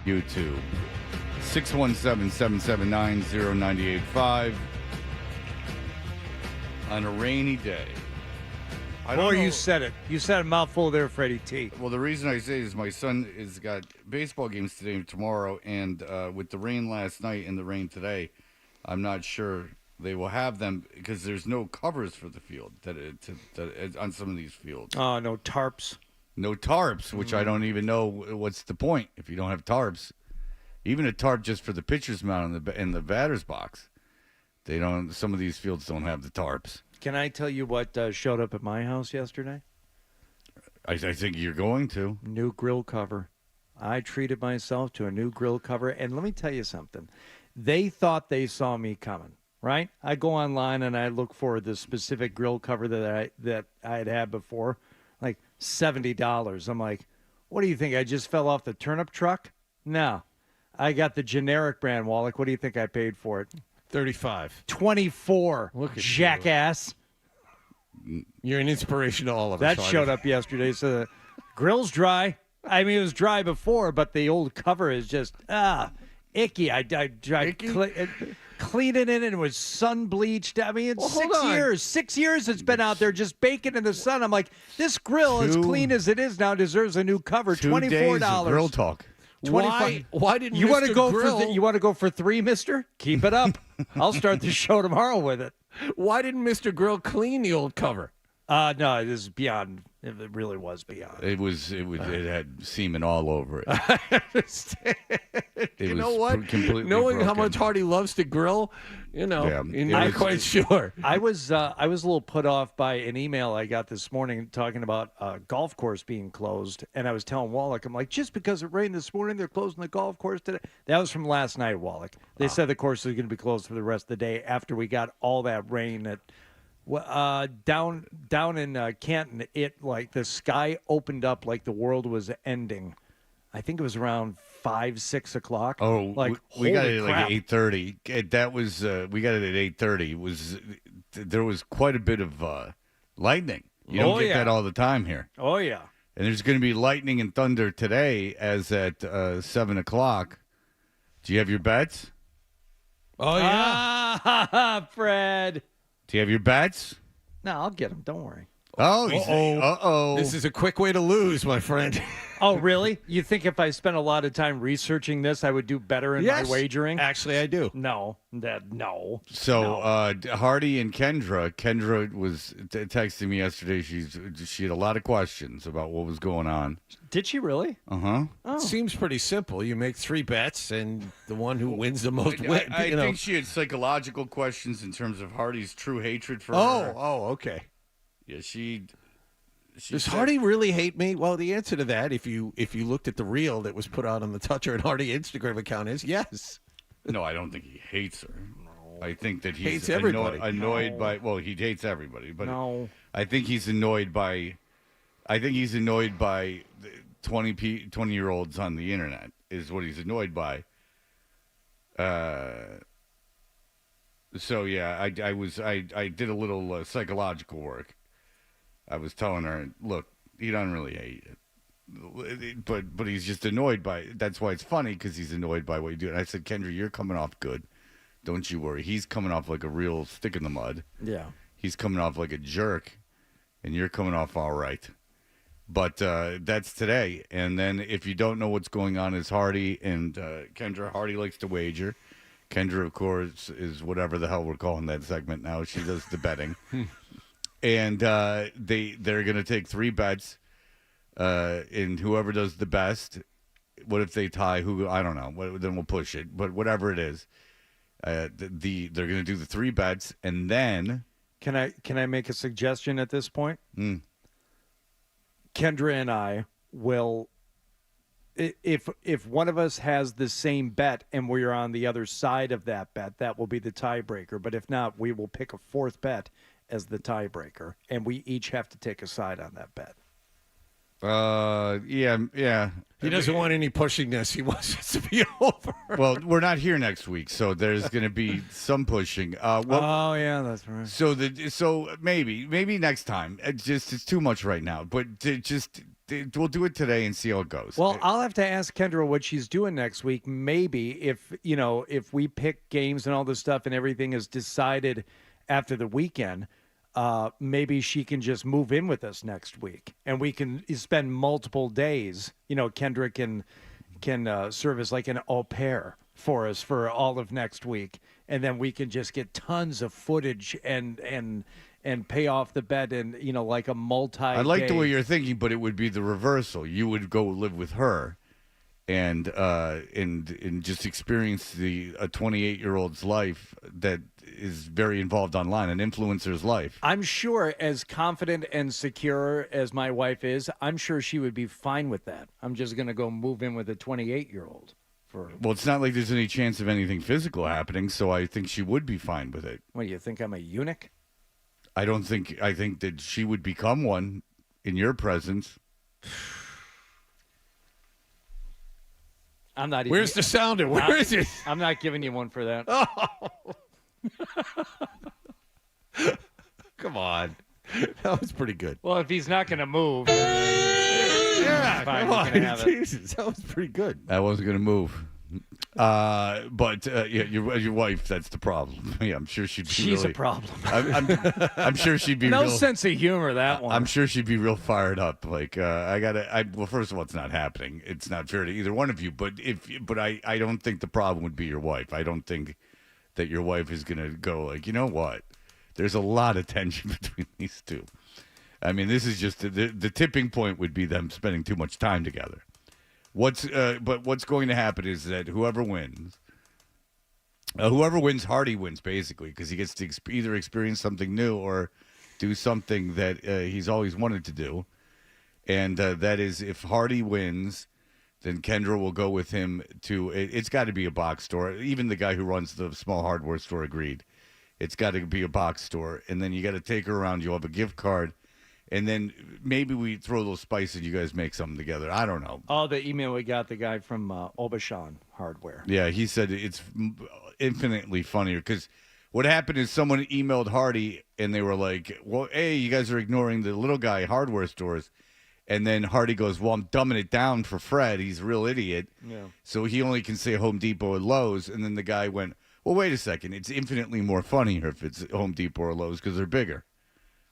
YouTube. 617-779-0985 on a rainy day. You said it. You said a mouthful there, Freddie T. Well, the reason I say is my son has got baseball games today and tomorrow, and with the rain last night and the rain today, I'm not sure they will have them because there's no covers for the field on some of these fields. Oh, no tarps. No tarps, which I don't even know what's the point if you don't have tarps. Even a tarp just for the pitcher's mound in the batter's box. They don't. Some of these fields don't have the tarps. Can I tell you what showed up at my house yesterday? I think you're going to. New grill cover. I treated myself to a new grill cover, and let me tell you something. They thought they saw me coming, right? I go online and I look for the specific grill cover that I had before, like $70. I'm like, what do you think? I just fell off the turnip truck? No. I got the generic brand, Wallach. What do you think I paid for it? 35. 24. Look at jackass. You're an inspiration to all of us. That showed up yesterday. So the grill's dry. I mean, it was dry before, but the old cover is just icky. I tried cleaning it, and it was sun bleached. I mean, it's 6 years. 6 years it's been out there just baking in the sun. I'm like, this grill, as clean as it is now, deserves a new cover. $24. Days of grill talk. Why didn't you want to go Grill... you want to go for $3, mister? Keep it up. I'll start the show tomorrow with it. Why didn't Mr. Grill clean the old cover? No, it is beyond. It really was beyond. It had semen all over it. I understand. You know what? Completely knowing broken. how much Hardy loves to grill, you're not quite sure. I was a little put off by an email I got this morning talking about a golf course being closed, and I was telling Wallach, I'm like, just because it rained this morning, they're closing the golf course today. That was from last night, Wallach. They said the course was going to be closed for the rest of the day after we got all that rain that. Down in Canton, the sky opened up like the world was ending. I think it was around 5, 6 o'clock. Oh, we got it at crap. like 8:30. That was we got it at 8:30. There was quite a bit of lightning. You don't get that all the time here. Oh yeah. And there's going to be lightning and thunder today, as at 7 o'clock. Do you have your bets? Oh yeah, Fred. Do you have your bets? No, I'll get them. Don't worry. Oh, uh-oh. This is a quick way to lose, my friend. Oh, really? You think if I spent a lot of time researching this, I would do better in my wagering? Actually, I do. No. No. So, No. Hardy and Kendra was texting me yesterday. She had a lot of questions about what was going on. Did she really? Uh-huh. Oh. It seems pretty simple. You make 3 bets, and the one who wins the most wins. I think she had psychological questions in terms of Hardy's true hatred for her. Oh, okay. Yeah, she Does said, Hardy really hate me? Well, the answer to that, if you looked at the reel that was put out on the Toucher and Hardy Instagram account, is yes. No, I don't think he hates her. No. I think that he's hates everybody. Annoyed by. Well, he hates everybody, but no. I think he's annoyed by. 20-year-olds on the internet is what he's annoyed by. So yeah, I did a little psychological work. I was telling her, look, he doesn't really hate it, but he's just annoyed by it. That's why it's funny, because he's annoyed by what you do. And I said, Kendra, you're coming off good. Don't you worry. He's coming off like a real stick in the mud. Yeah. He's coming off like a jerk, and you're coming off all right. But that's today. And then if you don't know what's going on, is Hardy and Kendra. Hardy likes to wager. Kendra, of course, is whatever the hell we're calling that segment now. She does the betting. And they're going to take 3 bets, and whoever does the best, what if they tie? I don't know. Then we'll push it. But whatever it is, they're going to do the 3 bets, and then Can I make a suggestion at this point? Kendra and I will, if one of us has the same bet and we're on the other side of that bet, that will be the tiebreaker. But if not, we will pick a 4th bet as the tiebreaker, and we each have to take a side on that bet. Yeah. He doesn't want any pushing this. He wants it to be over. Well, we're not here next week, so there's going to be some pushing. Oh yeah, that's right. So maybe next time. It's too much right now. But we'll do it today and see how it goes. Well, I'll have to ask Kendra what she's doing next week. Maybe if we pick games and all this stuff and everything is decided after the weekend, maybe she can just move in with us next week and we can spend multiple days. Kendra can serve as like an au pair for us for all of next week, and then we can just get tons of footage and pay off the bet and like a multi. I like the way you're thinking, but it would be the reversal. You would go live with her, and just experience a 28-year-old's life that is very involved online, an influencer's life. I'm sure, as confident and secure as my wife is, I'm sure she would be fine with that. I'm just gonna go move in with a 28-year-old. Well, it's not like there's any chance of anything physical happening, so I think she would be fine with it. What, do you think I'm a eunuch? I think that she would become one in your presence. I'm not even. Where's the sounder? Where is it? I'm not giving you one for that. Come on. That was pretty good. Well, if he's not going to move, Yeah, fine, come you can have on. it. Jesus, that was pretty good. I wasn't going to move. But your wife, that's the problem. Yeah, I'm sure she'd be she's really, a problem. I'm sure she'd be No real, sense of humor, that one. I'm sure she'd be real fired up. Like, well, first of all, it's not happening. It's not fair to either one of you. But I don't think the problem would be your wife. I don't think that your wife is going to go like, you know what? There's a lot of tension between these two. I mean, this is just the tipping point would be them spending too much time together. But what's going to happen is that whoever wins, Hardy wins basically, because he gets to either experience something new or do something that he's always wanted to do, and that is if Hardy wins, then Kendra will go with him to. It's got to be a box store. Even the guy who runs the small hardware store agreed. It's got to be a box store, and then you got to take her around. You'll have a gift card. And then maybe we throw a little spice and you guys make something together. I don't know. Oh, the email we got, the guy from Obashan Hardware. Yeah, he said it's infinitely funnier because what happened is someone emailed Hardy and they were like, well, hey, you guys are ignoring the little guy hardware stores. And then Hardy goes, well, I'm dumbing it down for Fred. He's a real idiot. Yeah. So he only can say Home Depot or Lowe's. And then the guy went, well, wait a second. It's infinitely more funnier if it's Home Depot or Lowe's because they're bigger.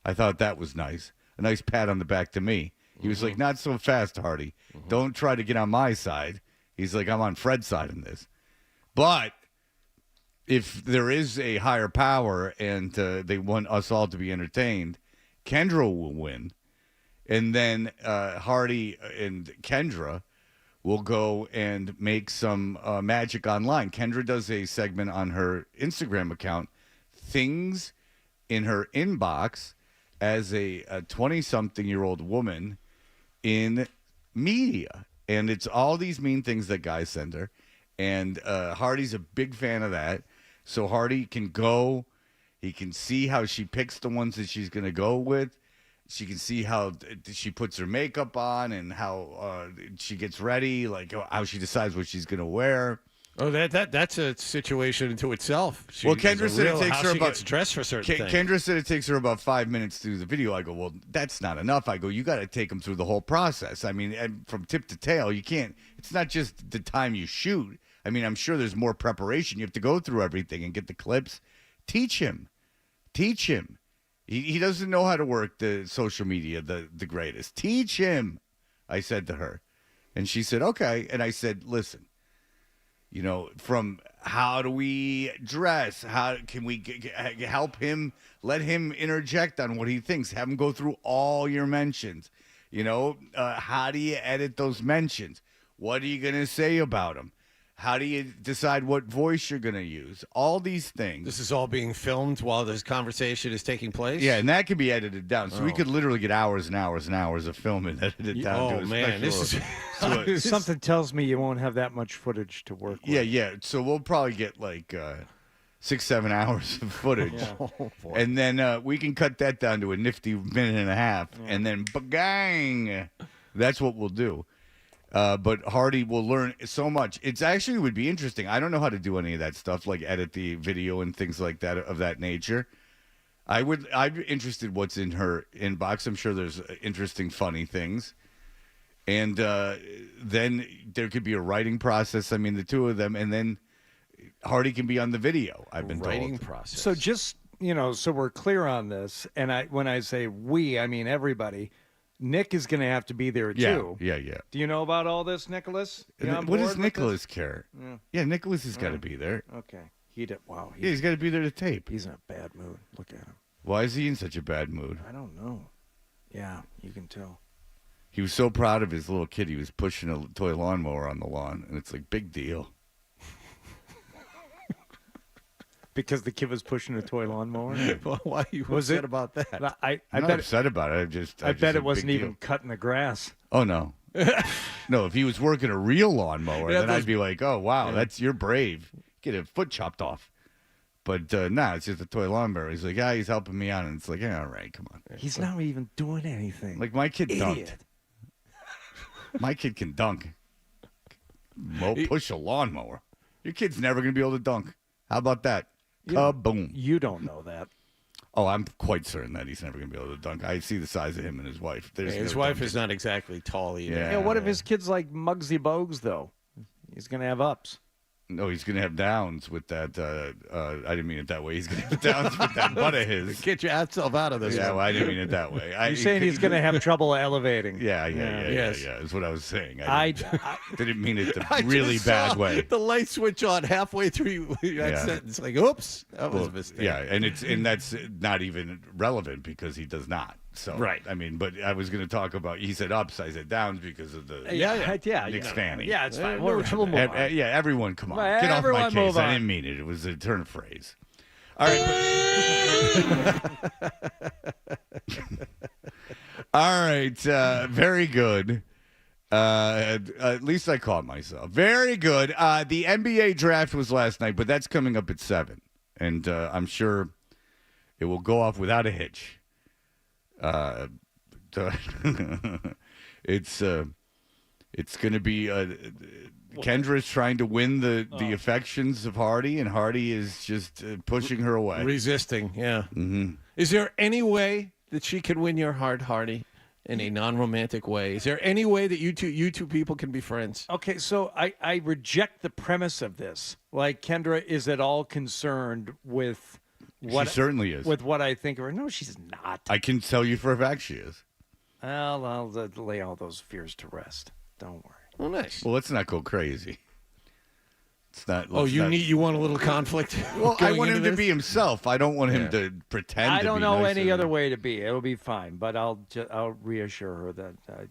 I thought that was nice. A nice pat on the back to me. He was like, not so fast, Hardy. Don't try to get on my side. He's like, I'm on Fred's side in this. But if there is a higher power and they want us all to be entertained, Kendra will win. And then Hardy and Kendra will go and make some magic online. Kendra does a segment on her Instagram account, things in her inbox, as a 20-something-year-old woman in media. And it's all these mean things that guys send her. And Hardy's a big fan of that. So Hardy can go. He can see how she picks the ones that she's going to go with. She can see how she puts her makeup on and how she gets ready, like how she decides what she's going to wear. Oh, that's a situation into itself. Well, Kendra said it takes her about gets dressed for certain things. Kendra said it takes her about 5 minutes to do the video. I go, well, that's not enough. I go, you got to take them through the whole process. I mean, and from tip to tail, you can't. It's not just the time you shoot. I mean, I'm sure there's more preparation. You have to go through everything and get the clips. Teach him. He doesn't know how to work the social media the greatest. Teach him. I said to her, and she said, okay. And I said, listen. You know, from how do we dress? How can we help him? Let him interject on what he thinks. Have him go through all your mentions. You know, how do you edit those mentions? What are you going to say about them? How do you decide what voice you're going to use? All these things. This is all being filmed while this conversation is taking place? Yeah, and that can be edited down. So we could literally get hours and hours and hours of film and edit it down. Oh, man. This is... Something tells me you won't have that much footage to work with. Yeah. So we'll probably get like 6-7 hours of footage. Yeah. Oh, boy. And then we can cut that down to a nifty minute and a half. Yeah. And then bang! That's what we'll do. But Hardy will learn so much. It's actually would be interesting. I don't know how to do any of that stuff, like edit the video and things like that of that nature. I'm interested what's in her inbox. I'm sure there's interesting, funny things. And then there could be a writing process. I mean, the two of them, and then Hardy can be on the video. I've been Writing told. process. So just, so we're clear on this, and when I say we, I mean everybody. Nick is going to have to be there too. Yeah. Do you know about all this, Nicholas? You on What board does with Nicholas care? Yeah, Nicholas has got to be there. this? Okay. Wow. Yeah, he's got to be there to tape. He's in a bad mood. Look at him. Why is he in such a bad mood? I don't know. Yeah, you can tell. He was so proud of his little kid. He was pushing a toy lawnmower on the lawn, and it's like, big deal. Because the kid was pushing a toy lawnmower? Well, why are you Was upset it- about that? I I'm not bet upset about it. I bet it big wasn't even deal. cutting the grass. Oh, no. No, if he was working a real lawnmower, Yeah, then those- I'd be like, oh, wow, you're brave. Get a foot chopped off. But nah, it's just a toy lawnmower. He's like, yeah, he's helping me out. And it's like, yeah, all right, come on. He's not even doing anything. Like, my kid dunked. Idiot. My kid can dunk. Push a lawnmower. Your kid's never going to be able to dunk. How about that? Kaboom. You don't know that. Oh, I'm quite certain that he's never going to be able to dunk. I see the size of him and his wife. There's His no wife dunking. is not exactly tall either. Yeah. Yeah, what if his kid's like Muggsy Bogues, though? He's going to have ups. No, he's going to have downs with that. I didn't mean it that way. He's going to have downs with that butt of his. Get yourself out of this. Yeah, one. well, I didn't mean it that way. You're saying he's going to have trouble elevating. Yeah, Yes. That's what I was saying. I didn't mean it the I really just bad saw way. The light switch on halfway through that Yeah. sentence. Like, oops, that was Well, a mistake. yeah, and that's not even relevant because he does not. So Right. I mean, but I was going to talk about. He said ups, I said downs because of the Nick's fanny. Yeah, it's fine. Yeah, We'll move on. Yeah, everyone, come on, Right, get off everyone my case. move on. I didn't mean it. It was a turn of phrase. All right. All right. Very good. At least I caught myself. Very good. The NBA draft was last night, but that's coming up at 7, and I'm sure it will go off without a hitch. It's going to be Kendra's trying to win the affections of Hardy, and Hardy is just pushing her away. Resisting, yeah. Mm-hmm. Is there any way that she can win your heart, Hardy, in a non-romantic way? Is there any way that you two people can be friends? Okay, so I reject the premise of this. Like, Kendra is at all concerned with what She certainly is. with what I think of her. No, she's not. I can tell you for a fact she is. I'll lay all those fears to rest. Don't worry. Well, nice. Well, let's not go crazy. It's not. Oh, let's you not- want a little conflict? Well, I going want him into to this? be himself. I don't want him Yeah. to pretend. I to don't be know nicer any other than- way to be. It'll be fine, but I'll reassure her that I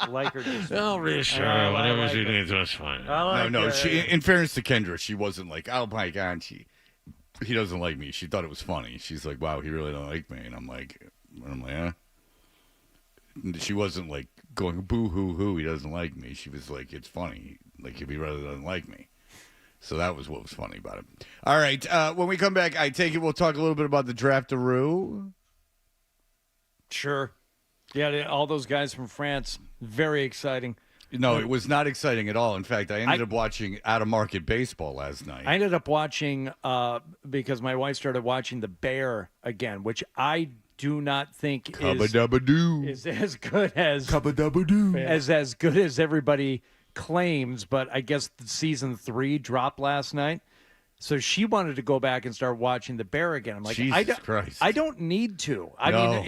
like her. Just, I'll reassure I her. Whatever like she her. needs, that's fine. I like No. her. She, in fairness to Kendra, she wasn't like, oh my god, he doesn't like me. She thought it was funny. She's like, wow, he really don't like me, and I'm like, yeah. She wasn't like going boo hoo hoo. He doesn't like me. She was like, it's funny. Like if he really doesn't like me. So that was what was funny about it. All right. When we come back, I take it we'll talk a little bit about the draft-a-roo. Sure. Yeah, all those guys from France. Very exciting. No, it was not exciting at all. In fact, I ended up watching out-of-market baseball last night. I ended up watching because my wife started watching The Bear again, which I do not think Cubba-dubba-doo. is as good as Cubba-dubba-doo. as good as everybody claims. But I guess season 3 dropped last night, so she wanted to go back and start watching The Bear again. I'm like, Jesus Christ. I don't need to. I No.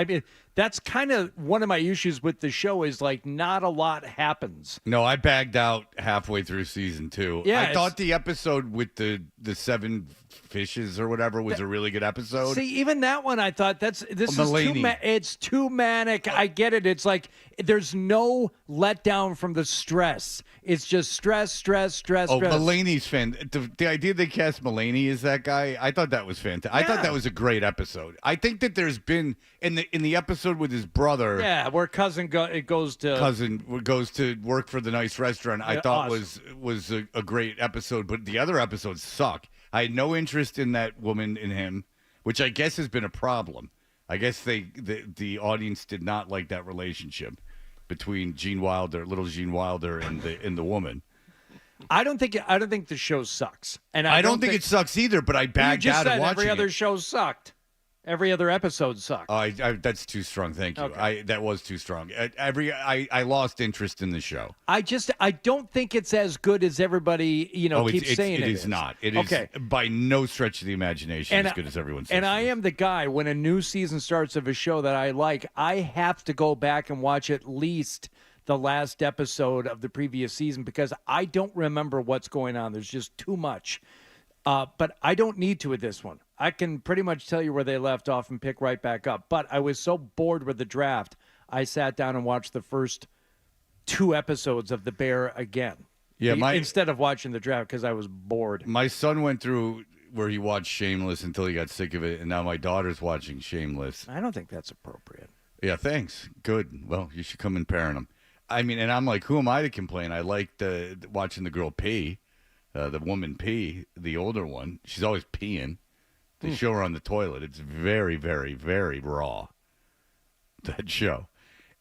mean, that's kind of one of my issues with the show is like not a lot happens. No, I bagged out halfway through season 2. Yeah, I thought the episode with the 7 fishes or whatever was a really good episode. See, even that one, I thought this is Mulaney. it's too manic. I get it. It's like there's no letdown from the stress. It's just stress. Oh, stress. Mulaney's fan. The idea they cast Mulaney as that guy, I thought that was fantastic. I thought Yeah. that was a great episode. I think that there's been in the episode with his brother, Yeah, where cousin goes to cousin goes to work for the nice restaurant. I Yeah, thought awesome. was a great episode, but the other episodes suck. I had no interest in that woman in him, which I guess has been a problem. I guess the audience did not like that relationship between little Gene Wilder, and the woman. I don't think the show sucks, and I don't think it sucks either. But I You bagged just out of said watching every other it. show sucked. Every other episode sucked. Oh, that's too strong. Thank you. Okay. That was too strong. I lost interest in the show. I don't think it's as good as everybody keeps saying it is not. It is okay. by no stretch of the imagination as good as everyone says. And I am the guy, when a new season starts of a show that I like, I have to go back and watch at least the last episode of the previous season because I don't remember what's going on. There's just too much. But I don't need to with this one. I can pretty much tell you where they left off and pick right back up. But I was so bored with the draft, I sat down and watched the first 2 episodes of The Bear again. Yeah, instead of watching the draft because I was bored. My son went through where he watched Shameless until he got sick of it, and now my daughter's watching Shameless. I don't think that's appropriate. Yeah, thanks. Good. Well, you should come and parent him. I mean, and I'm like, who am I to complain? I liked watching the girl pee. The woman pee, the older one, she's always peeing. They show her on the toilet. It's very, very, very raw, that show.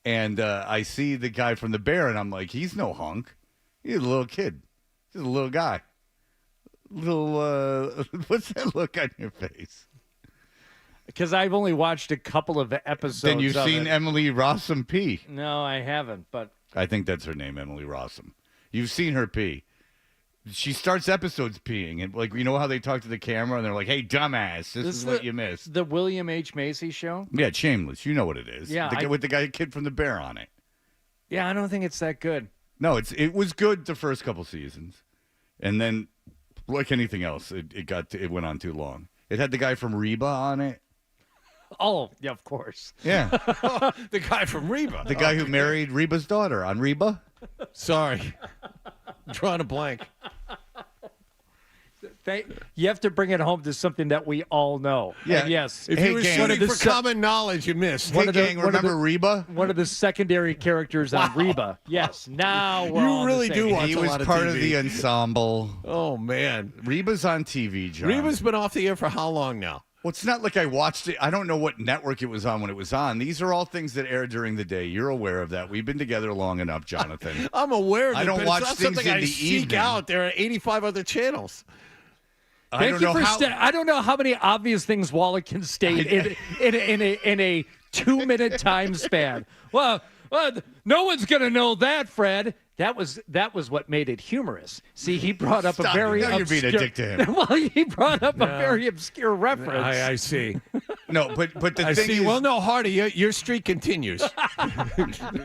And I see the guy from The Bear, and I'm like, he's no hunk. He's a little kid. He's a little guy. What's that look on your face? Because I've only watched a couple of episodes. Then you've of seen it. Emily Rossum pee. No, I haven't, but I think that's her name, Emily Rossum. You've seen her pee. She starts episodes peeing, and like, you know how they talk to the camera, and they're like, "Hey, dumbass, this is what you missed." The William H. Macy show. Yeah, it's Shameless. You know what it is. Yeah, with the kid from The Bear on it. Yeah, I don't think it's that good. No, it was good the first couple seasons, and then, like anything else, it went on too long. It had the guy from Reba on it. Oh, yeah, of course. Yeah, The guy from Reba. the guy who married Reba's daughter on Reba. Sorry. Drawing a blank. You have to bring it home to something that we all know. Yeah. And yes. If Hey, you were gang. shooting for common knowledge, you missed. Hey, gang, remember Reba? One of the secondary characters on Reba. Yes. Now we're all You on really the same do page. watch He a was lot of part TV. of the ensemble. Oh, man. Reba's on TV, John. Reba's been off the air for how long now? Well, it's not like I watched it. I don't know what network it was on when it was on. These are all things that air during the day. You're aware of that. We've been together long enough, Jonathan. I'm aware of it. I don't but watch it's not things something in I the seek evening. out. There are 85 other channels. I don't know how. I don't know how many obvious things Wallach can state in a 2-minute time span. Well, no one's going to know that, Fred. That was what made it humorous. See, he brought up Stop a very it. Now obscure. you're being a dick to him. Well, he brought up a very obscure reference. I see. No, but the I thing see. is, Well, no, Hardy, your streak continues.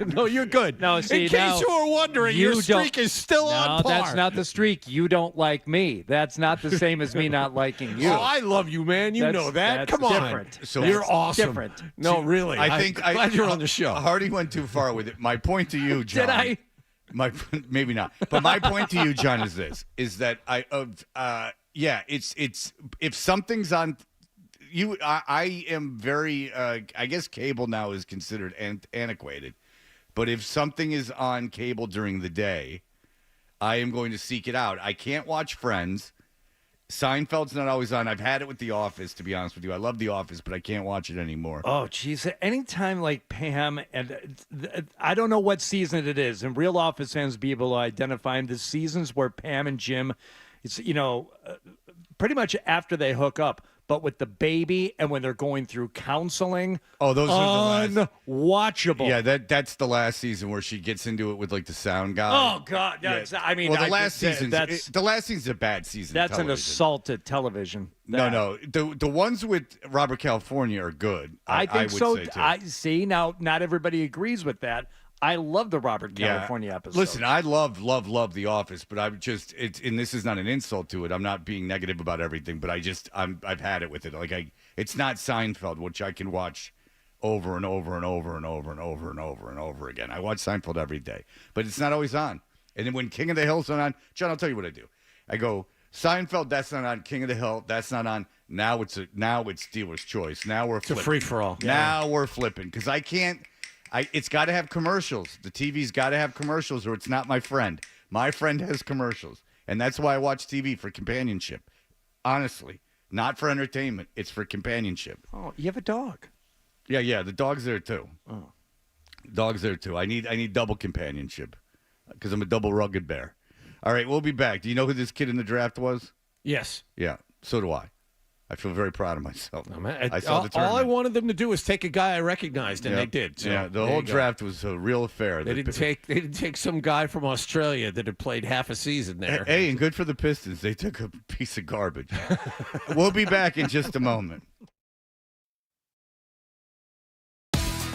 No, you're good. No, see, in case now, you were wondering, you your streak don't- is still on No, par. that's not the streak. You don't like me. That's not the same as me not liking you. Oh, I love you, man. You That's- know that. that's Come on. different. So- You're That's awesome. different. No, really. I'm glad you're on the show. Hardy went too far with it. My point to you, John. Did I? Maybe not. But my point to you, John, is this: is that it's if something's on. I am very. I guess cable now is considered antiquated, but if something is on cable during the day, I am going to seek it out. I can't watch Friends. Seinfeld's not always on. I've had it with The Office, to be honest with you. I love The Office, but I can't watch it anymore. Oh, geez. Anytime like Pam, and I don't know what season it is, and real Office fans be able to identify them. The seasons where Pam and Jim, it's, pretty much after they hook up, but with the baby and when they're going through counseling. Oh, those are the last. Unwatchable. Yeah, that's the last season where she gets into it with like the sound guy. Oh, God. No, Yeah. I mean, well, the last season, that's the last season's a bad season. that's an television. assault at television. No. The ones with Robert California are good. I think would so. Say too. I see. Now, not everybody agrees with that. I love the Robert California episode. Listen, I love The Office, but I'm just and this is not an insult to it. I'm not being negative about everything, but I've had it with it. Like it's not Seinfeld, which I can watch over and over and over and over and over and over and over again. I watch Seinfeld every day, but it's not always on. And then when King of the Hill's on, John, I'll tell you what I do. I go Seinfeld, that's not on. King of the Hill, that's not on. Now it's dealer's choice. Now we're flipping. It's a free-for-all. Now we're flipping because I can't. It's got to have commercials. The TV's got to have commercials, or it's not my friend. My friend has commercials, and that's why I watch TV, for companionship. Honestly, not for entertainment. It's for companionship. Oh, you have a dog. Yeah. The dog's there too. Oh. Dog's there too. I need double companionship because I'm a double rugged bear. All right, we'll be back. Do you know who this kid in the draft was? Yes. Yeah, so do I. I feel very proud of myself. No, man, I saw the tournament. all I wanted them to do was take a guy I recognized, and they did. So, yeah, the whole draft was a real affair. They didn't take some guy from Australia that had played half a season there. Hey, and good for the Pistons. They took a piece of garbage. We'll be back in just a moment.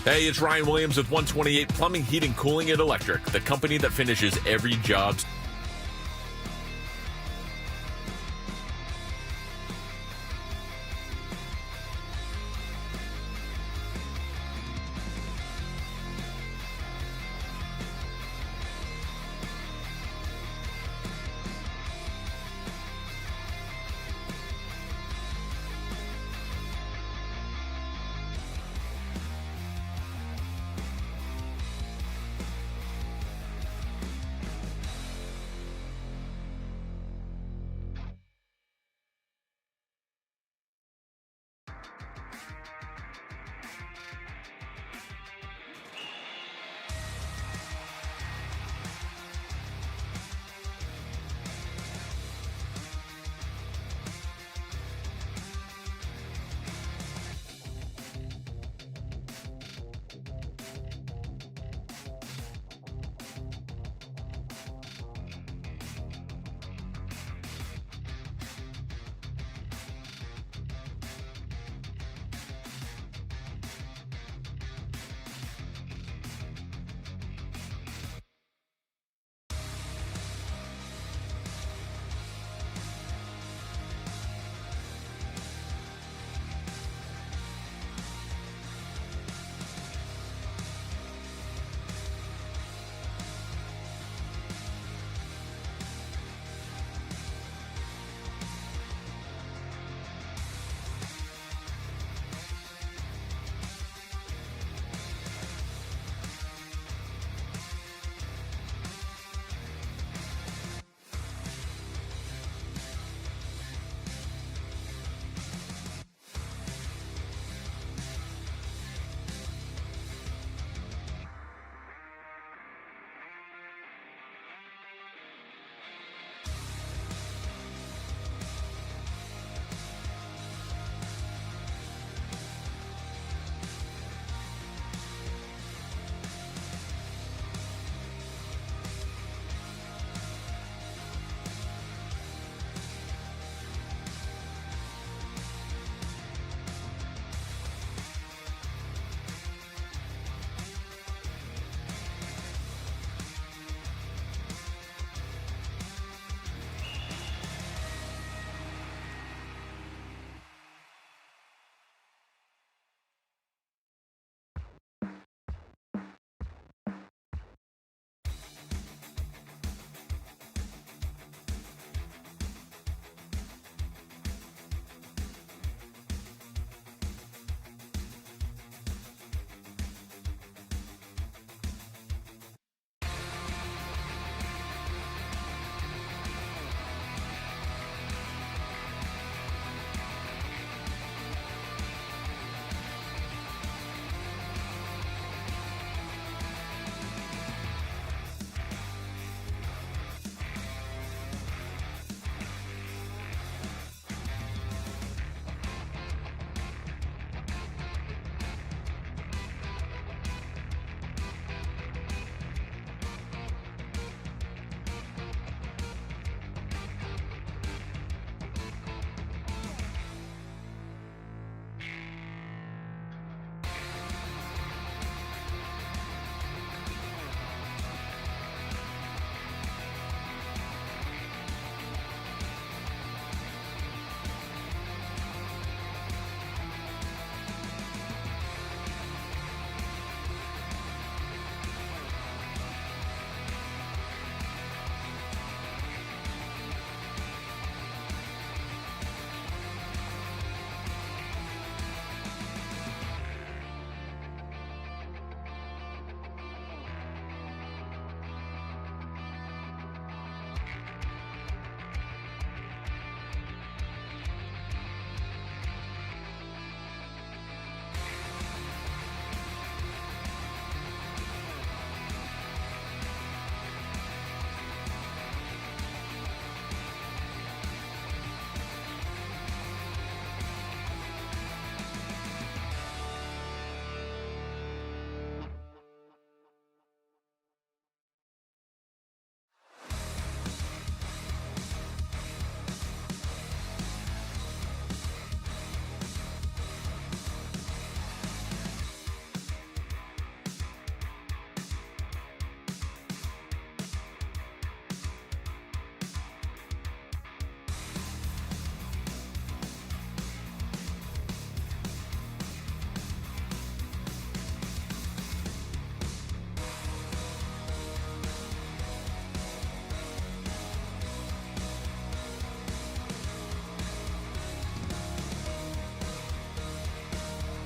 Hey, it's Ryan Williams with 128 Plumbing, Heating, Cooling, and Electric, the company that finishes every job.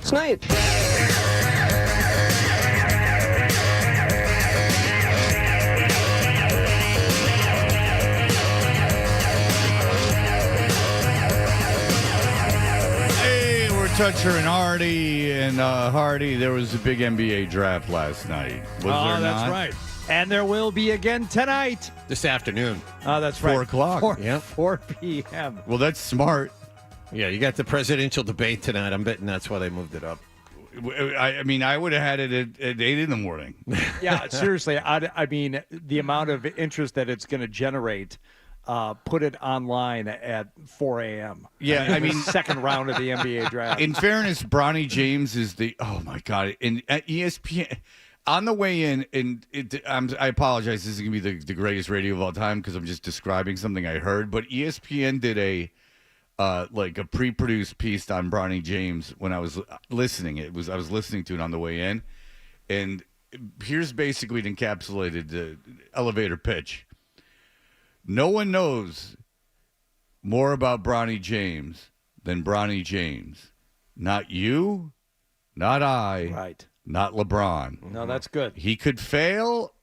Snijd. Hey, we're Toucher and Hardy. And Hardy, there was a big NBA draft last night. Was there not? That's right. And there will be again tonight. This afternoon. Oh, that's right. 4 o'clock. Yep. 4 p.m. Well, that's smart. Yeah, you got the presidential debate tonight. I'm betting that's why they moved it up. I mean, I would have had it at 8 in the morning. Yeah, seriously. I mean, the amount of interest that it's going to generate, put it online at 4 a.m. Yeah, I mean, second round of the NBA draft. in fairness, Bronny James is oh my God. And at ESPN, on the way in, and I apologize, this is going to be the greatest radio of all time because I'm just describing something I heard, but ESPN did a pre-produced piece on Bronny James when I was listening. I was listening to it on the way in, and here's basically an encapsulated elevator pitch. No one knows more about Bronny James than Bronny James. Not you, not I, Right. not LeBron. No, that's good. He could fail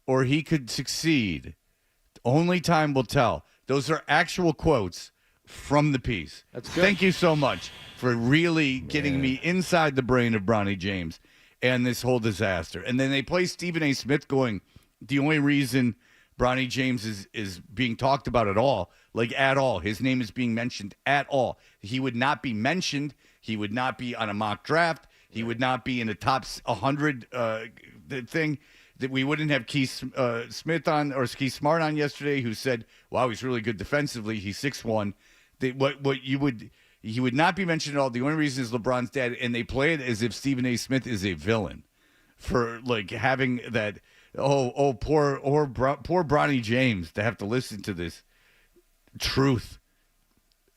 or he could succeed. Only time will tell. Those are actual quotes from the piece. That's good. Thank you so much for really getting me inside the brain of Bronny James and this whole disaster. And then they play Stephen A. Smith going, the only reason Bronny James is being talked about at all, like at all, his name is being mentioned at all. He would not be mentioned. He would not be on a mock draft. He would not be in the top 100 thing. That we wouldn't have Keith Smith on or Keith Smart on yesterday, who said, "Wow, he's really good defensively. He's 6'1". He would not be mentioned at all. The only reason is LeBron's dad, and they play it as if Stephen A. Smith is a villain for like having that. Poor Bronny James to have to listen to this truth.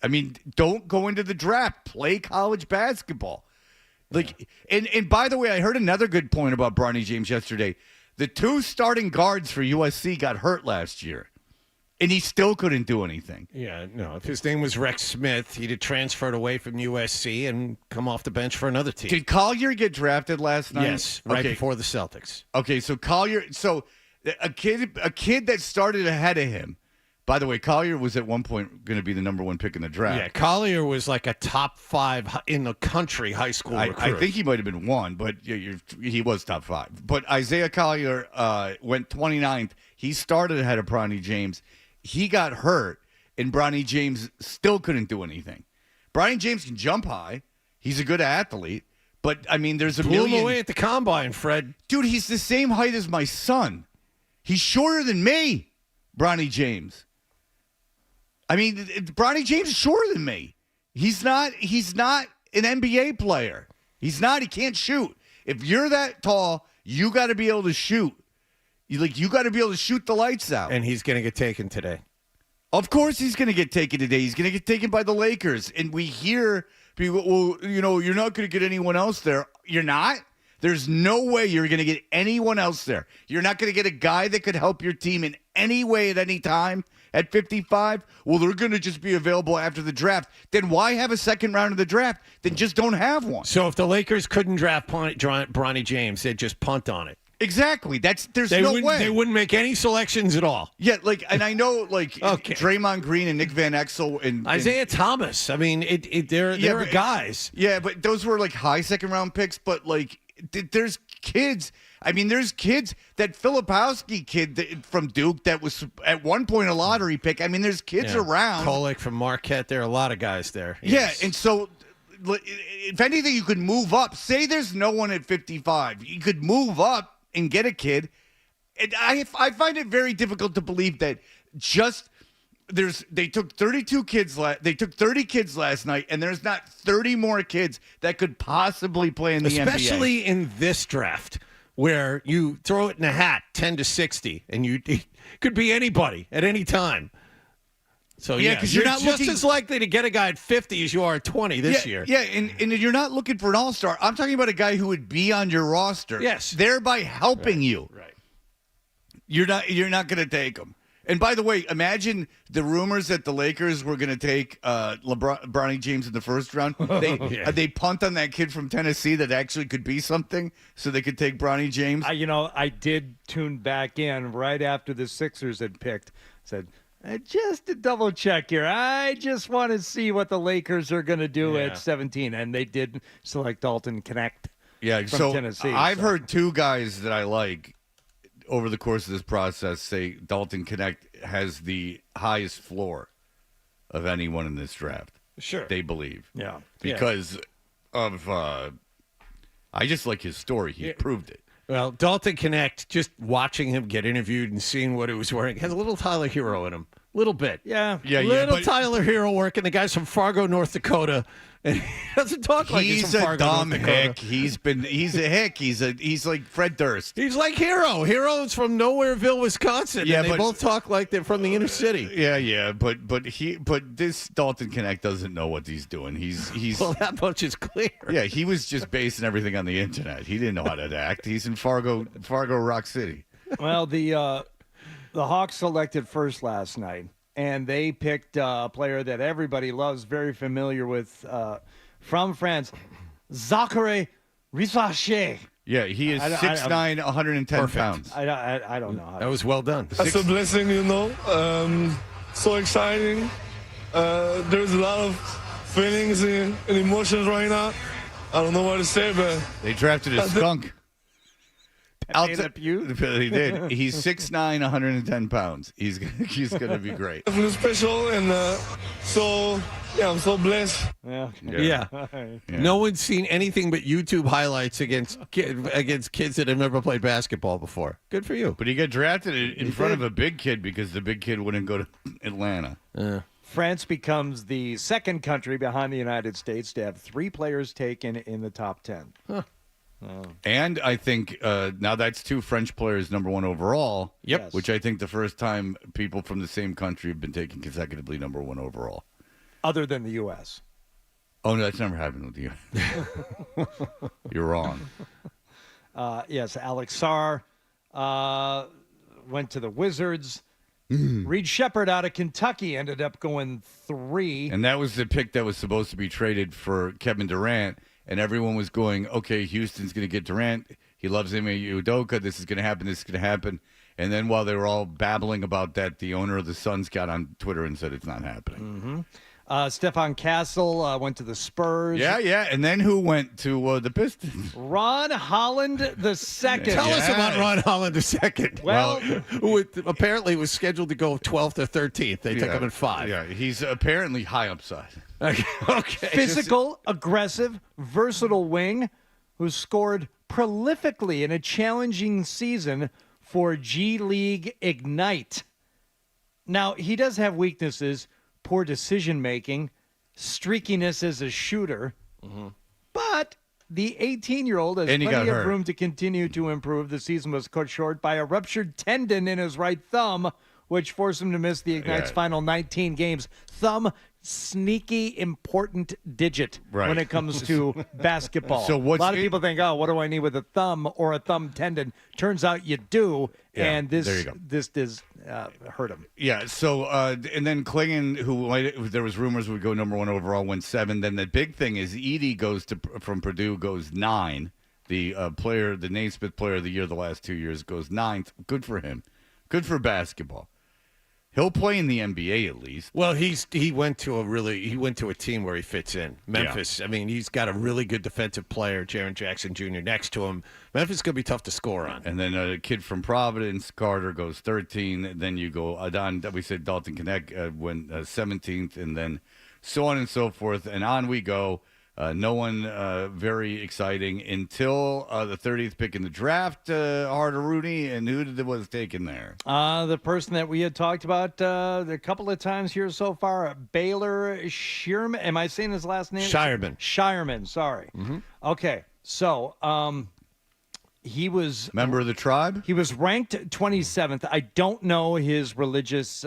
I mean, don't go into the draft. Play college basketball. Like, and by the way, I heard another good point about Bronny James yesterday. The 2 starting guards for USC got hurt last year, and he still couldn't do anything. Yeah, no. If his name was Rex Smith, he'd have transferred away from USC and come off the bench for another team. Did Collier get drafted last night? Yes, right before the Celtics. Okay, so Collier, a kid that started ahead of him. By the way, Collier was at one point going to be the number 1 pick in the draft. Yeah, Collier was like a top 5 in the country high school recruit. I think he might have been 1, but he was top 5. But Isaiah Collier went 29th. He started ahead of Bronny James. He got hurt, and Bronny James still couldn't do anything. Bronny James can jump high. He's a good athlete. But, I mean, there's a Blew million. him away at the combine, Fred. Dude, he's the same height as my son. He's shorter than me, Bronny James. I mean, Bronny James is shorter than me. He's not an NBA player. He's not. He can't shoot. If you're that tall, you got to be able to shoot. You got to be able to shoot the lights out. And he's going to get taken today. Of course he's going to get taken today. He's going to get taken by the Lakers. And we hear people, well, you're not going to get anyone else there. You're not? There's no way you're going to get anyone else there. You're not going to get a guy that could help your team in any way at any time at 55. Well, they're going to just be available after the draft. Then why have a second round of the draft? Then just don't have one. So if the Lakers couldn't draft Bronny James, they'd just punt on it. Exactly. There's no way. They wouldn't make any selections at all. Yeah, and I know, Okay. Draymond Green and Nick Van Exel and Isaiah Thomas. I mean, they're guys. Yeah, but those were high second round picks. But there's kids. I mean, there's kids. That Filipowski kid from Duke that was at one point a lottery pick. I mean, there's kids around. Kolek from Marquette. There are a lot of guys there. Yes. Yeah, and so if anything, you could move up. Say there's no one at 55. You could move up and get a kid. And I find it very difficult to believe that they took 32 kids they took 30 kids last night, and there's not 30 more kids that could possibly play in the NBA. Especially in this draft, where you throw it in a hat, 10 to 60, and it could be anybody at any time. So yeah, because you're not just looking as likely to get a guy at 50 as you are at 20 this year. Yeah, and you're not looking for an all-star. I'm talking about a guy who would be on your roster. Yes. Thereby helping you. Right. You're not going to take him. And by the way, imagine the rumors that the Lakers were going to take Bronny James in the first round. They punt on that kid from Tennessee that actually could be something, so they could take Bronny James. I did tune back in right after the Sixers had picked. Said, just to double check here, I just want to see what the Lakers are going to do at 17, and they did select Dalton Connect. Yeah, from Tennessee. I've heard two guys that I like over the course of this process say Dalton Connect has the highest floor of anyone in this draft. Sure. They believe. Yeah. Because of I just like his story. He proved it. Well, Dalton Connect, just watching him get interviewed and seeing what he was wearing, has a little Tyler Hero in him. Little bit. Yeah. Little Tyler Hero working. The guy's from Fargo, North Dakota. And he doesn't talk like he's from Fargo, dumb North Dakota. hick. He's a hick. He's like Fred Durst. He's like Hero. Hero's from Nowhereville, Wisconsin. Yeah, and they both talk like they're from the inner city. Yeah. But this Dalton Connect doesn't know what he's doing. He's Well, that much is clear. Yeah, he was just basing everything on the internet. He didn't know how to act. He's in Fargo, Rock City. Well, the Hawks selected first last night, and they picked a player that everybody loves, very familiar with, from France, Zachary Risache. Yeah, he is 6'9", 110 pounds. I don't know. That was well done. That's a blessing, so exciting. There's a lot of feelings and emotions right now. I don't know what to say, but they drafted a skunk. He did. He's 6'9", 110 pounds. He's going to be great. definitely special, and I'm so blessed. Yeah. No one's seen anything but YouTube highlights against kids that have never played basketball before. Good for you. But he got drafted in front of a big kid because the big kid wouldn't go to Atlanta. France becomes the second country behind the United States to have 3 players taken in the top 10. Huh. And I think now that's 2 French players, number 1 overall. Yep. Yes. Which I think the first time people from the same country have been taken consecutively number 1 overall. Other than the U.S. Oh, no, that's never happened with you. You're wrong. Yes, Alex Sarr went to the Wizards. Reed Shepherd out of Kentucky ended up going 3. And that was the pick that was supposed to be traded for Kevin Durant. And everyone was going, okay, Houston's going to get Durant. He loves Ime Udoka. This is going to happen. This is going to happen. And then while they were all babbling about that, the owner of the Suns got on Twitter and said it's not happening. Stefan Castle went to the Spurs. Yeah. And then who went to the Pistons? Ron Holland II. Tell us about Ron Holland II. Well, who apparently was scheduled to go 12th or 13th. They took him at 5. Yeah, he's apparently high upside. Okay. Physical, aggressive, versatile wing who scored prolifically in a challenging season for G League Ignite. Now, he does have weaknesses, poor decision-making, streakiness as a shooter, but the 18-year-old has plenty of room to continue to improve. The season was cut short by a ruptured tendon in his right thumb, which forced him to miss the Ignite's final 19 games. Thumb, sneaky important digit when it comes to basketball. So a lot of people think, oh, what do I need with a thumb or a thumb tendon? Turns out you do, and this does hurt him. Yeah, so and then Klingon, who there was rumors would go number 1 overall, went 7. Then the big thing is Edey from Purdue goes 9. The Naismith player of the year the last 2 years goes 9th. Good for him. Good for basketball. He'll play in the NBA at least. Well, he went to a team where he fits in. Memphis. Yeah. I mean, he's got a really good defensive player, Jaren Jackson Jr. next to him. Memphis is going to be tough to score on. And then a kid from Providence, Carter, goes 13. Then you go we said Dalton Connect went 17th, and then so on and so forth, and on we go. No one very exciting until the 30th pick in the draft, Harder Rooney, and who was taken there? The person that we had talked about a couple of times here so far, Baylor Shearman. Am I saying his last name? Shireman, sorry. Okay, so he was member of the tribe. He was ranked 27th. I don't know his religious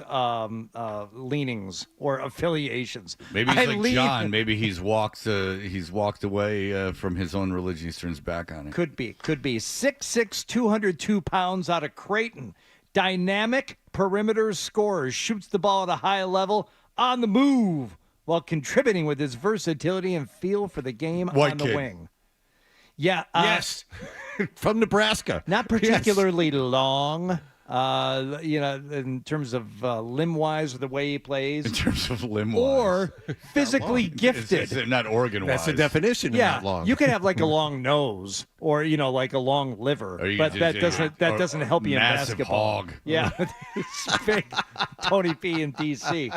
leanings or affiliations. Maybe he's like John. Maybe he's walked away from his own religion. He turns back on it. Could be. 6'6", 202 pounds out of Creighton. Dynamic perimeter scorer, shoots the ball at a high level, on the move, while contributing with his versatility and feel for the game White on the kid. wing. Yeah. Yes. From Nebraska. Not particularly long, in terms of limb-wise or the way he plays. In terms of limb-wise. Or physically gifted. It's not organ-wise. That's the definition of Yeah, not long. you can have like a long nose or like a long liver, Or you but just- that doesn't help you in massive basketball. hog. Yeah, it's big. Tony P in DC.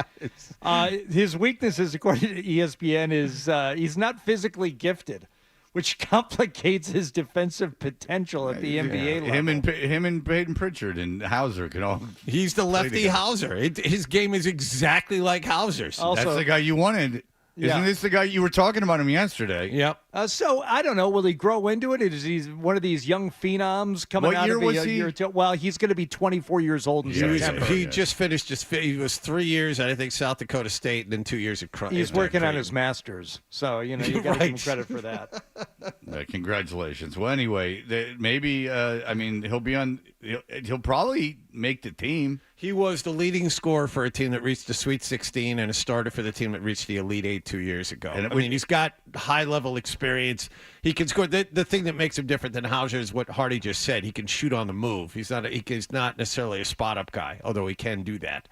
His weaknesses, according to ESPN, is he's not physically gifted, which complicates his defensive potential at the NBA level. Him and Peyton Pritchard and Hauser can all. He's the lefty together. Hauser. His game is exactly like Hauser's. Also- That's the guy you wanted. Yeah. Isn't this the guy you were talking about him yesterday? Yep. So I don't know. Will he grow into it? Is he one of these young phenoms coming What out year of a was he? year or two? Well, he's going to be 24 years old in Yeah, September. He yeah. just finished he was 3 years at, I think, South Dakota State, and then 2 years at Creighton. He's working on his master's, so you got to give him Right. credit for that. Congratulations. Well, anyway, maybe he'll be on. He'll probably make the team. He was the leading scorer for a team that reached the Sweet 16 and a starter for the team that reached the Elite Eight 2 years ago. And I mean, he's got high-level experience. He can score. The thing that makes him different than Hauser is what Hardy just said. He can shoot on the move. He's not necessarily a spot-up guy, although he can do that.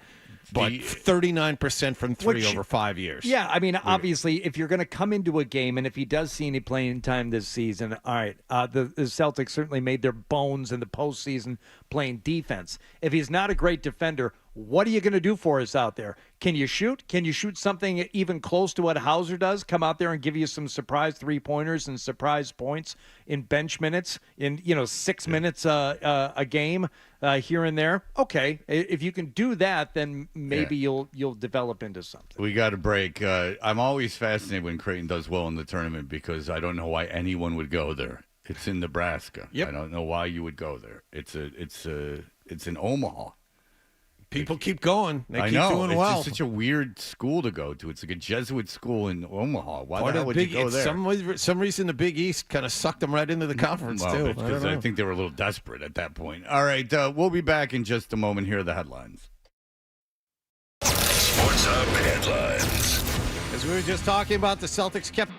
But 39% from three Which- over 5 years. Yeah, I mean, obviously, if you're going to come into a game, and if he does see any playing time this season, all right, the Celtics certainly made their bones in the postseason playing defense. If he's not a great defender, what are you going to do for us out there? Can you shoot? Can you shoot something even close to what Hauser does? Come out there and give you some surprise three-pointers and surprise points in bench minutes, in 6 minutes a game here and there. Okay, if you can do that, then maybe you'll develop into something. We got a break. I'm always fascinated when Creighton does well in the tournament because I don't know why anyone would go there. It's in Nebraska. Yep. I don't know why you would go there. It's in Omaha. People keep going. They I keep know. doing It's well. just such a weird school to go to. It's like a Jesuit school in Omaha. Why Part the of hell would Big, you go there? some reason the Big East kind of sucked them right into the conference Well, too. because I think they were a little desperate at that point. All right, we'll be back in just a moment. Here are the headlines. Sports Hub headlines. As we were just talking about, the Celtics kept.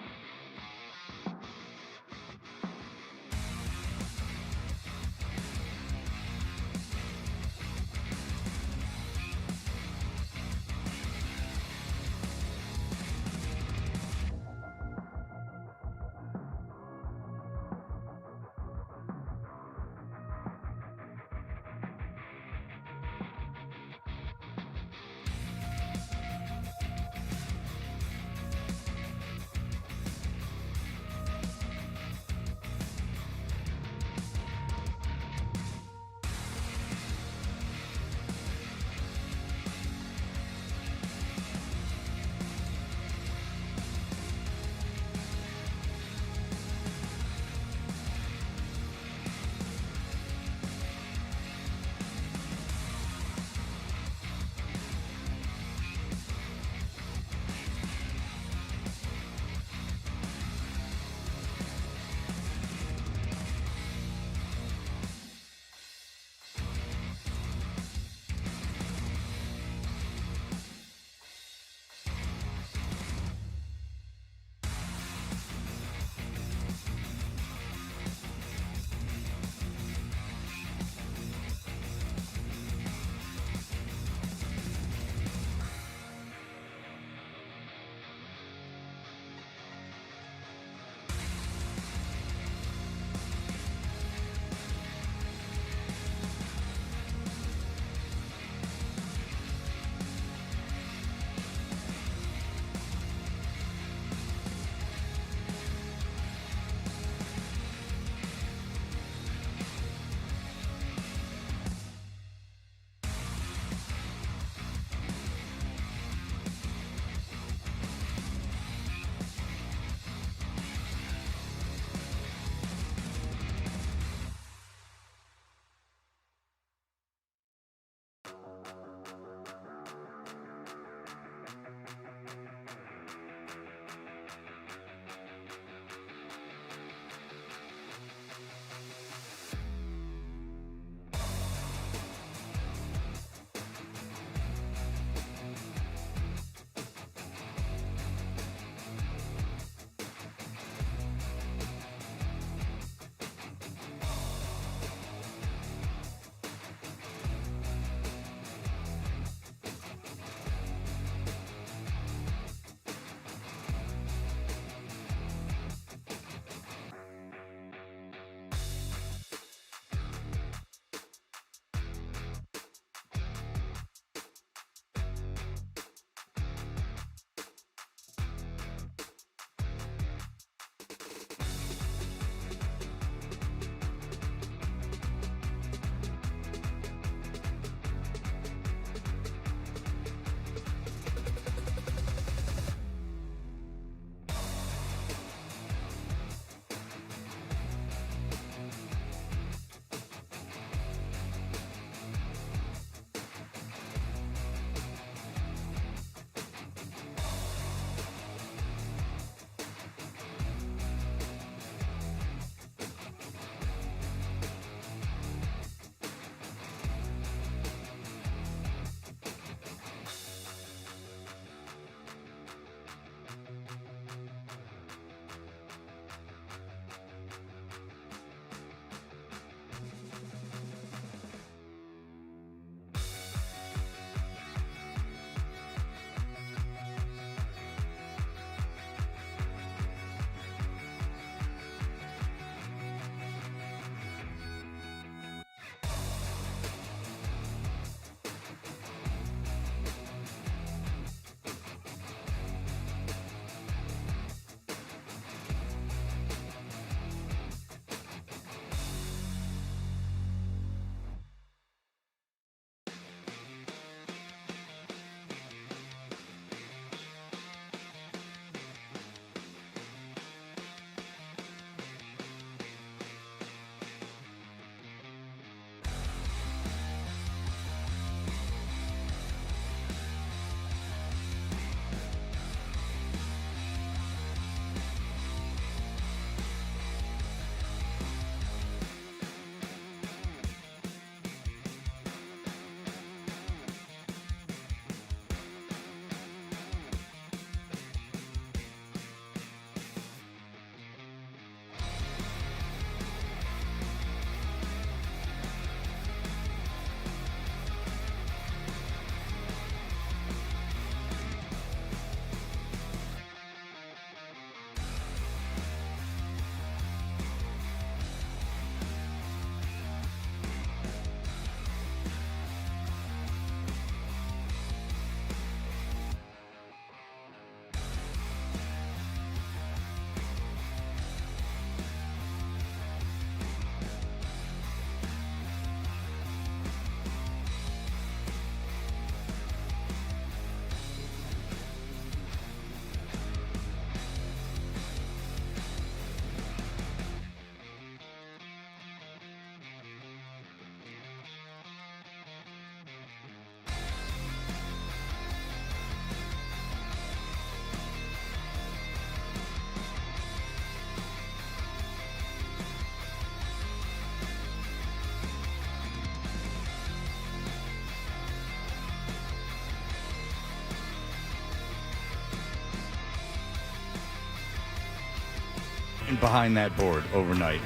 behind that board overnight,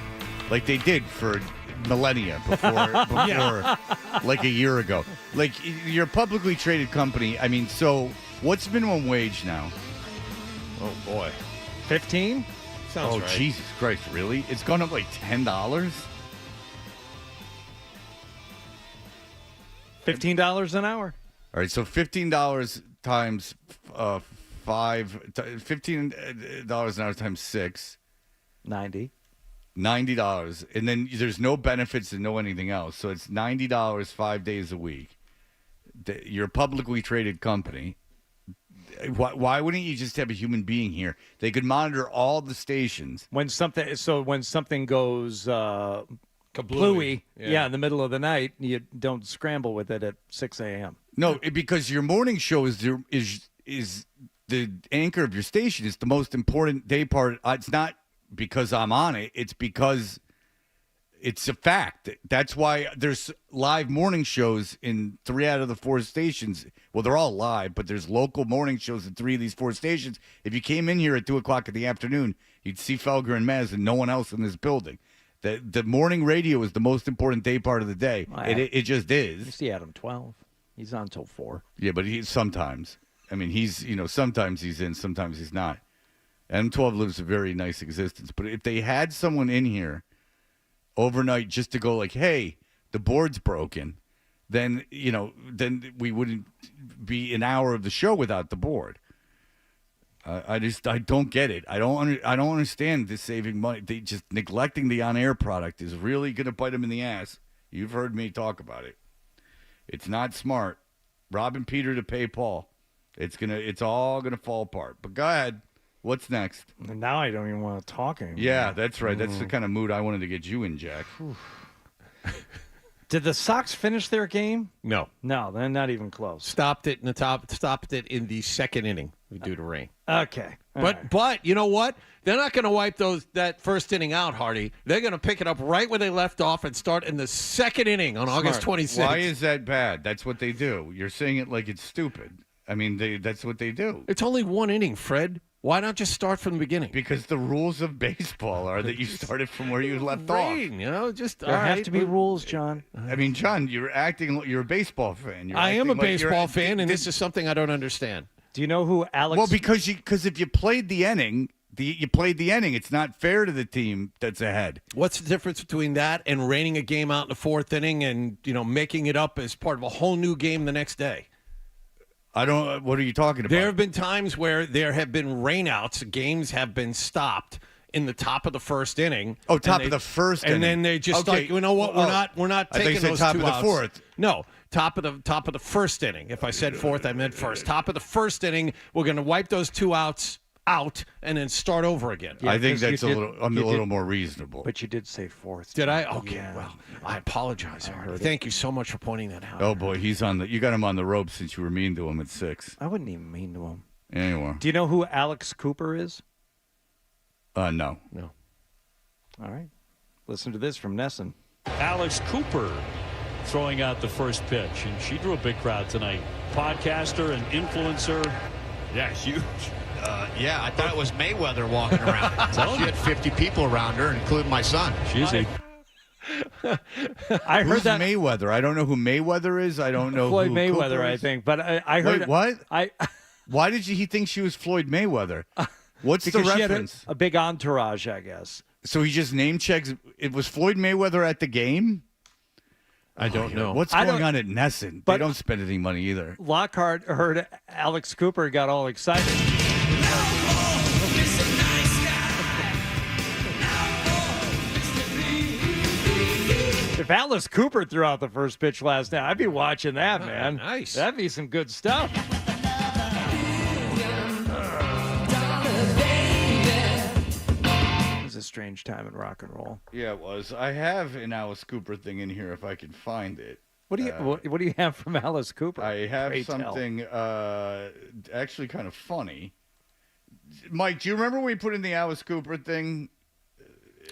like they did for millennia before like a year ago. Like, you're a publicly traded company. I mean, so what's minimum wage now? Oh, boy. 15? Sounds right. Jesus Christ, really? It's gone up like $10? $15 an hour. All right, so $15 times $15 an hour times 6. 90. $90, and then there's no benefits and no anything else. So it's $90 5 days a week. You're a publicly traded company. Why wouldn't you just have a human being here? They could monitor all the stations. When something goes kablooey, in the middle of the night, you don't scramble with it at 6 a.m. No, because your morning show is the anchor of your station. It's the most important day part. It's not because I'm on it. It's because it's a fact. That's why there's live morning shows in 3 out of the 4 stations. Well, they're all live, but there's local morning shows in 3 of these 4 stations. If you came in here at 2 o'clock in the afternoon, you'd see Felger and Mez and no one else in this building. The morning radio is the most important day part of the day. It just is. You see Adam 12. He's on till 4. Yeah, but sometimes. I mean, sometimes he's in, sometimes he's not. M12 lives a very nice existence. But if they had someone in here overnight just to go like, hey, the board's broken, then we wouldn't be an hour of the show without the board. I don't get it. I don't understand this saving money. They just neglecting the on-air product is really going to bite them in the ass. You've heard me talk about it. It's not smart. Robbing Peter to pay Paul. It's all gonna fall apart. But go ahead. What's next? And now I don't even want to talk anymore. Yeah, that's right. That's the kind of mood I wanted to get you in, Jack. Did the Sox finish their game? No. No, they're not even close. Stopped it in the second inning due to rain. Okay. But you know what? They're not going to wipe that first inning out, Hardy. They're going to pick it up right where they left off and start in the second inning on August 26th. Why is that bad? That's what they do. You're saying it like it's stupid. I mean, that's what they do. It's only one inning, Fred. Why not just start from the beginning? Because the rules of baseball are that you started from where you left off. There have to be rules, John. I mean, John, you're a baseball fan. I am a baseball fan, and this is something I don't understand. Do you know who Alex? Well, because if you played the inning, you played the inning. It's not fair to the team that's ahead. What's the difference between that and raining a game out in the 4th inning and making it up as part of a whole new game the next day? I don't. What are you talking about? There have been times where there have been rainouts. Games have been stopped in the top of the first inning. Oh, top of the first inning. And then they just you know what? We're not taking those top 2 of the outs. 4th. No, top of the first inning. If I said 4th, I meant first. Top of the first inning, we're going to wipe those 2 outs out and then start over again. Yeah, I think that's a little more reasonable. But you did say 4th. Did I? Okay. Yeah. Well, I apologize. Thank you so much for pointing that out. Oh boy, you got him on the ropes since you were mean to him at 6. I wouldn't even mean to him. Anyway. Do you know who Alex Cooper is? No. All right. Listen to this from Nesson. Alex Cooper throwing out the first pitch, and she drew a big crowd tonight. Podcaster and influencer. Yeah, huge. I thought it was Mayweather walking around. She had 50 people around her, including my son. She's I heard Who's that Mayweather. I don't know who Mayweather is. I don't know Floyd who Mayweather, Cooper I is. think. But I heard Wait, what? Why did he think she was Floyd Mayweather? What's the because she reference? had a big entourage, I guess. So he just name checks. It was Floyd Mayweather at the game? I don't know. What's going on at Nesson? They don't spend any money either. Lockhart heard Alex Cooper, got all excited. If Alice Cooper threw out the first pitch last night, I'd be watching that, man. Nice. That'd be some good stuff. It was a strange time in rock and roll. Yeah, it was. I have an Alice Cooper thing in here if I can find it. What do you what do you have from Alice Cooper? I have Pray tell. something actually kind of funny. Mike, do you remember when we put in the Alice Cooper thing?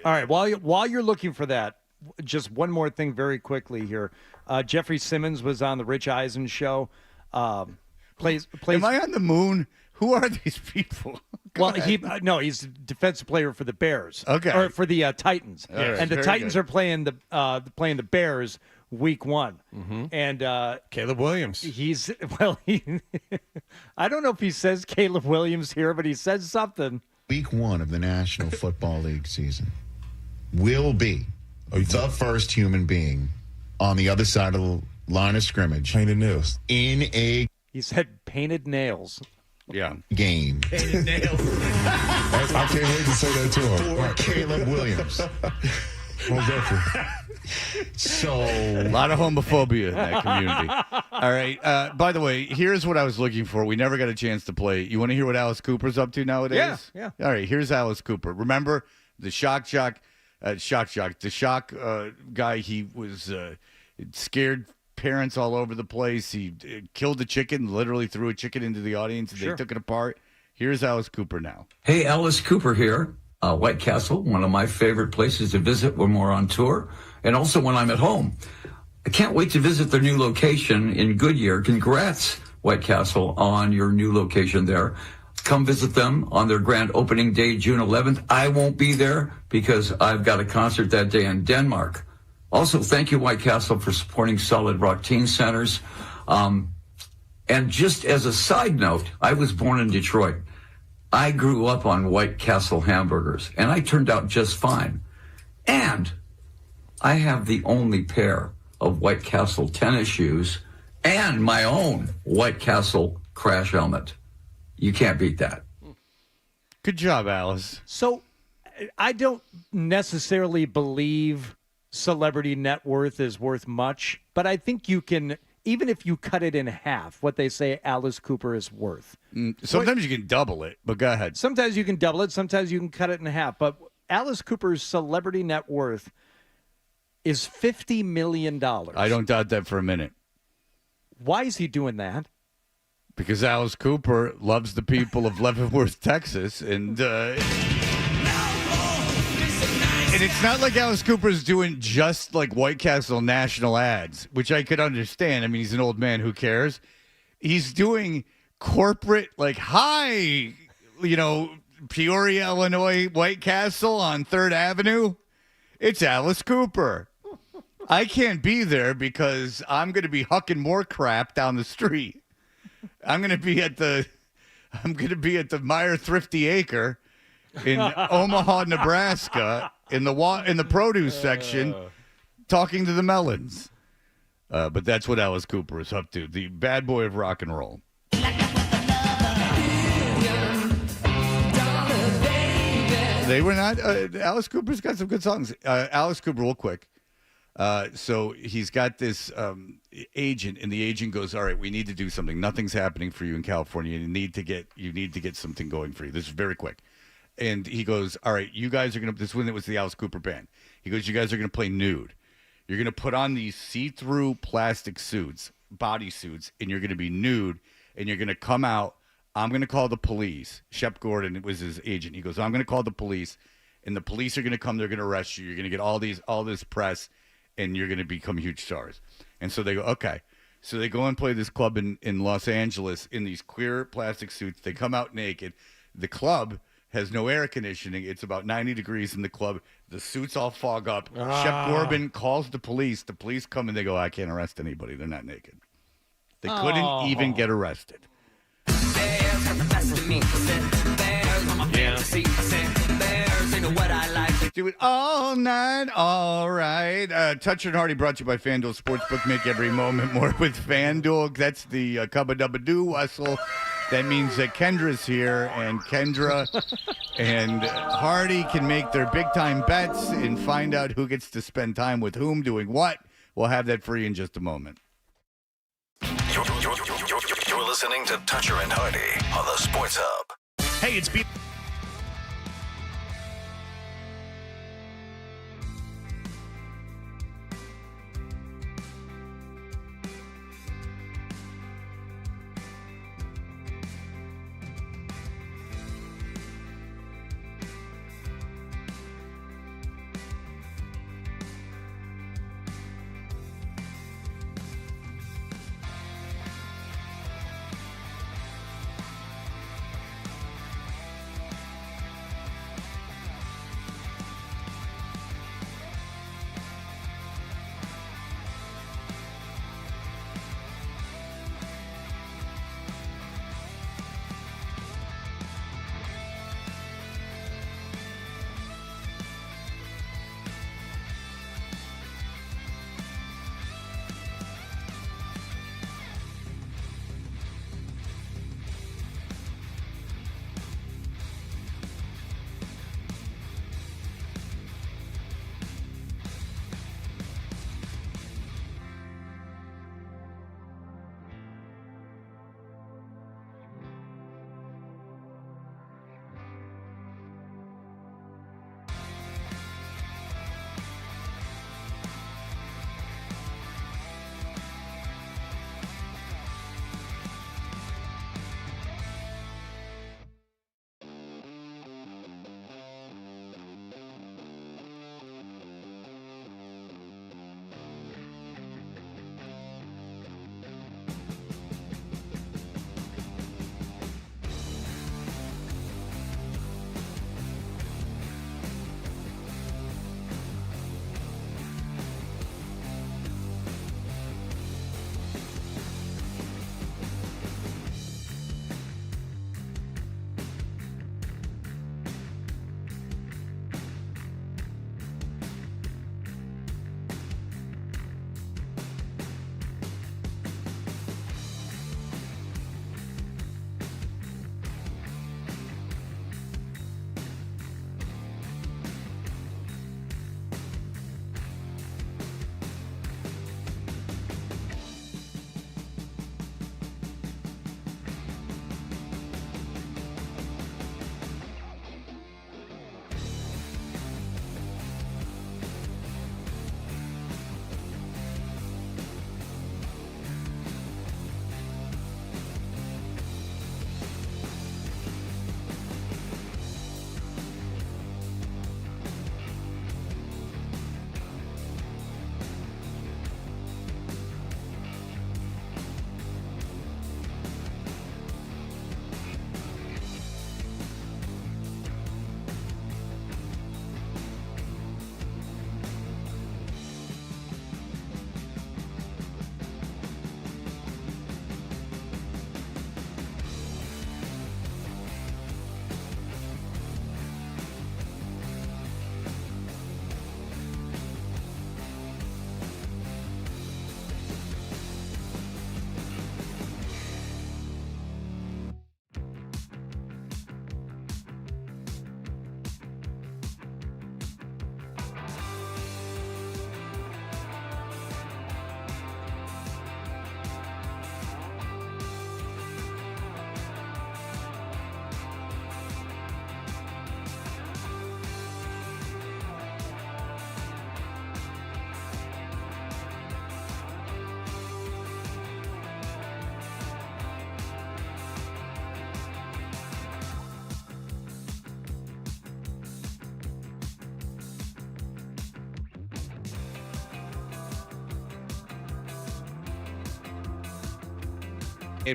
All right, while you're looking for that, just one more thing very quickly here. Jeffrey Simmons was on the Rich Eisen show. Plays. Am I on the moon? Who are these people? Go Well, ahead. he's a defensive player for the Bears. Okay. Or for the Titans. All right, And the very Titans good. are playing the Bears week 1. Mm-hmm. And Caleb Williams. I don't know if he says Caleb Williams here, but he says something. Week 1 of the National Football League season will be the first human being on the other side of the line of scrimmage. Painted nails. In a He said painted nails. Yeah. game. I can't wait to say that to him. For Caleb Williams. Most definitely. So A lot of homophobia in that community. All right. By the way, here's what I was looking for. We never got a chance to play. You want to hear what Alice Cooper's up to nowadays? Yeah. All right. Here's Alice Cooper. Remember the shock guy? He was scared parents all over the place. He killed a chicken, literally threw a chicken into the audience, and they took it apart. Here's Alice Cooper now. Hey, Alice Cooper here. White Castle, one of my favorite places to visit when we're on tour, and also when I'm at home. I can't wait to visit their new location in Goodyear. Congrats, White Castle, on your new location there. Come visit them on their grand opening day, June 11th. I won't be there because I've got a concert that day in Denmark. Also, thank you, White Castle, for supporting Solid Rock Teen Centers. And just as a side note, I was born in Detroit. I grew up on White Castle hamburgers, and I turned out just fine. And I have the only pair of White Castle tennis shoes and my own White Castle crash helmet. You can't beat that. Good job, Alice. So I don't necessarily believe celebrity net worth is worth much, but I think you can, even if you cut it in half, what they say Alice Cooper is worth. Sometimes you can double it, but go ahead. Sometimes you can double it, sometimes you can cut it in half, but Alice Cooper's celebrity net worth is $50 million. I don't doubt that for a minute. Why is he doing that? Because Alice Cooper loves the people of Leavenworth, Texas, and it's not like Alice Cooper's doing just like White Castle national ads, which I could understand. I mean, he's an old man, who cares? He's doing corporate, like, hi, Peoria, Illinois, White Castle on 3rd Avenue. It's Alice Cooper. I can't be there because I'm going to be hucking more crap down the street. I'm going to be at the Meyer Thrifty Acre in Omaha, Nebraska, in the produce section, talking to the melons. But that's what Alice Cooper is up to, the bad boy of rock and roll. They were not. Alice Cooper's got some good songs. Alice Cooper, real quick. So he's got this agent, and the agent goes, "All right, we need to do something. Nothing's happening for you in California. You need to get something going for you. This is very quick." And he goes, "All right, you guys are gonna." This is when it was the Alice Cooper band. He goes, "You guys are gonna play nude. You're gonna put on these see-through plastic suits, bodysuits, and you're gonna be nude, and you're gonna come out. I'm gonna call the police." Shep Gordon was his agent. He goes, "I'm gonna call the police, and the police are gonna come. They're gonna arrest you. You're gonna get all this press, and you're gonna become huge stars." And so they go, "Okay." So they go and play this club in Los Angeles in these clear plastic suits. They come out naked. The club has no air conditioning. It's about 90 degrees in the club. The suits all fog up. Shep Gordon calls the police. The police come and they go, "I can't arrest anybody. They're not naked." They couldn't even get arrested. Do it all night, all right. Touch and Hardy brought to you by FanDuel Sportsbook. Make every moment more with FanDuel. That's the Cubba Dubba Doo whistle. That means that Kendra's here, and Kendra and Hardy can make their big-time bets and find out who gets to spend time with whom doing what. We'll have that for you in just a moment. You're listening to Toucher and Hardy on the Sports Hub. Hey, it's B.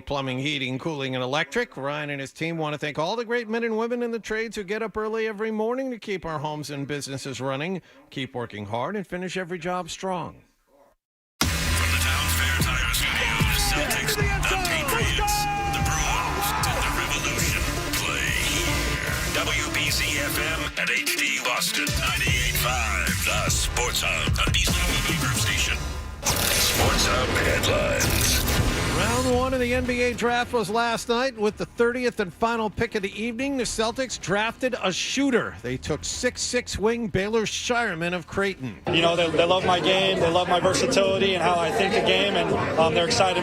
Plumbing, heating, cooling, and electric. Ryan and his team want to thank all the great men and women in the trades who get up early every morning to keep our homes and businesses running, keep working hard, and finish every job strong. From the Town Fair Tire Studio, the Celtics, the Patriots, the Bruins, and the Revolution play here. WBC-FM at HD Boston 98.5, the Sports Hub, the BCE Group Station. Sports Hub headlines. Round one of the NBA draft was last night. With the 30th and final pick of the evening, the Celtics drafted a shooter. They took 6'6" wing Baylor Shireman of Creighton. You know, they love my game. They love my versatility and how I think the game, and they're excited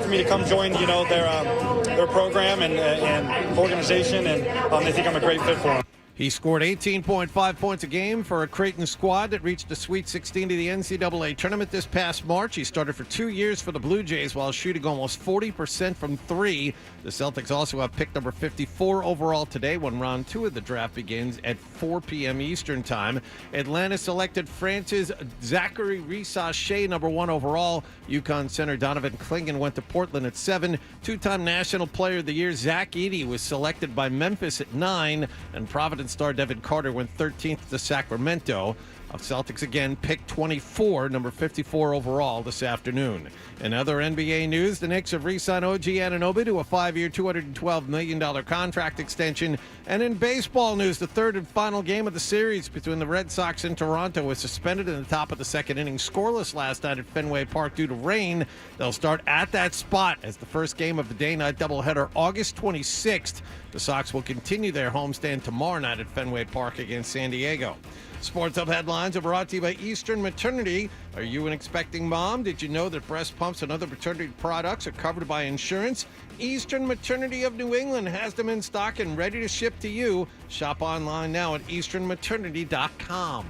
for me to come join, you know, their program and organization, and they think I'm a great fit for them. He scored 18.5 points a game for a Creighton squad that reached the Sweet 16 to the NCAA tournament this past March. He started for 2 years for the Blue Jays while shooting almost 40% from three. The Celtics also have pick number 54 overall today when round two of the draft begins at 4 p.m. Eastern time. Atlanta selected France's Zachary Risache, number 1 overall. UConn center Donovan Clingan went to Portland at 7. Two-time National Player of the Year Zach Edey was selected by Memphis at 9. And Providence star Devin Carter went 13th to Sacramento. Celtics again picked 24, number 54 overall this afternoon. In other NBA news, the Knicks have re-signed OG Anunoby to a 5-year, $212 million contract extension. And in baseball news, the third and final game of the series between the Red Sox and Toronto was suspended in the top of the second inning, scoreless last night at Fenway Park due to rain. They'll start at that spot as the first game of the day-night doubleheader August 26th. The Sox will continue their homestand tomorrow night at Fenway Park against San Diego. Sports Hub headlines are brought to you by Eastern Maternity. Are you an expecting mom? Did you know that breast pumps and other maternity products are covered by insurance? Eastern Maternity of New England has them in stock and ready to ship to you. Shop online now at easternmaternity.com.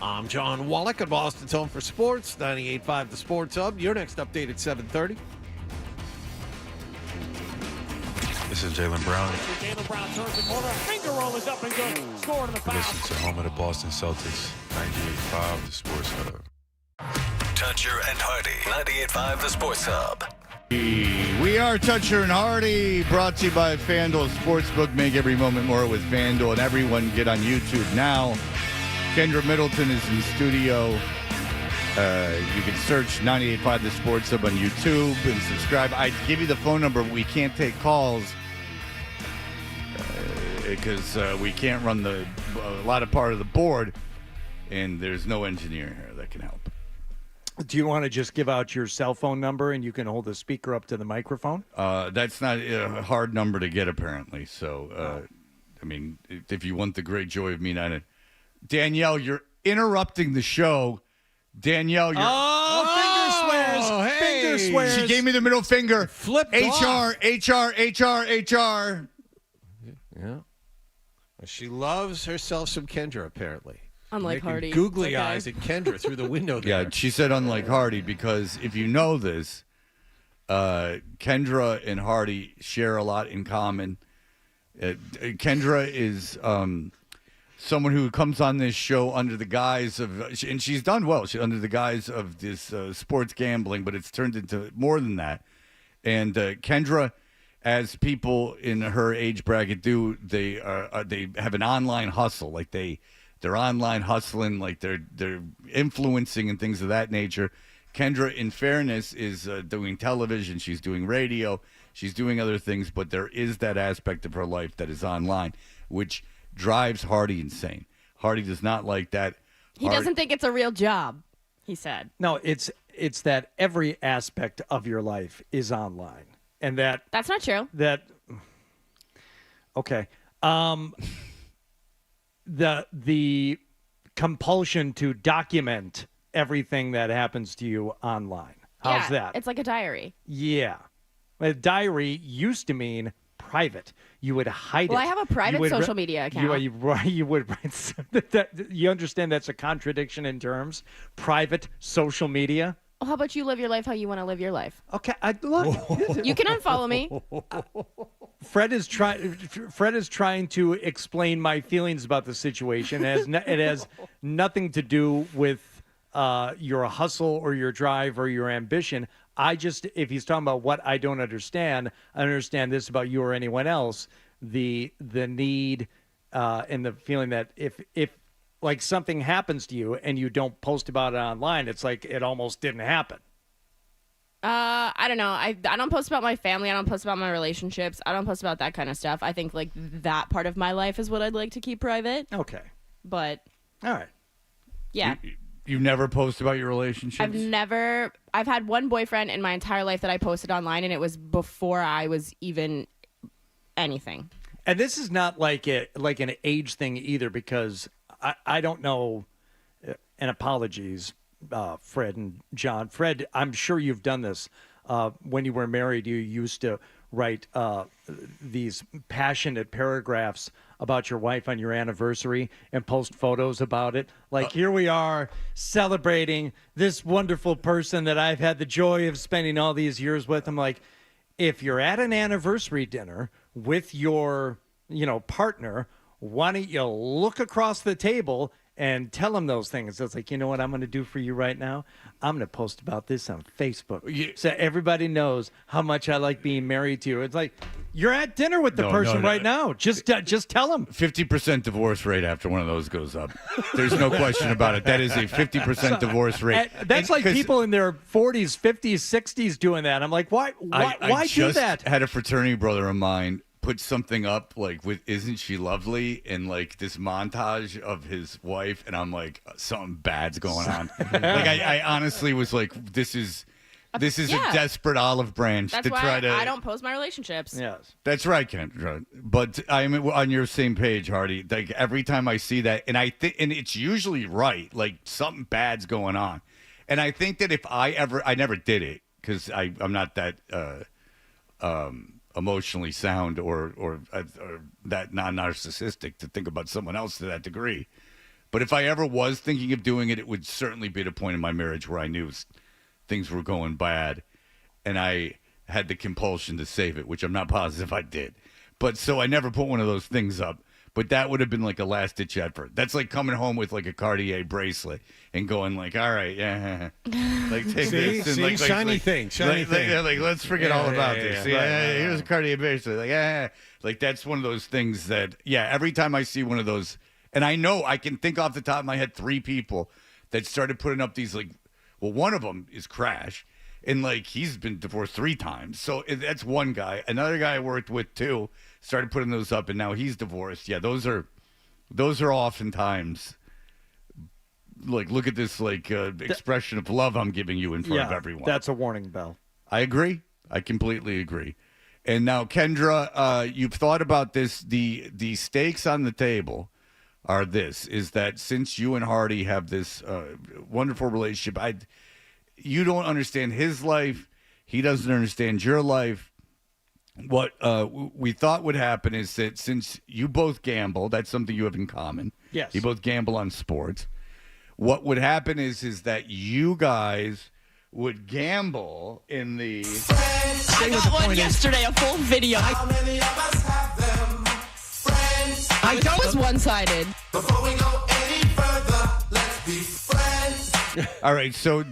I'm John Wallach at Boston's Home for Sports, 98.5 The Sports Hub. Your next update at 7:30. This is Jaylen Brown. Jaylen Brown turns the corner. Finger roll is up and good. Score in the foul. Listen to home of the Boston Celtics, 98.5 The Sports Hub. Toucher and Hardy, 98.5 The Sports Hub. We are Toucher and Hardy, brought to you by FanDuel Sportsbook. Make every moment more with FanDuel, and everyone get on YouTube now. Kendra Middleton is in studio. You can search 98.5 The Sports Hub on YouTube and subscribe. I give you the phone number, but we can't take calls because we can't run a lot of part of the board, and there's no engineer here that can help. Do you want to just give out your cell phone number and you can hold the speaker up to the microphone? That's not a hard number to get, apparently. So, I mean, if you want the great joy of me not... Danielle, you're interrupting the show. Danielle, you're... finger swears. Hey. Finger swears. She gave me the middle finger. Flipped HR, off. HR. Yeah. She loves herself some Kendra, apparently. Unlike Making Hardy. Googly eyes at Kendra through the window there. Yeah, she said unlike Hardy because if you know this, Kendra and Hardy share a lot in common. Kendra is someone who comes on this show under the guise of, and she's done well, under the guise of this sports gambling, but it's turned into more than that. And Kendra, as people in her age bracket do, they have an online hustle, like they're online hustling, like they're influencing and things of that nature. Kendra, in fairness, is doing television. She's doing radio. She's doing other things, but there is that aspect of her life that is online, which drives Hardy insane. Hardy does not like that. He doesn't think it's a real job, he said. No, it's that every aspect of your life is online. And that's not true. Okay. The compulsion to document everything that happens to you online. How's that? It's like a diary. Yeah. A diary used to mean private. You would hide it. Well, I have a private social media account. You would. You understand that's a contradiction in terms? Private social media? Well, how about you live your life how you want to live your life? Okay, look. You can unfollow me. Fred is trying to explain my feelings about the situation. It has nothing to do with your hustle or your drive or your ambition. if he's talking about what I don't understand, I understand this about you or anyone else, the need and the feeling that if like something happens to you and you don't post about it online, it's like it almost didn't happen. I don't know. I don't post about my family. I don't post about my relationships. I don't post about that kind of stuff. I think like that part of my life is what I'd like to keep private. Okay. But all right. Yeah. You never post about your relationships? I've had one boyfriend in my entire life that I posted online, and it was before I was even anything. And this is not like an age thing either, because I don't know, and apologies, Fred and John. Fred, I'm sure you've done this. When you were married, you used to write these passionate paragraphs about your wife on your anniversary and post photos about it. Like, here we are celebrating this wonderful person that I've had the joy of spending all these years with. I'm like, if you're at an anniversary dinner with your, partner, why don't you look across the table and tell them those things? So it's like, you know what I'm going to do for you right now? I'm going to post about this on Facebook so everybody knows how much I like being married to you. It's like, you're at dinner with the person right now. Just tell them. 50% divorce rate after one of those goes up. There's no question about it. That is a 50% divorce rate. That's like people in their 40s, 50s, 60s doing that. I'm like, why do that? I had a fraternity brother of mine put something up like with "Isn't she lovely?" and like this montage of his wife, and I'm like, something bad's going on. Like I honestly was like, this is a desperate olive branch That's to why try to. I don't post my relationships. Yes, that's right, Kendra. But I'm on your same page, Hardy. Like every time I see that, and I think, and it's usually right. Like something bad's going on, and I think that if I never did it because I'm not that. Emotionally sound or that non-narcissistic to think about someone else to that degree. But if I ever was thinking of doing it, it would certainly be at a point in my marriage where I knew things were going bad and I had the compulsion to save it, which I'm not positive I did. But so I never put one of those things up. But that would have been like a last-ditch effort. That's like coming home with like a Cartier bracelet and going like, all right, yeah. Like take this. And like, shiny thing. Like, let's forget all about this. Here's a Cartier bracelet. Like, like that's one of those things that, every time I see one of those, and I know I can think off the top of my head 3 people that started putting up these like, well, one of them is Crash. And like he's been divorced 3 times. So that's one guy. Another guy I worked with too started putting those up and now he's divorced. Yeah, those are oftentimes like, look at this like expression of love I'm giving you in front of everyone. That's a warning bell. I agree. I completely agree. And now, Kendra, you've thought about this. The stakes on the table are is that since you and Hardy have this wonderful relationship, you don't understand his life. He doesn't understand your life. What we thought would happen is that since you both gamble, that's something you have in common. Yes. You both gamble on sports. What would happen is that you guys would gamble in the... I got one yesterday, a full video. How many of us have them? Friends. That was one-sided. Before we go any further, let's be friends. All right, so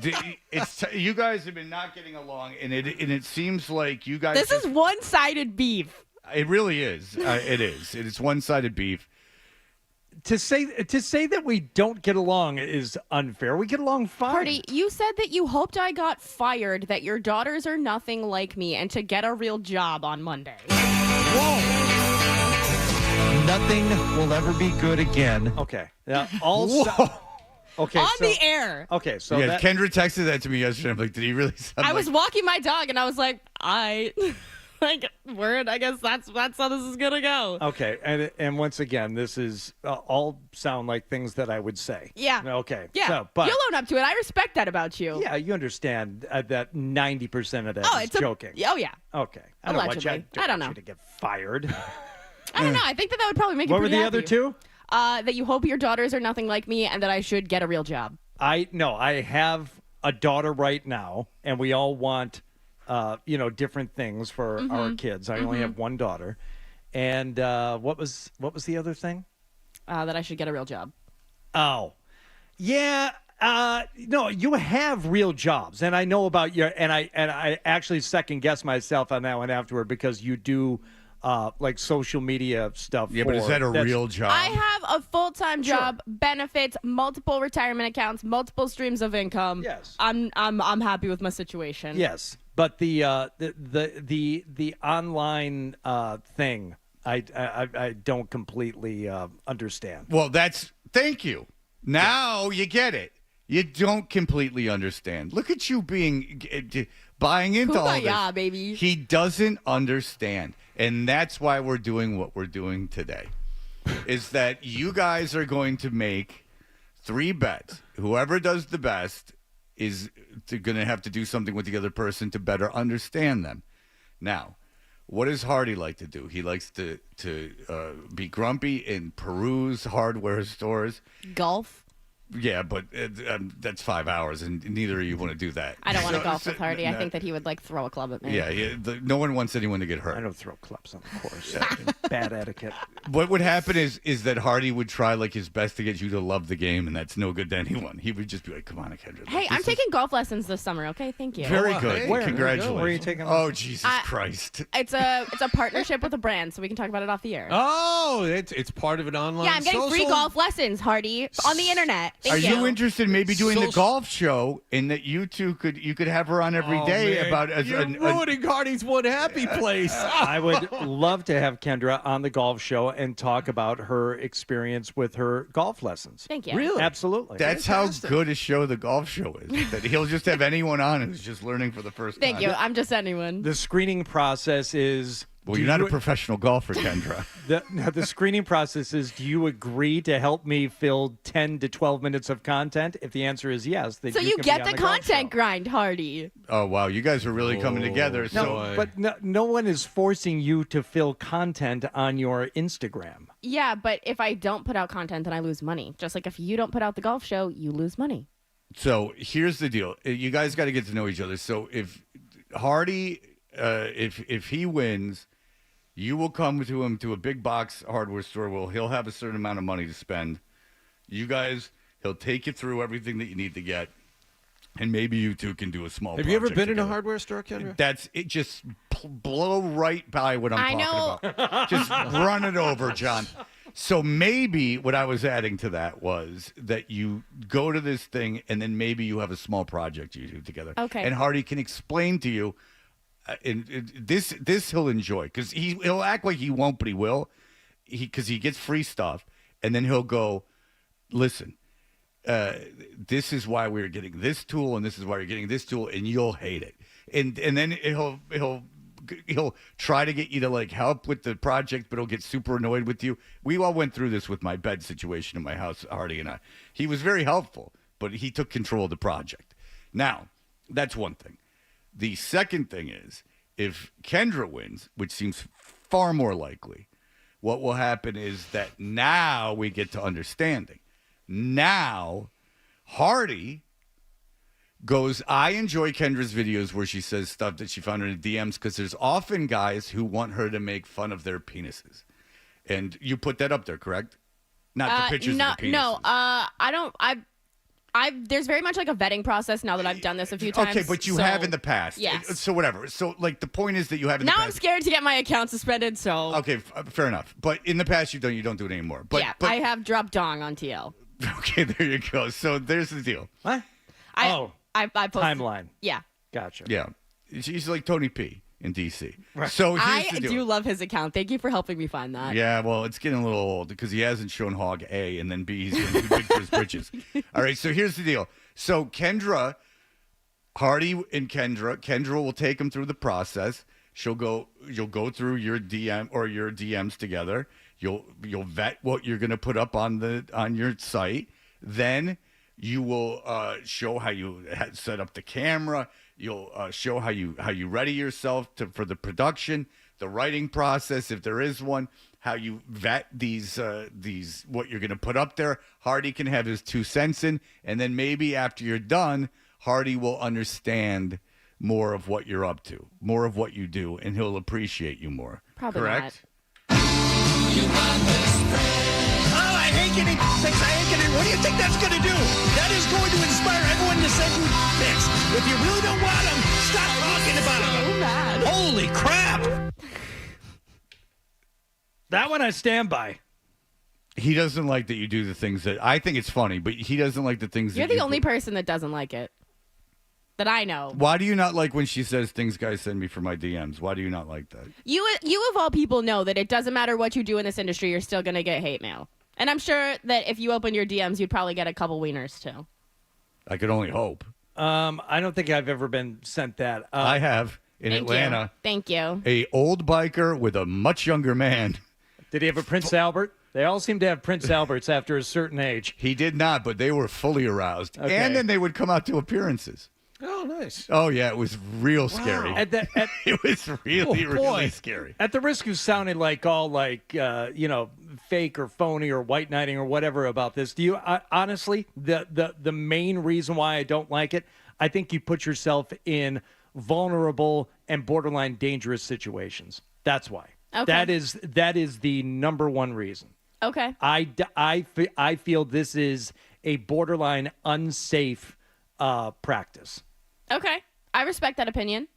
you guys have been not getting along, and it seems like you guys. This is one-sided beef. It really is. It is. It's one-sided beef. To say that we don't get along is unfair. We get along fine. Hardy, you said that you hoped I got fired, that your daughters are nothing like me, and to get a real job on Monday. Whoa! Nothing will ever be good again. Okay. Now, okay, on the air. Okay, so Kendra texted that to me yesterday. I'm like, did he really sound I was walking my dog, and I was like, word, I guess that's how this is going to go. Okay, and once again, this is all sound like things that I would say. Yeah. Okay. Yeah, so, but, you'll own up to it. I respect that about you. Yeah, you understand that 90% of that is joking. Oh, yeah. Okay. Allegedly. I don't know. You to get fired. I don't know. I think that would probably make you What were pretty the happy. other 2? That you hope your daughters are nothing like me and that I should get a real job. I have a daughter right now, and we all want, different things for our kids. I only have one daughter. And what was the other thing? That I should get a real job. Oh, yeah. No, you have real jobs, and I know about your. And I actually second guess myself on that one afterward because you do like social media stuff. Yeah, but is that a real job? I have a full-time job, benefits, multiple retirement accounts, multiple streams of income. Yes. I'm happy with my situation. Yes, but the online thing, I don't completely understand. Well, thank you. Now you get it. You don't completely understand. Look at you buying into all this. Kumbaya, baby. He doesn't understand. And that's why we're doing what we're doing today. Is that you guys are going to make 3 bets. Whoever does the best is going to have to do something with the other person to better understand them. Now, what does Hardy like to do? He likes to be grumpy and peruse hardware stores. Golf. Yeah, but that's 5 hours, and neither of you want to do that. I don't want to golf with Hardy. I think that he would throw a club at me. Yeah, no one wants anyone to get hurt. I don't throw clubs on the course. Bad etiquette. What would happen is that Hardy would try his best to get you to love the game, and that's no good to anyone. He would just be like, "Come on, Kendra." Hey, I'm taking golf lessons this summer. Okay, thank you. Very good. Hey, Congratulations. where are you taking? Oh, Jesus Christ! It's a partnership with a brand, so we can talk about it off the air. Oh, it's part of an online. Yeah, I'm getting free golf lessons, Hardy, on the internet. Thank you interested in maybe doing the golf show, and that you could have her on every day about You're ruining Hardy's one happy place. I would love to have Kendra on the golf show and talk about her experience with her golf lessons. Thank you. Really? Absolutely. That's Fantastic. how good a show the golf show is. That he'll just have anyone on who's just learning for the first time. Thank you. I'm just anyone. The screening process is. Well, you're not a professional golfer, Kendra. The screening process is, do you agree to help me fill 10 to 12 minutes of content? If the answer is yes, then so you can get be on the golf content show. grind, Hardy. Oh, wow. You guys are really coming together. No, So, but no one is forcing you to fill content on your Instagram. Yeah, but if I don't put out content, then I lose money. Just like if you don't put out the golf show, you lose money. So here's the deal. You guys got to get to know each other. So if Hardy, if he wins, you will come to him to a big box hardware store where he'll have a certain amount of money to spend. You guys, he'll take you through everything that you need to get. And maybe you two can do a small Have you ever project been in a together. hardware store, Kendra? That's it. Just blow right by what I'm talking about. Just run it over, John. So maybe what I was adding to that was that you go to this thing and then maybe you have a small project you do together. Okay. And Hardy can explain to you, this he'll enjoy because he'll act like he won't, but he will, because he gets free stuff, and then he'll go, listen. This is why we're getting this tool, and this is why you're getting this tool, and you'll hate it. And then he'll try to get you to help with the project, but he'll get super annoyed with you. We all went through this with my bed situation in my house, Hardy and I. He was very helpful, but he took control of the project. Now, that's one thing. The second thing is, if Kendra wins, which seems far more likely, what will happen is that now we get to understanding. Now, Hardy goes, I enjoy Kendra's videos where she says stuff that she found in the DMs because there's often guys who want her to make fun of their penises. And you put that up there, correct? Not the pictures of the penises. No, I don't. There's very much a vetting process now that I've done this a few times. Okay, but you have in the past. Yes. So whatever. So the point is that you have in the now past. I'm scared to get my account suspended, so. Okay, fair enough. But in the past you don't do it anymore. But, yeah, I have dropped dong on TL. Okay, there you go. So there's the deal. What? I posted, timeline. Yeah. Gotcha. Yeah. She's like Tony P in DC. Right. So here's I the deal. do love his account. Thank you for helping me find that. Yeah, well, it's getting a little old because he hasn't shown Hog A, and then B, he's getting too big for his britches. All right, so here's the deal. So Kendra, Hardy and Kendra will take him through the process. You'll go through your DM or your DMs together. You'll vet what you're going to put up on your site. Then you will show how you set up the camera. You'll show how you ready yourself for the production, the writing process, if there is one, how you vet these what you're going to put up there. Hardy can have his 2 cents in, and then maybe after you're done, Hardy will understand more of what you're up to, more of what you do, and he'll appreciate you more. Probably correct? not. Oh, I ain't getting pics. I ain't getting. What do you think that's going to do? That is going to inspire everyone to send you pics. If you really don't want them, stop talking about them. So mad. Holy crap! That one I stand by. He doesn't like that you do the things that I think it's funny, but he doesn't like the things. You're that the only person that doesn't like it. That I know. Why do you not like when she says things guys send me for my DMs? Why do you not like that? You of all people know that it doesn't matter what you do in this industry, you're still going to get hate mail. And I'm sure that if you open your DMs, you'd probably get a couple wieners too. I could only hope. I don't think I've ever been sent that. I have in Thank Atlanta. You. Thank you. A old biker with a much younger man. Did he have a Prince Albert? They all seem to have Prince Alberts after a certain age. He did not, but they were fully aroused. Okay. And then they would come out to apperances. Oh, nice. Oh, yeah, it was real scary. It was really scary. At the risk of sounding like all fake or phony or white knighting or whatever about this, do you honestly, the main reason why I don't like it, I think you put yourself in vulnerable and borderline dangerous situations. That's why. Okay. That is the number one reason. Okay. I feel this is a borderline unsafe practice. Okay. I respect that opinion.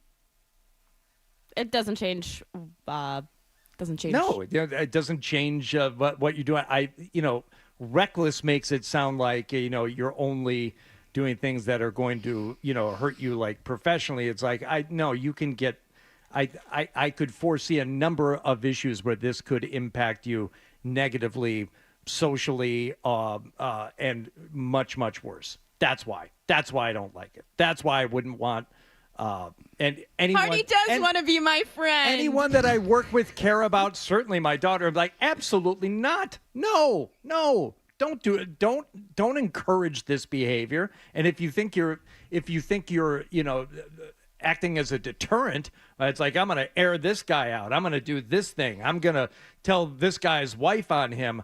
It doesn't change. Doesn't change. No, it doesn't change what you do. Reckless makes it sound like you're only doing things that are going to hurt you like professionally. It's like you can get. I could foresee a number of issues where this could impact you negatively, socially, and much, much worse. That's why I don't like it. That's why I wouldn't want. And anyone, Hardy does want to be my friend. Anyone that I work with, care about, certainly my daughter, I'm like, absolutely not. No, don't do it. Don't encourage this behavior. And if you think you're acting as a deterrent, it's like, I'm going to air this guy out. I'm going to do this thing. I'm going to tell this guy's wife on him.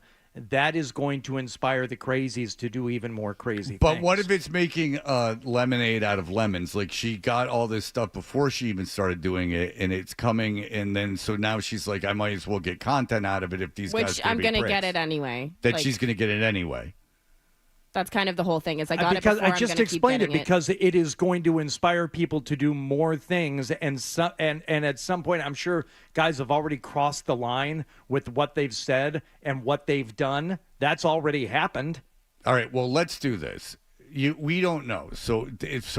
That is going to inspire the crazies to do even more crazy things. But what if it's making lemonade out of lemons? Like, she got all this stuff before she even started doing it, and it's coming, and then so now she's like, I might as well get content out of it if these guys Which I'm going to get it anyway. She's going to get it anyway. That's kind of the whole thing. Is I got it because before. I just explained it because it is going to inspire people to do more things, and at some point, I'm sure guys have already crossed the line with what they've said and what they've done. That's already happened. All right, well, let's do this. We don't know, so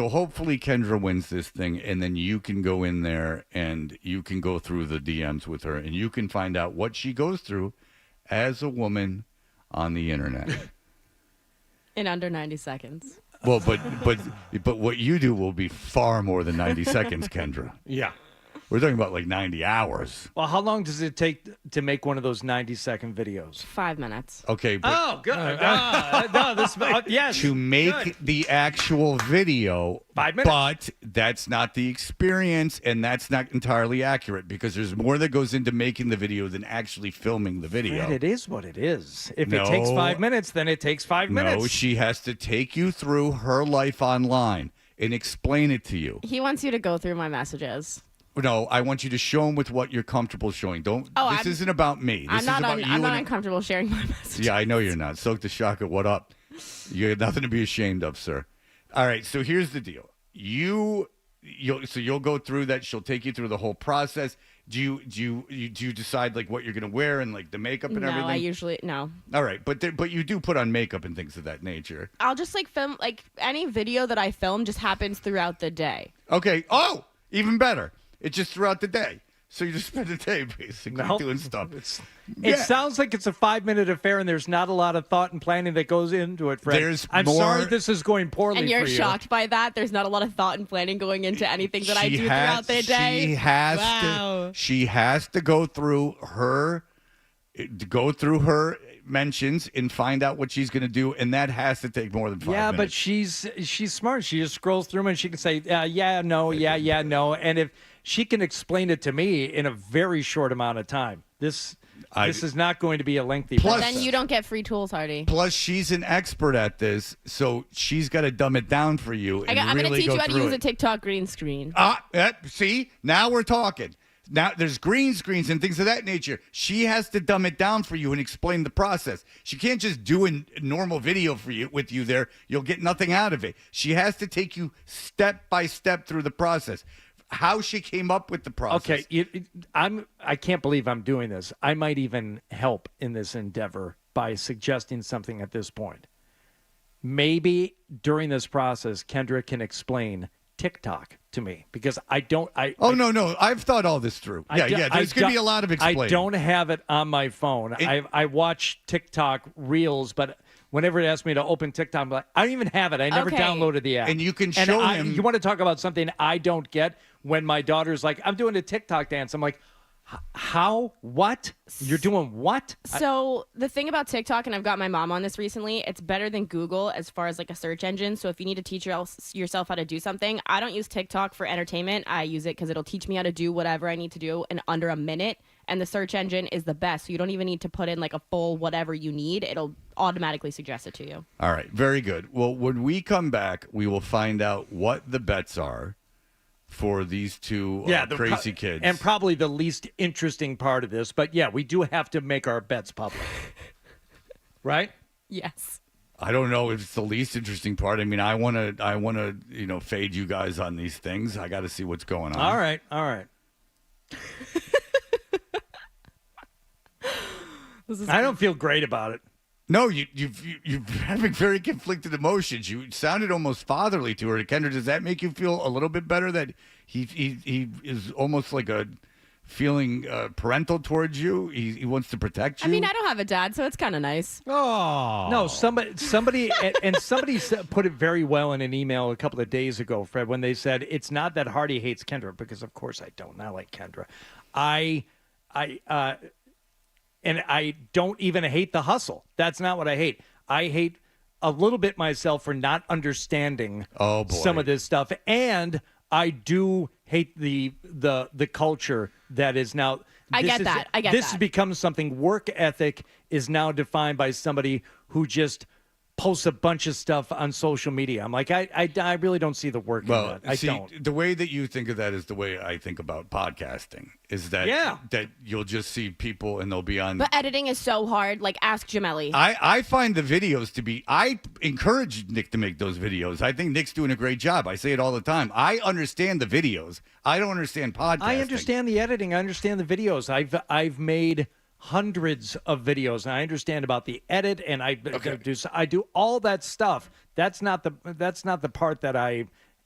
hopefully Kendra wins this thing, and then you can go in there and you can go through the DMs with her, and you can find out what she goes through as a woman on the internet. In under 90 seconds. Well, but what you do will be far more than 90 seconds, Kendra. Yeah. We're talking about like 90 hours. Well, how long does it take to make one of those 90-second videos? 5 minutes. Okay. But good. No, this yes. to make the actual video, 5 minutes. But that's not the experience, and that's not entirely accurate because there's more that goes into making the video than actually filming the video. Fred, it is what it is. If it takes 5 minutes, then it takes 5 minutes. No, she has to take you through her life online and explain it to you. He wants you to go through my messages. No, I want you to show him with what you're comfortable showing. This isn't about me. This I'm not is about you. I'm not uncomfortable sharing my messages. Yeah, I know you're not. Soak the Shaka, what up? You have nothing to be ashamed of, sir. All right, so here's the deal. You'll go through that. She'll take you through the whole process. Do you decide like what you're gonna wear and like the makeup and everything? No, I usually no. All right, but you do put on makeup and things of that nature. I'll just like film like any video that I film just happens throughout the day. Okay. Oh, even better. It's just throughout the day. So you just spend the day basically doing stuff. It sounds like it's a 5-minute affair, and there's not a lot of thought and planning that goes into it, Fred. I'm sorry this is going poorly for you. And you're shocked by that? There's not a lot of thought and planning going into anything that I do throughout the day? She has to go through her mentions and find out what she's going to do, and that has to take more than 5 minutes. Yeah, but she's smart. She just scrolls through them, and she can say, yeah, no. And if she can explain it to me in a very short amount of time, this is not going to be a lengthy process. Then you don't get free tools, Hardy. Plus, she's an expert at this, so she's got to dumb it down for you. I'm going to teach you how to use a TikTok green screen. See? Now we're talking. Now there's green screens and things of that nature. She has to dumb it down for you and explain the process. She can't just do a normal video with you there. You'll get nothing out of it. She has to take you step by step through the process. How she came up with the process. Okay, I can't believe I'm doing this. I might even help in this endeavor by suggesting something at this point. Maybe during this process, Kendra can explain TikTok to me because I don't. No. I've thought all this through. There's going to be a lot of explaining. I don't have it on my phone. I watch TikTok Reels, but whenever it asks me to open TikTok, I'm like, I don't even have it. I never downloaded the app. And you can show him. You want to talk about something I don't get when my daughter's like, I'm doing a TikTok dance. I'm like, how? What? You're doing what? So the thing about TikTok, and I've got my mom on this recently, it's better than Google as far as like a search engine. So if you need to teach yourself how to do something, I don't use TikTok for entertainment. I use it because it'll teach me how to do whatever I need to do in under a minute. And the search engine is the best. So you don't even need to put in like a full whatever you need. It'll automatically suggest it to you. All right. Very good. Well, when we come back, we will find out what the bets are for these two crazy kids. And probably the least interesting part of this. But yeah, we do have to make our bets public. Right? Yes. I don't know if it's the least interesting part. I mean, I want to, fade you guys on these things. I got to see what's going on. All right. I don't feel great about it. No, you're having very conflicted emotions. You sounded almost fatherly to her. Kendra, does that make you feel a little bit better that he is almost like a feeling parental towards you? He wants to protect you. I mean, I don't have a dad, so it's kind of nice. Oh no! Somebody put it very well in an email a couple of days ago, Fred, when they said it's not that Hardy hates Kendra, because of course I don't. I like Kendra. And I don't even hate the hustle. That's not what I hate. I hate a little bit myself for not understanding some of this stuff. And I do hate the culture that is now. I get that. This has become something. Work ethic is now defined by somebody who just posts a bunch of stuff on social media. I'm like, I really don't see the work in that. I don't. The way that you think of that is the way I think about podcasting. Is that that you'll just see people and they'll be on. But editing is so hard. Like, ask Jamelli. I find the videos to be. I encourage Nick to make those videos. I think Nick's doing a great job. I say it all the time. I understand the videos. I don't understand podcasting. I understand the editing. I understand the videos. I've made hundreds of videos, and I understand about the edit, and I do all that stuff. That's not the part that I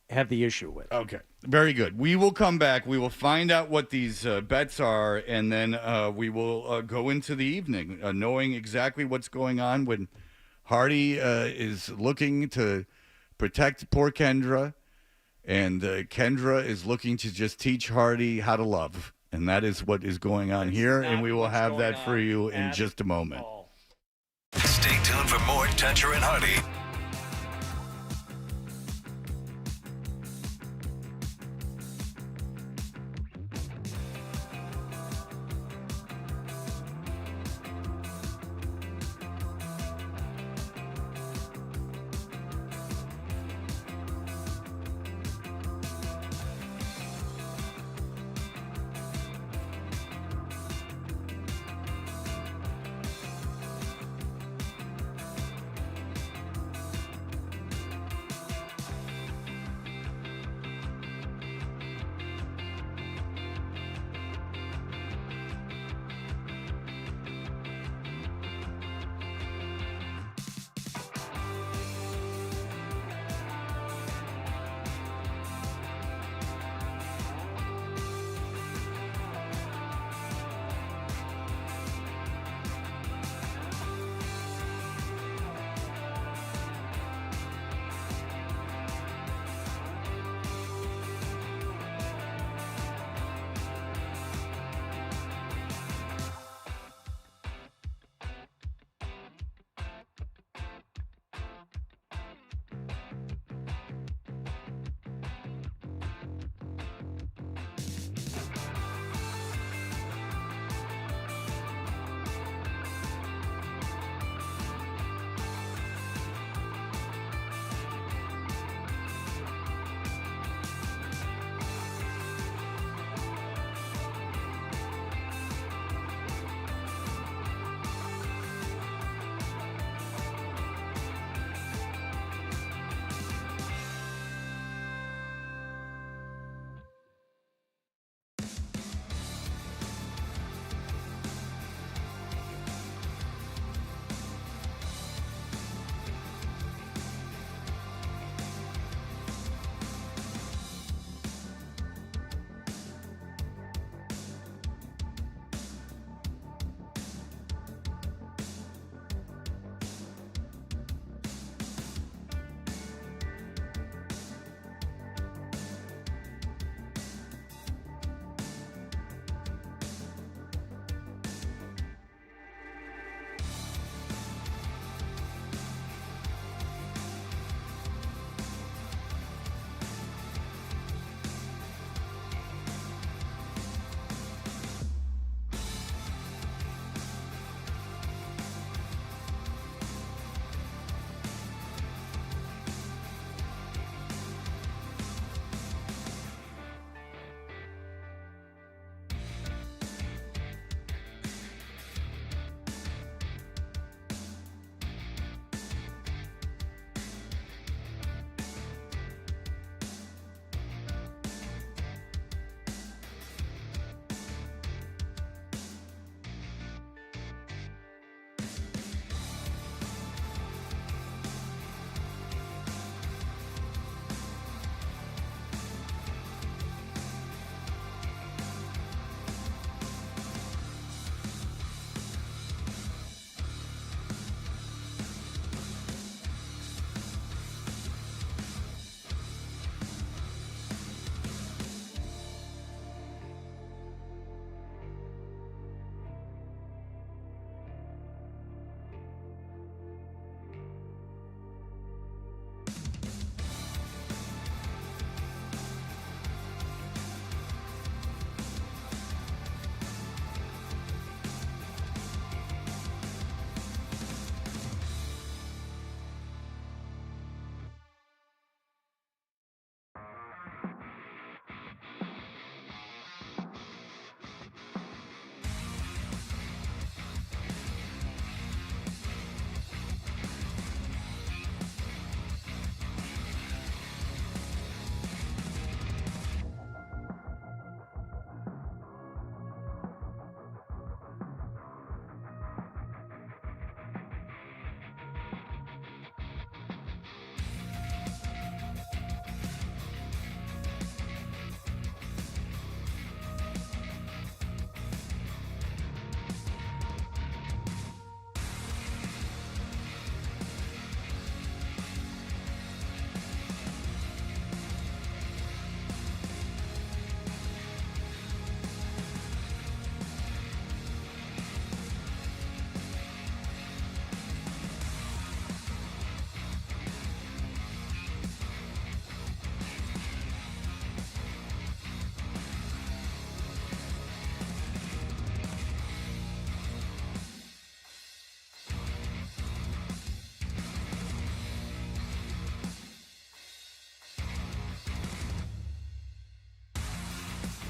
have the issue with. Okay, very good. We will come back. We will find out what these bets are, and then we will go into the evening knowing exactly what's going on when Hardy is looking to protect poor Kendra, and Kendra is looking to just teach Hardy how to love. And that is what is going on here, and we will have that for you in just a moment. Stay tuned for more Kendra and Hardy.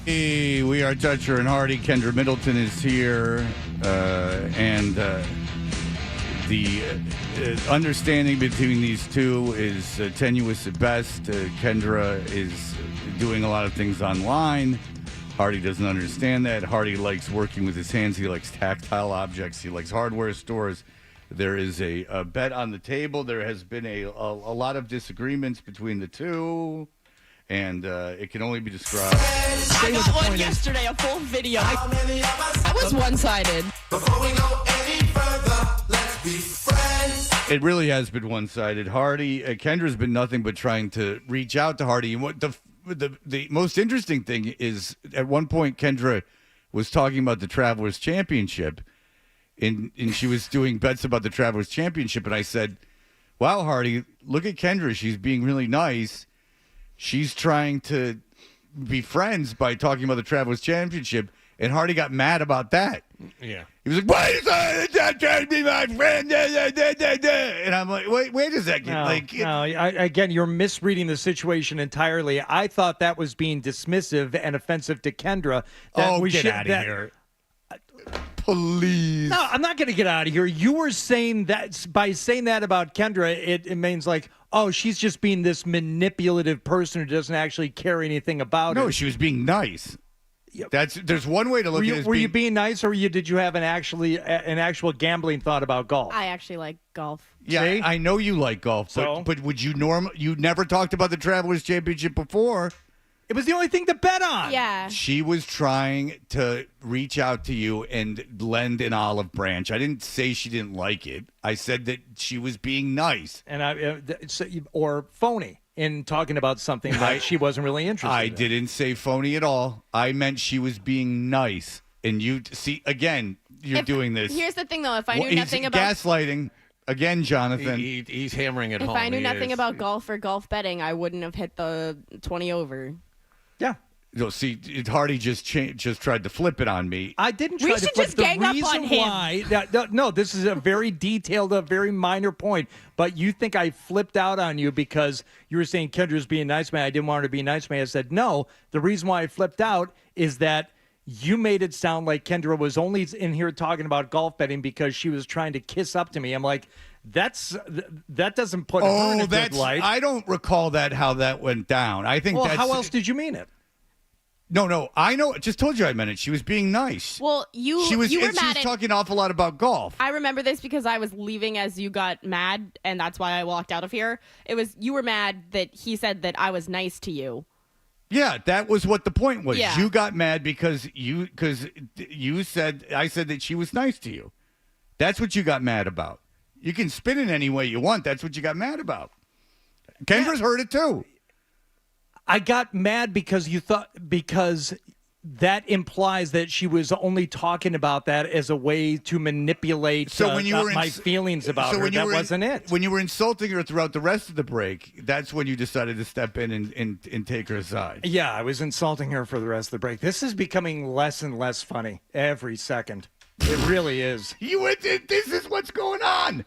Hey, we are Dutcher and Hardy. Kendra Middleton is here, and the understanding between these two is tenuous at best. Kendra is doing a lot of things online. Hardy doesn't understand that. Hardy likes working with his hands. He likes tactile objects. He likes hardware stores. There is a bet on the table. There has been a lot of disagreements between the two. And it can only be described. I got one yesterday, a full video. That was one-sided. Before we go any further, let's be friends. It really has been one-sided. Hardy, Kendra's been nothing but trying to reach out to Hardy. And what the most interesting thing is, at one point, Kendra was talking about the Travelers Championship, and she was doing bets about the Travelers Championship. And I said, "Wow, Hardy, look at Kendra. She's being really nice. She's trying to be friends by talking about the Travelers Championship," and Hardy got mad about that. Yeah. He was like, "Why is that trying to be my friend?" And I'm like, wait a second. Again, you're misreading the situation entirely. I thought that was being dismissive and offensive to Kendra. Get out of here. Please. No, I'm not going to get out of here. You were saying that by saying that about Kendra, it means like, oh, she's just being this manipulative person who doesn't actually care anything about it. No, she was being nice. There's one way to look at it. Were you being nice, or did you have an actual gambling thought about golf? I actually like golf. Yeah, See? I know you like golf, but would you you never talked about the Travelers Championship before? It was the only thing to bet on. Yeah. She was trying to reach out to you and lend an olive branch. I didn't say she didn't like it. I said that she was being nice. And or phony in talking about something that she wasn't really interested in. I didn't say phony at all. I meant she was being nice. And you see, again, you're doing this. Here's the thing, though. If I knew nothing about gaslighting, again, Jonathan. He's hammering it if home. I knew nothing about golf or golf betting, I wouldn't have hit the 20 over. Yeah. See, Hardy just tried to flip it on me. I didn't try to flip. just gang the up reason on him. why no, this is a very detailed, a very minor point. But you think I flipped out on you because you were saying Kendra's being nice, man. I didn't want her to be nice, man. I said no. The reason why I flipped out is that you made it sound like Kendra was only in here talking about golf betting because she was trying to kiss up to me. I'm like, that doesn't put her in a good light. I don't recall how that went down. I think how else did you mean it? No, I know. Just told you I meant it. She was being nice. Well, she was talking an awful lot about golf. I remember this because I was leaving as you got mad, and that's why I walked out of here. You were mad that he said that I was nice to you. Yeah, that was what the point was. Yeah. You got mad because I said that she was nice to you. That's what you got mad about. You can spin it any way you want. That's what you got mad about. Kendra's heard it too. I got mad because that implies that she was only talking about that as a way to manipulate my feelings about her. That wasn't it. When you were insulting her throughout the rest of the break, that's when you decided to step in and take her aside. Yeah, I was insulting her for the rest of the break. This is becoming less and less funny every second. It really is. This is what's going on.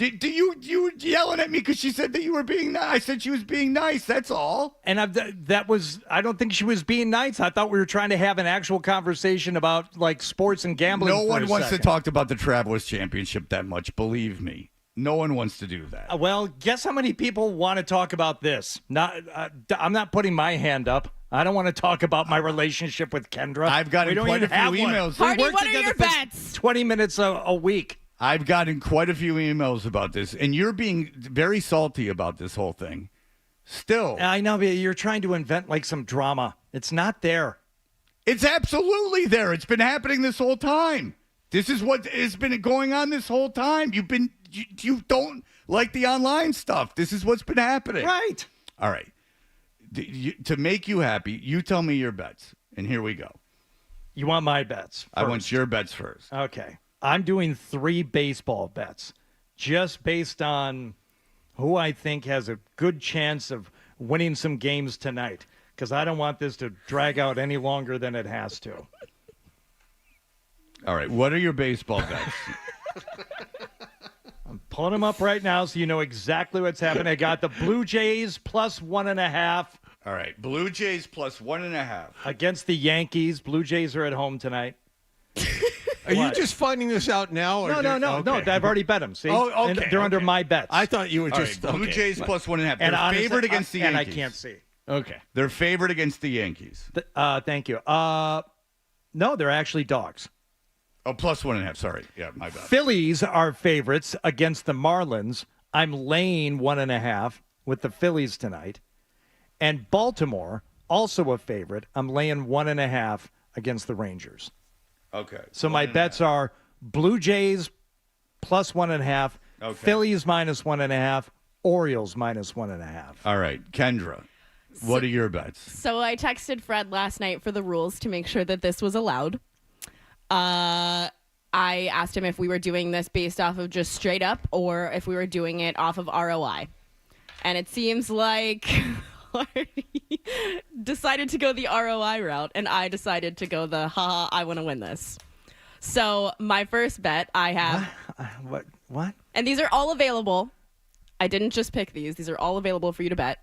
You were yelling at me because she said that you were being nice. I said she was being nice. That's all. And I don't think she was being nice. I thought we were trying to have an actual conversation about like sports and gambling. No one wants to talk about the Travelers Championship that much. Believe me, no one wants to do that. Well, guess how many people want to talk about this? I'm not putting my hand up. I don't want to talk about my relationship with Kendra. I've gotten quite a few emails. Hardy, what are your bets? 20 minutes a week. I've gotten quite a few emails about this, and you're being very salty about this whole thing. Still. I know, but you're trying to invent like some drama. It's not there. It's absolutely there. It's been happening this whole time. This is what has been going on this whole time. You don't like the online stuff. This is what's been happening. Right. All right. To make you happy, you tell me your bets, and here we go. You want my bets first. I want your bets first. Okay. I'm doing 3 baseball bets just based on who I think has a good chance of winning some games tonight because I don't want this to drag out any longer than it has to. All right. What are your baseball bets? I'm pulling them up right now so you know exactly what's happening. I got the Blue Jays plus 1.5. All right. Blue Jays plus 1.5. Against the Yankees. Blue Jays are at home tonight. Are you just finding this out now? Or No. I've already bet them. See? Oh, okay. And they're under my bets. I thought you were All just right, Blue Jays plus 1.5. And They're honestly, favored against the Yankees. And I can't see. Okay. They're favored against the Yankees. Thank you. No, they're actually dogs. Oh, plus 1.5. Sorry. Yeah, my bad. Phillies are favorites against the Marlins. I'm laying 1.5 with the Phillies tonight. And Baltimore, also a favorite. I'm laying 1.5 against the Rangers. Okay. So my bets are Blue Jays plus 1.5, Okay. Phillies minus 1.5, Orioles minus 1.5. All right. Kendra, what are your bets? So I texted Fred last night for the rules to make sure that this was allowed. I asked him if we were doing this based off of just straight up or if we were doing it off of ROI. And it seems like Hardy decided to go the ROI route, and I decided to go the haha, I want to win this. So my first bet I have... What? And these are all available. I didn't just pick these. These are all available for you to bet.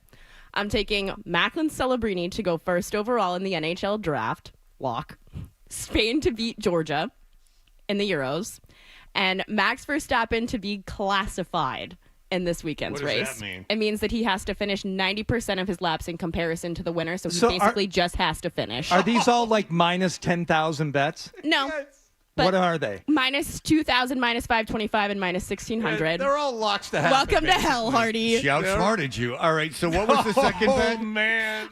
I'm taking Macklin Celebrini to go first overall in the NHL draft. Lock. Spain to beat Georgia in the Euros. And Max Verstappen to be classified in this weekend's What does race. that mean? It means that he has to finish 90% of his laps in comparison to the winner, so he So basically just has to finish. Are these all like minus 10,000 bets? No. But What are they? minus 2,000, minus 525, and minus 1,600. They're all locks to happen. Welcome to hell, Hardy. She outsmarted you. All right. So what was the second bet?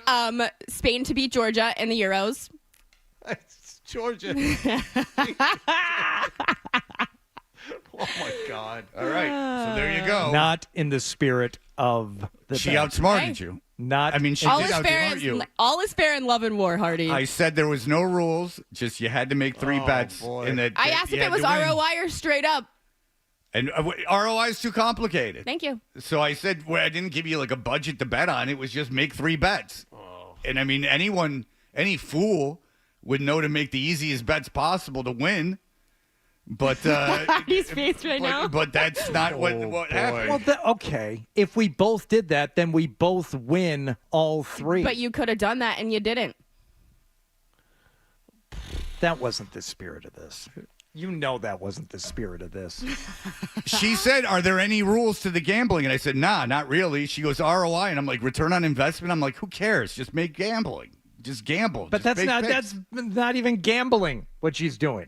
Oh, man. Spain to beat Georgia in the Euros. It's Georgia. Oh, my God. All right. So there you go. Not in the spirit of the She bet. outsmarted you. Not. I mean, she all did is fair outsmart you. all is fair in love and war, Hardy. I said there was no rules. Just you had to make 3 bets. boy. And that I asked you if it had was to win. ROI or straight up. And ROI is too complicated. Thank you. So I said, well, I didn't give you like a budget to bet on. It was just make 3 bets. Oh. And I mean, any fool would know to make the easiest bets possible to win. But Hardy's face right now. But that's not what happened. Well, okay. If we both did that, then we both win all 3. But you could have done that and you didn't. That wasn't the spirit of this. You know that wasn't the spirit of this. She said, are there any rules to the gambling? And I said, nah, not really. She goes, ROI. And I'm like, return on investment? I'm like, who cares? Just make gambling. Just gamble. But Just that's make not picks. that's not even gambling what she's doing.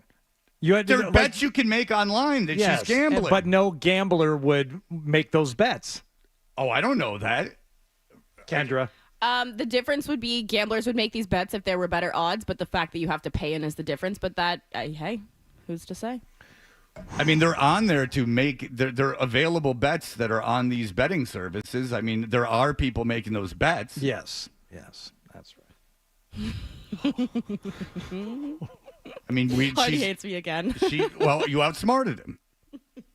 You had There are bets you can make online that yes, she's gambling. but no gambler would make those bets. Oh, I don't know that. Kendra. The difference would be gamblers would make these bets if there were better odds, but the fact that you have to pay in is the difference. But that, hey, who's to say? I mean, they're on there to make they're available bets that are on these betting services. I mean, there are people making those bets. Yes, that's right. I mean, Hardy hates me again. Well, you outsmarted him,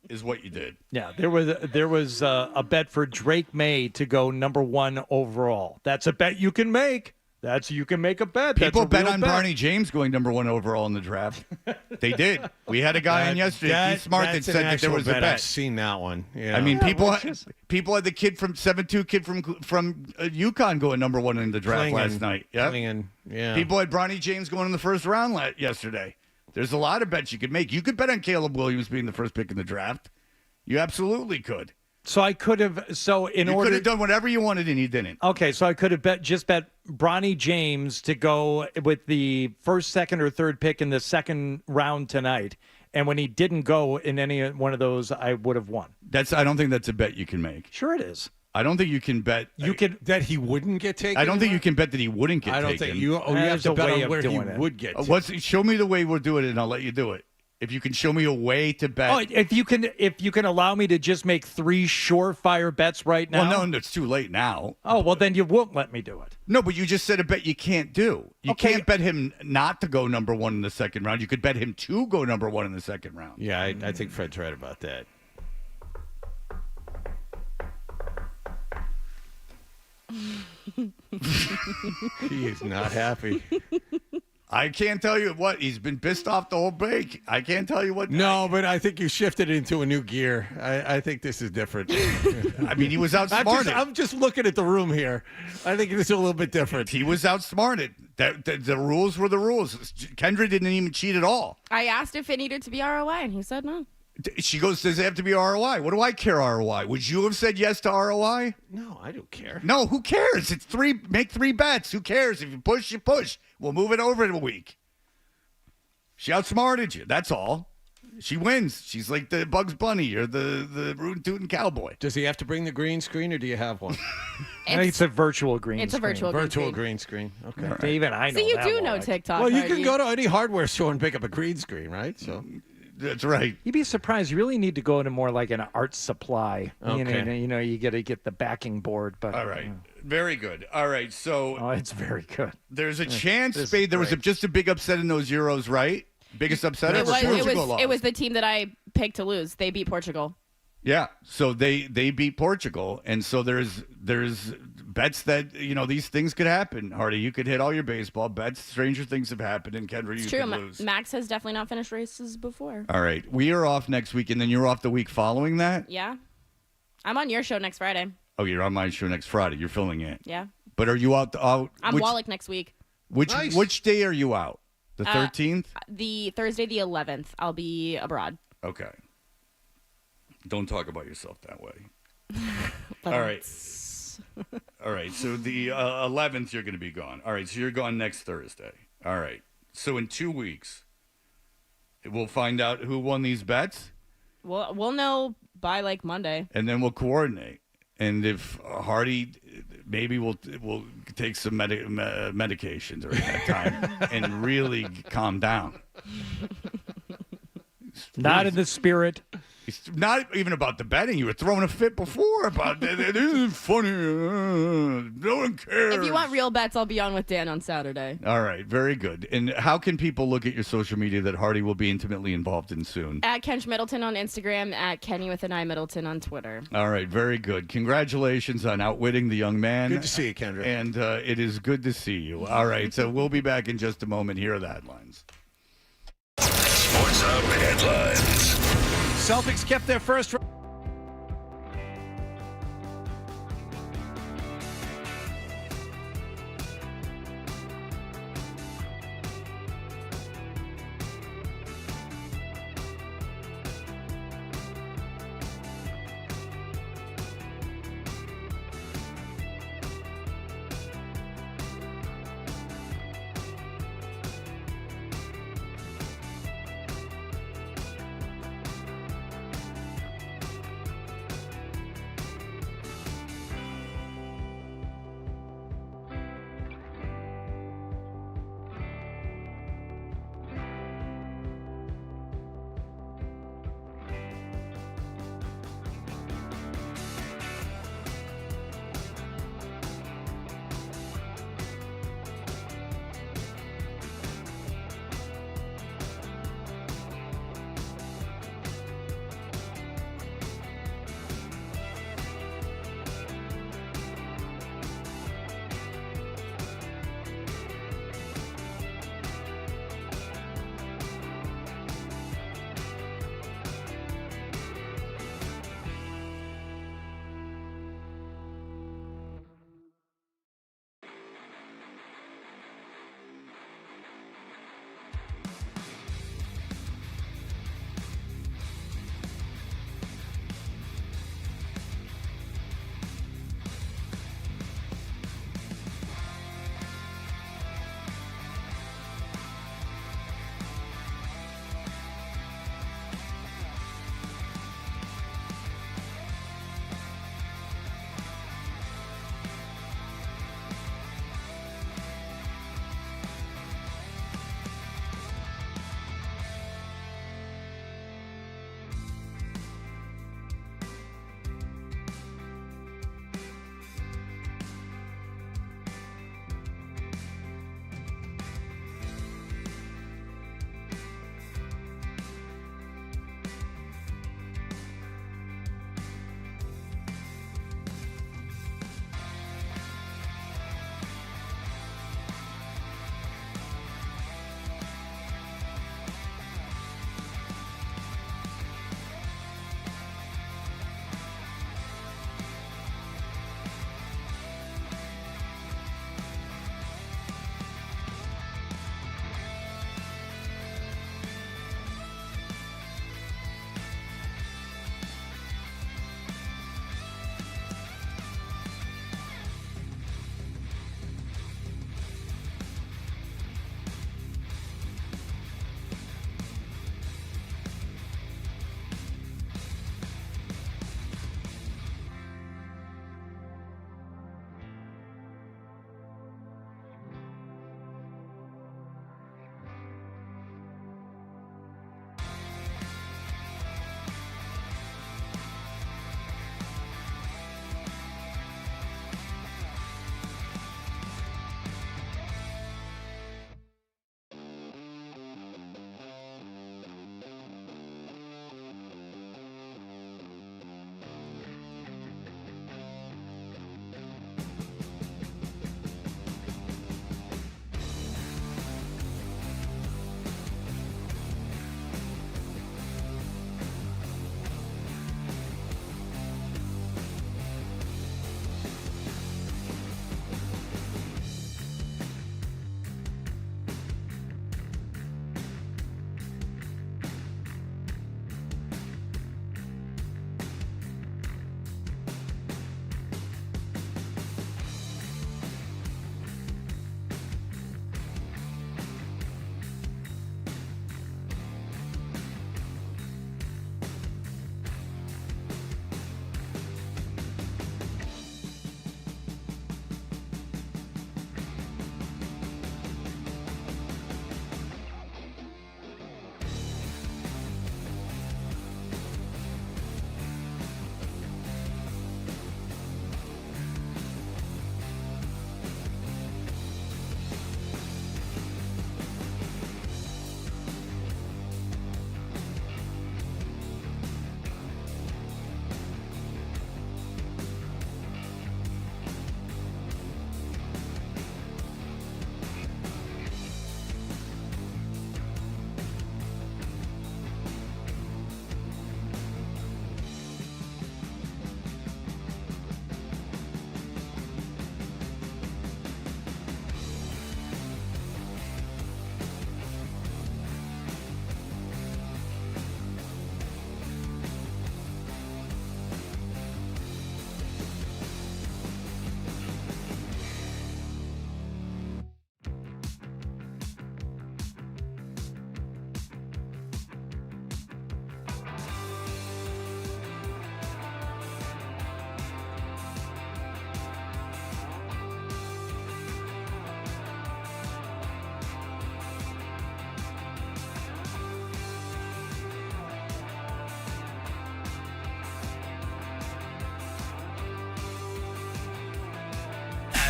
is what you did. Yeah, there was a bet for Drake May to go number 1 overall. That's a bet you can make. You can make a bet. People That's a bet real on Bronny James going number 1 overall in the draft. They did. We had a guy in yesterday, Keith Smart, that said that there was a bet. I've seen that one. Yeah. I mean, people had the kid from 7'2", kid from UConn going number 1 in the draft last night. Yeah. People had Bronny James going in the first round yesterday. There's a lot of bets you could make. You could bet on Caleb Williams being the first pick in the draft. You absolutely could. So I could have. So you could have done whatever you wanted, and you didn't. Okay, so I could have bet Bronny James to go with the first, second, or third pick in the second round tonight. And when he didn't go in any one of those, I would have won. I don't think that's a bet you can make. Sure, it is. I don't think you can bet. That he wouldn't get taken. I don't think you can bet that he wouldn't get taken. I don't think you have to bet on where he would get taken. Show me the way we'll do it, and I'll let you do it. If you can show me a way to bet. Oh, if you can allow me to just make 3 surefire bets right now. Well, no, it's too late now. Oh, well, then you won't let me do it. No, but you just said a bet you can't do. You can't bet him not to go number 1 in the second round. You could bet him to go number 1 in the second round. Yeah, I think Fred's right about that. He is not happy. I can't tell you what. He's been pissed off the whole break. I can't tell you what. No, but I think you shifted into a new gear. I think this is different. I mean, he was outsmarted. I'm just looking at the room here. I think this is a little bit different. He was outsmarted. The rules were the rules. Kendra didn't even cheat at all. I asked if it needed to be ROI, and he said no. She goes, does it have to be ROI? What do I care, ROI? Would you have said yes to ROI? No, I don't care. No, who cares? It's make 3 bets. Who cares? If you push, you push. We'll move it over in a week. She outsmarted you. That's all. She wins. She's like the Bugs Bunny or the Rootin' Tootin' Cowboy. Does he have to bring the green screen, or do you have one? I think it's a virtual green It's a screen. virtual green screen. Okay. Right. Even I know So you that do one. know TikTok. Well, you Hardy. can go to any hardware store and pick up a green screen, right? So that's right. You'd be surprised. You really need to go to more like an art supply. Okay. You know, you got to get the backing board. But All right. Very good. All right. So oh, it's very good. there's a chance, this is Spade. There was great. just a big upset in those Euros, right? Biggest upset ever. Portugal lost. It was the team that I picked to lose. They beat Portugal. Yeah. So they beat Portugal, and so there's bets that these things could happen. Hardy, you could hit all your baseball bets. Stranger things have happened, and Kendra, It's you true. could lose. Max has definitely not finished races before. All right. We are off next week, and then you're off the week following that. Yeah. I'm on your show next Friday. Oh, you're on my show next Friday. You're filling it. Yeah. But are you out? I'm Wallach next week. Which day are you out? The 13th? The Thursday, the 11th. I'll be abroad. Okay. Don't talk about yourself that way. All right. All right. So the 11th, you're going to be gone. All right. So you're gone next Thursday. All right. So in 2 weeks, we'll find out who won these bets. We'll know by like Monday. And then we'll coordinate. And if Hardy, maybe we'll take some medication during that time and really calm down. Not in the spirit. It's not even about the betting. You were throwing a fit before about this is funny. No one cares. If you want real bets, I'll be on with Dan on Saturday. All right, very good. And how can people look at your social media that Hardy will be intimately involved in soon? At Kench Middleton on Instagram, at Kenny with an I Middleton on Twitter. All right, very good. Congratulations on outwitting the young man. Good to see you, Kendra. And it is good to see you. All right, so we'll be back in just a moment. Here are the headlines. Sports Hub headlines. Celtics kept their first.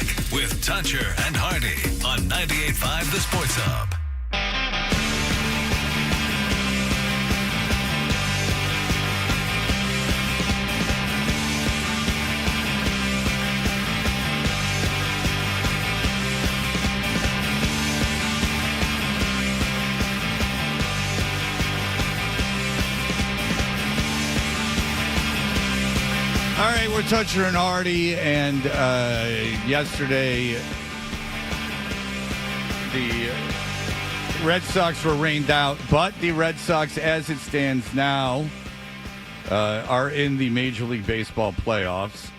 back with Toucher and Hardy on 98.5 The Sports Hub. All right, we're Toucher and Hardy, and yesterday the Red Sox were rained out, but the Red Sox, as it stands now, are in the Major League Baseball playoffs.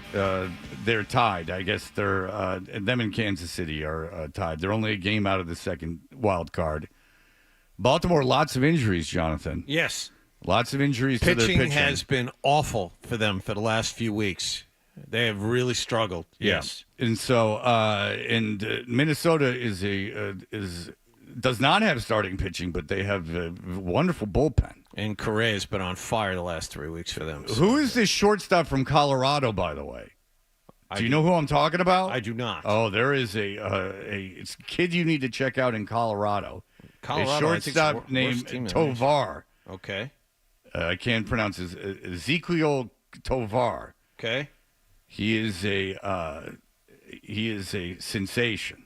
They're tied. I guess them and Kansas City are tied. They're only a game out of the second wild card. Baltimore, lots of injuries, Jonathan. Yes. Lots of injuries to their pitching. Pitching has been awful for them for the last few weeks. They have really struggled. Yes. Yeah. And so Minnesota does not have starting pitching, but they have a wonderful bullpen. And Correa's been on fire the last 3 weeks for them. So. Who is this shortstop from Colorado, by the way? Do you know who I'm talking about? I do not. Oh, there is it's a kid you need to check out in Colorado. Colorado, a shortstop named Tovar. Okay. I can't pronounce his Ezekiel Tovar. Okay. He is a sensation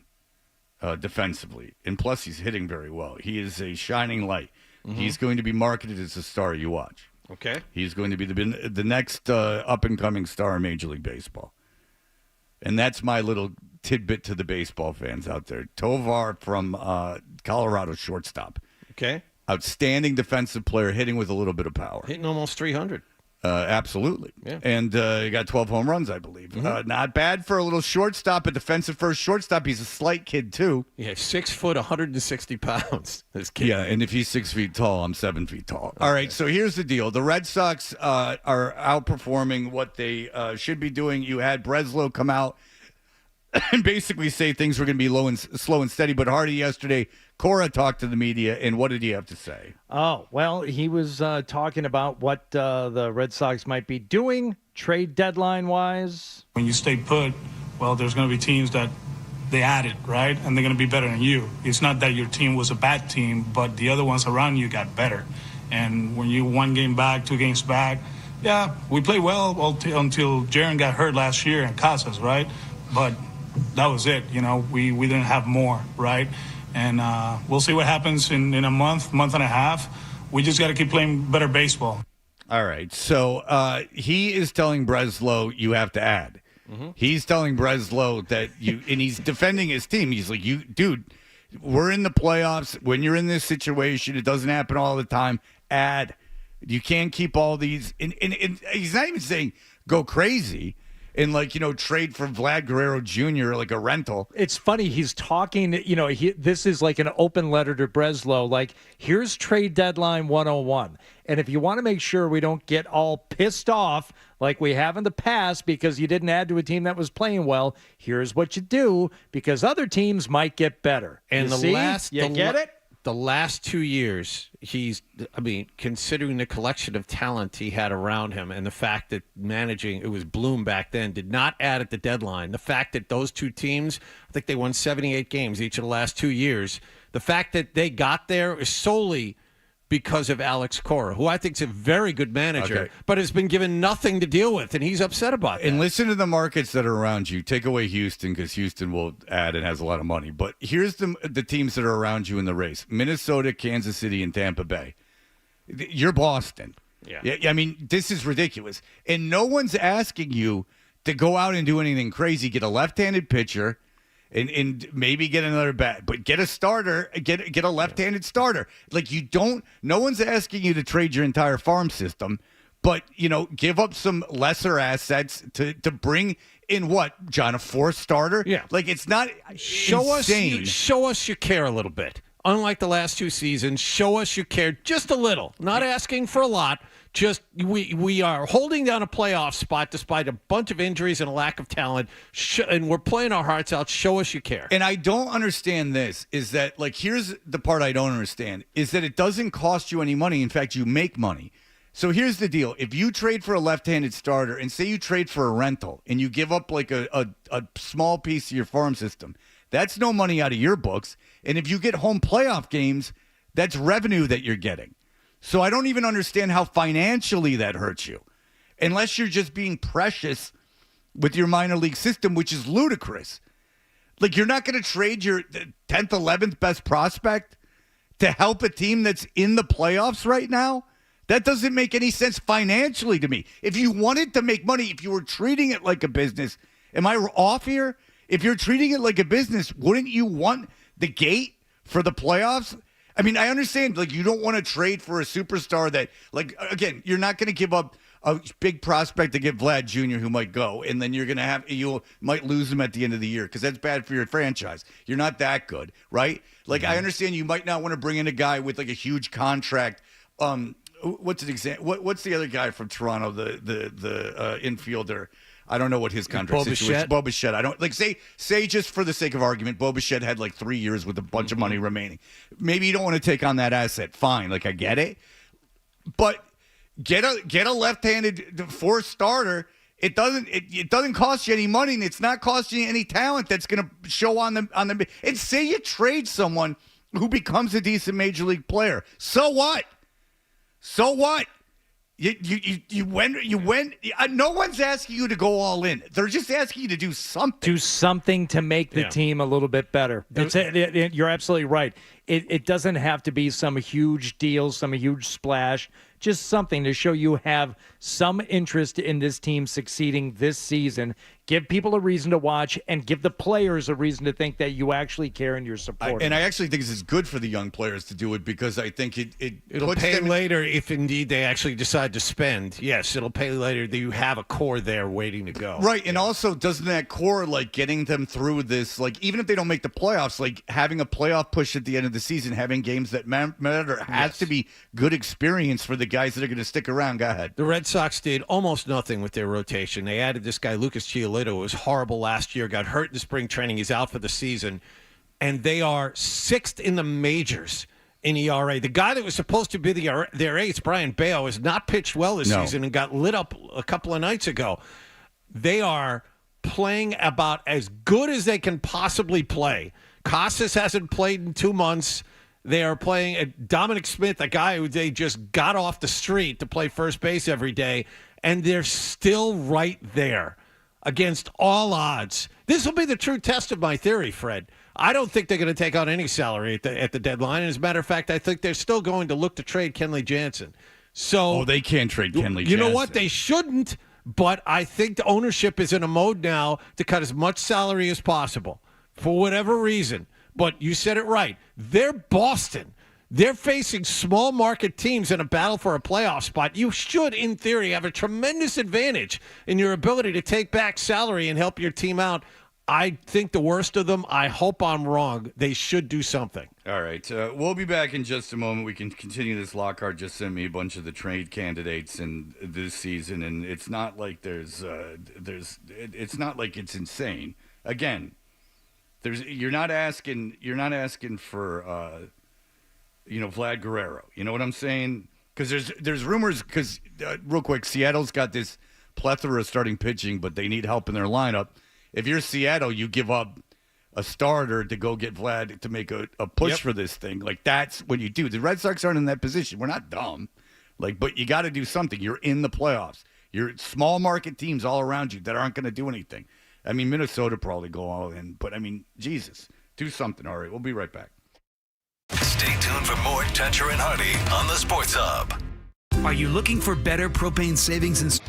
defensively, and plus he's hitting very well. He is a shining light. Mm-hmm. He's going to be marketed as a star you watch. Okay. He's going to be the next up and coming star in Major League Baseball, and that's my little tidbit to the baseball fans out there. Tovar from Colorado, shortstop. Okay. Outstanding defensive player, hitting with a little bit of power. Hitting almost 300. Absolutely. Yeah. And he got 12 home runs, I believe. Mm-hmm. Not bad for a little shortstop, a defensive first shortstop. He's a slight kid, too. Yeah, 6 foot, 160 pounds. This kid. Yeah, and if he's 6 feet tall, I'm 7 feet tall. Okay. All right, so here's the deal. The Red Sox are outperforming what they should be doing. You had Breslow come out and basically say things were going to be slow and steady. But Hardy yesterday, Cora talked to the media, and what did he have to say? Oh, well, he was talking about what the Red Sox might be doing trade deadline-wise. When you stay put, well, there's going to be teams that they added, right? And they're going to be better than you. It's not that your team was a bad team, but the other ones around you got better. And when you 1 game back, 2 games back, yeah, we played well until Jaron got hurt last year and cost us, right? But that was it. You know, we didn't have more, right? And we'll see what happens in a month and a half. We just got to keep playing better baseball. All right. So he is telling Breslow you have to add. Mm-hmm. He's telling Breslow that and he's defending his team. He's like, dude, we're in the playoffs. When you're in this situation, it doesn't happen all the time. Add. You can't keep all these. And he's not even saying go crazy. And, trade for Vlad Guerrero Jr., like a rental. It's funny. He's talking, this is like an open letter to Breslow. Like, here's trade deadline 101. And if you want to make sure we don't get all pissed off like we have in the past because you didn't add to a team that was playing well, here's what you do because other teams might get better. And get it? The last 2 years, considering the collection of talent he had around him and the fact that it was Bloom back then, did not add at the deadline. The fact that those two teams, I think they won 78 games each of the last 2 years. The fact that they got there is solely because of Alex Cora, who I think is a very good manager, but has been given nothing to deal with, and he's upset about that. And listen to the markets that are around you. Take away Houston because Houston will add and has a lot of money. But here's the teams that are around you in the race. Minnesota, Kansas City, and Tampa Bay. You're Boston. Yeah. I mean, this is ridiculous. And no one's asking you to go out and do anything crazy. Get a left-handed pitcher. And maybe get another bat, but get a starter, get a left-handed starter. No one's asking you to trade your entire farm system, but, give up some lesser assets to bring in what, John, a fourth starter? Yeah. It's not insane. Show us you care a little bit. Unlike the last 2 seasons, show us you care just a little. Not asking for a lot. Just we are holding down a playoff spot despite a bunch of injuries and a lack of talent, and we're playing our hearts out. Show us you care. And I don't understand this, is that, here's the part I don't understand, is that it doesn't cost you any money. In fact, you make money. So here's the deal. If you trade for a left-handed starter and say you trade for a rental and you give up like a small piece of your farm system, that's no money out of your books. And if you get home playoff games, that's revenue that you're getting. So I don't even understand how financially that hurts you, unless you're just being precious with your minor league system, which is ludicrous. Like, you're not going to trade your 10th, 11th best prospect to help a team that's in the playoffs right now? That doesn't make any sense financially to me. If you wanted to make money, if you were treating it like a business, am I off here? If you're treating it like a business, wouldn't you want the gate for the playoffs? I mean, I understand, like, you don't want to trade for a superstar that, like, again, you're not going to give up a big prospect to get Vlad Jr. who might go, and then you might lose him at the end of the year because that's bad for your franchise. You're not that good, right? Like, I understand you might not want to bring in a guy with like a huge contract. What's an example? What's the other guy from Toronto? The infielder. I don't know what his contract situation. Bo Bichette. I don't like say just for the sake of argument, Bo Bichette had like 3 years with a bunch of money remaining. Maybe you don't want to take on that asset. Fine, like I get it, but get a left-handed fourth starter. It doesn't cost you any money, and it's not costing you any talent that's going to show on the. And say you trade someone who becomes a decent major league player. So what? So what? You went. No one's asking you to go all in. They're just asking you to do something. Do something to make the team a little bit better. You're absolutely right. It doesn't have to be some huge deal, some huge splash. Just something to show you have some interest in this team succeeding this season. Give people a reason to watch and give the players a reason to think that you actually care and you're supporting. And I actually think this is good for the young players to do it because I think it'll pay later if indeed they actually decide to spend. Yes, it'll pay later that you have a core there waiting to go. Right, and also doesn't that core, like getting them through this, like even if they don't make the playoffs, like having a playoff push at the end of the season, having games that matter has to be good experience for the guys that are going to stick around. Go ahead. The Red Sox did almost nothing with their rotation. They added this guy, Lucas Giolito, who was horrible last year, got hurt in spring training. He's out for the season. And they are 6th in the majors in ERA. The guy that was supposed to be their ace, Brian Bayo, has not pitched well this season and got lit up a couple of nights ago. They are playing about as good as they can possibly play. Casas hasn't played in 2 months. They are playing Dominic Smith, a guy who they just got off the street to play first base every day, and they're still right there against all odds. This will be the true test of my theory, Fred. I don't think they're going to take on any salary at the deadline. And as a matter of fact, I think they're still going to look to trade Kenley Jansen. So they can't trade Kenley Jansen. You know what? They shouldn't, but I think the ownership is in a mode now to cut as much salary as possible for whatever reason. But you said it right. They're Boston. They're facing small market teams in a battle for a playoff spot. You should, in theory, have a tremendous advantage in your ability to take back salary and help your team out. I think the worst of them. I hope I'm wrong. They should do something. All right. We'll be back in just a moment. We can continue this. Lockhart just sent me a bunch of the trade candidates in this season, and it's not like it's not like it's insane. Again, you're not asking for Vlad Guerrero. You know what I'm saying? Because there's rumors. Because real quick, Seattle's got this plethora of starting pitching, but they need help in their lineup. If you're Seattle, you give up a starter to go get Vlad to make a push for this thing. Like, that's what you do. The Red Sox aren't in that position. We're not dumb. But you got to do something. You're in the playoffs. You're small market teams all around you that aren't going to do anything. I mean, Minnesota probably go all in. But, I mean, Jesus, do something. All right, we'll be right back. Stay tuned for more Kendra and Hardy on the Sports Hub. Are you looking for better propane savings and...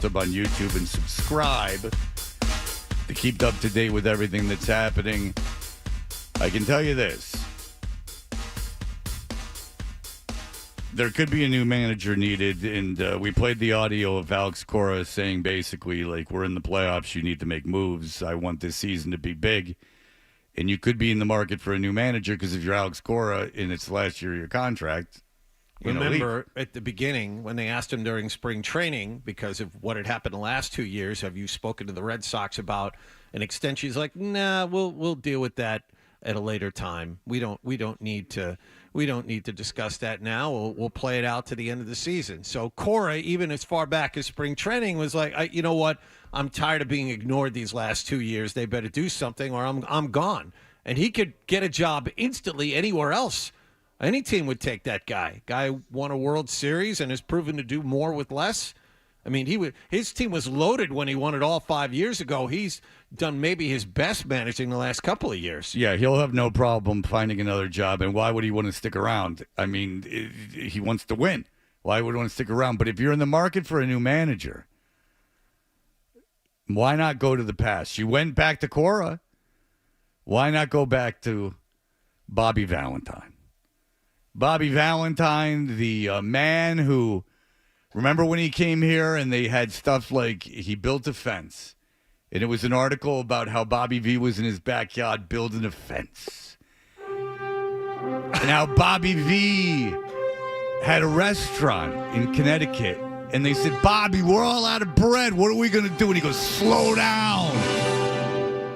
Bathtub on YouTube and subscribe to keep up to date with everything that's happening. I can tell you this. There could be a new manager needed, and we played the audio of Alex Cora saying basically, like, we're in the playoffs, you need to make moves. I want this season to be big. And you could be in the market for a new manager because if you're Alex Cora and it's the last year of your contract, remember at the beginning when they asked him during spring training because of what had happened the last 2 years, have you spoken to the Red Sox about an extension? He's like, nah, we'll deal with that at a later time. We don't need to discuss that now. We'll play it out to the end of the season. So Cora, even as far back as spring training, was like, you know what? I'm tired of being ignored these last 2 years. They better do something or I'm gone. And he could get a job instantly anywhere else. Any team would take that guy. Guy won a World Series and has proven to do more with less. I mean, his team was loaded when he won it all 5 years ago. He's done maybe his best managing the last couple of years. Yeah, he'll have no problem finding another job. And why would he want to stick around? I mean, he wants to win. Why would he want to stick around? But if you're in the market for a new manager, why not go to the past? You went back to Cora. Why not go back to Bobby Valentine? Bobby Valentine, the man who... Remember when he came here and they had stuff like he built a fence, and it was an article about how Bobby V was in his backyard building a fence. And how Bobby V had a restaurant in Connecticut, and they said, Bobby, we're all out of bread. What are we going to do? And he goes, slow down.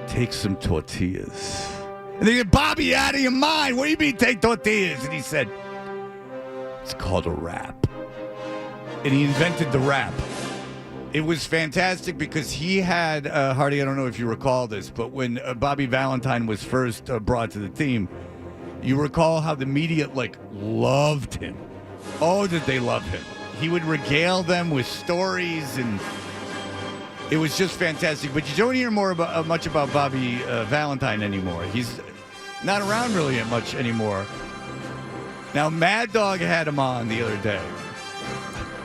Take some tortillas. And they said, Bobby, you out of your mind. What do you mean take tortillas? And he said, it's called a wrap. And he invented the rap. It was fantastic because he had, Hardy, I don't know if you recall this, but when Bobby Valentine was first brought to the team, you recall how the media, loved him. Oh, did they love him. He would regale them with stories, and it was just fantastic. But you don't hear much about Bobby Valentine anymore. He's not around really much anymore. Now, Mad Dog had him on the other day.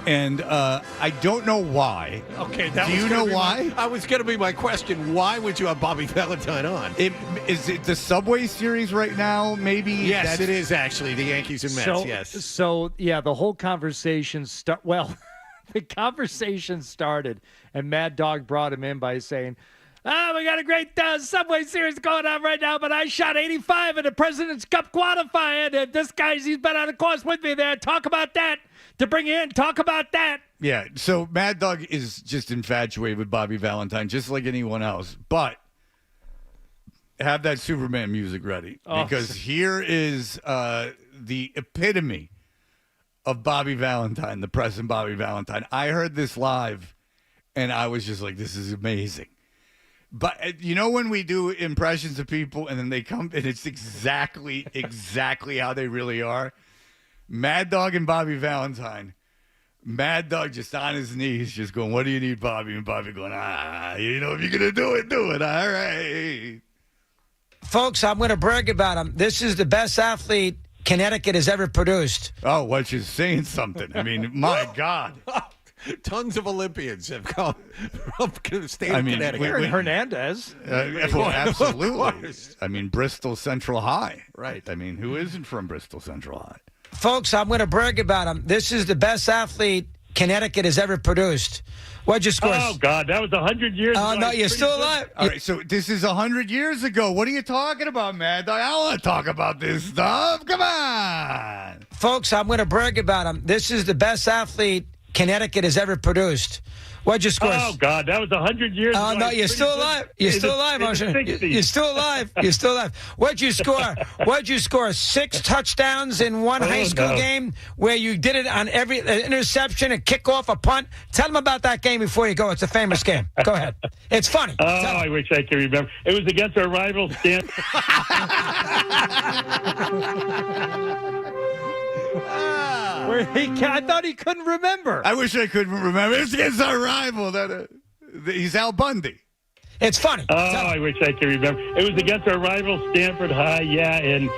And I don't know why. Okay, do you know why? I was going to be my question. Why would you have Bobby Valentine on? Is it the Subway Series right now? Maybe. Yes, it is actually the Yankees and Mets. Yes. So yeah, the whole conversation the conversation started, and Mad Dog brought him in by saying, we got a great Subway Series going on right now, but I shot 85 in the President's Cup qualifying, and this guy's, he's been on the course with me there. Talk about that. To bring in, talk about that. Yeah, so Mad Dog is just infatuated with Bobby Valentine, just like anyone else. But have that Superman music ready, because here is the epitome of Bobby Valentine, the present Bobby Valentine. I heard this live, and I was just like, this is amazing. But you know when we do impressions of people, and then they come, and it's exactly how they really are? Mad Dog and Bobby Valentine. Mad Dog just on his knees, just going, what do you need, Bobby? And Bobby going, if you're going to do it, do it. All right. Folks, I'm going to brag about him. This is the best athlete Connecticut has ever produced. Oh, what you're saying something. I mean, my God. Tons of Olympians have come from the state of Connecticut. Aaron Hernandez. Well, absolutely. I mean, Bristol Central High. Right. I mean, who isn't from Bristol Central High? Folks, I'm going to brag about him. This is the best athlete Connecticut has ever produced. What'd you score? Oh, God, that was 100 years ago. Oh, no, you're still alive. All right, so this is 100 years ago. What are you talking about, Mad Dog? I don't want to talk about this stuff. Come on. Folks, I'm going to brag about him. This is the best athlete Connecticut has ever produced. What'd you score? Oh, God, that was 100 years ago. Oh, no, you're still alive. You're still alive, Moshe. You're still alive. You're still alive. What'd you score? What'd you score? 6 touchdowns in one high school game where you did it on every interception, a kickoff, a punt. Tell them about that game before you go. It's a famous game. Go ahead. It's funny. Oh, I wish I could remember. It was against our rival, Stanford. I thought he couldn't remember. I wish I could remember. It's against our rival. He's Al Bundy. It's funny. Oh, I wish I could remember. It was against our rival, Stanford High, yeah, and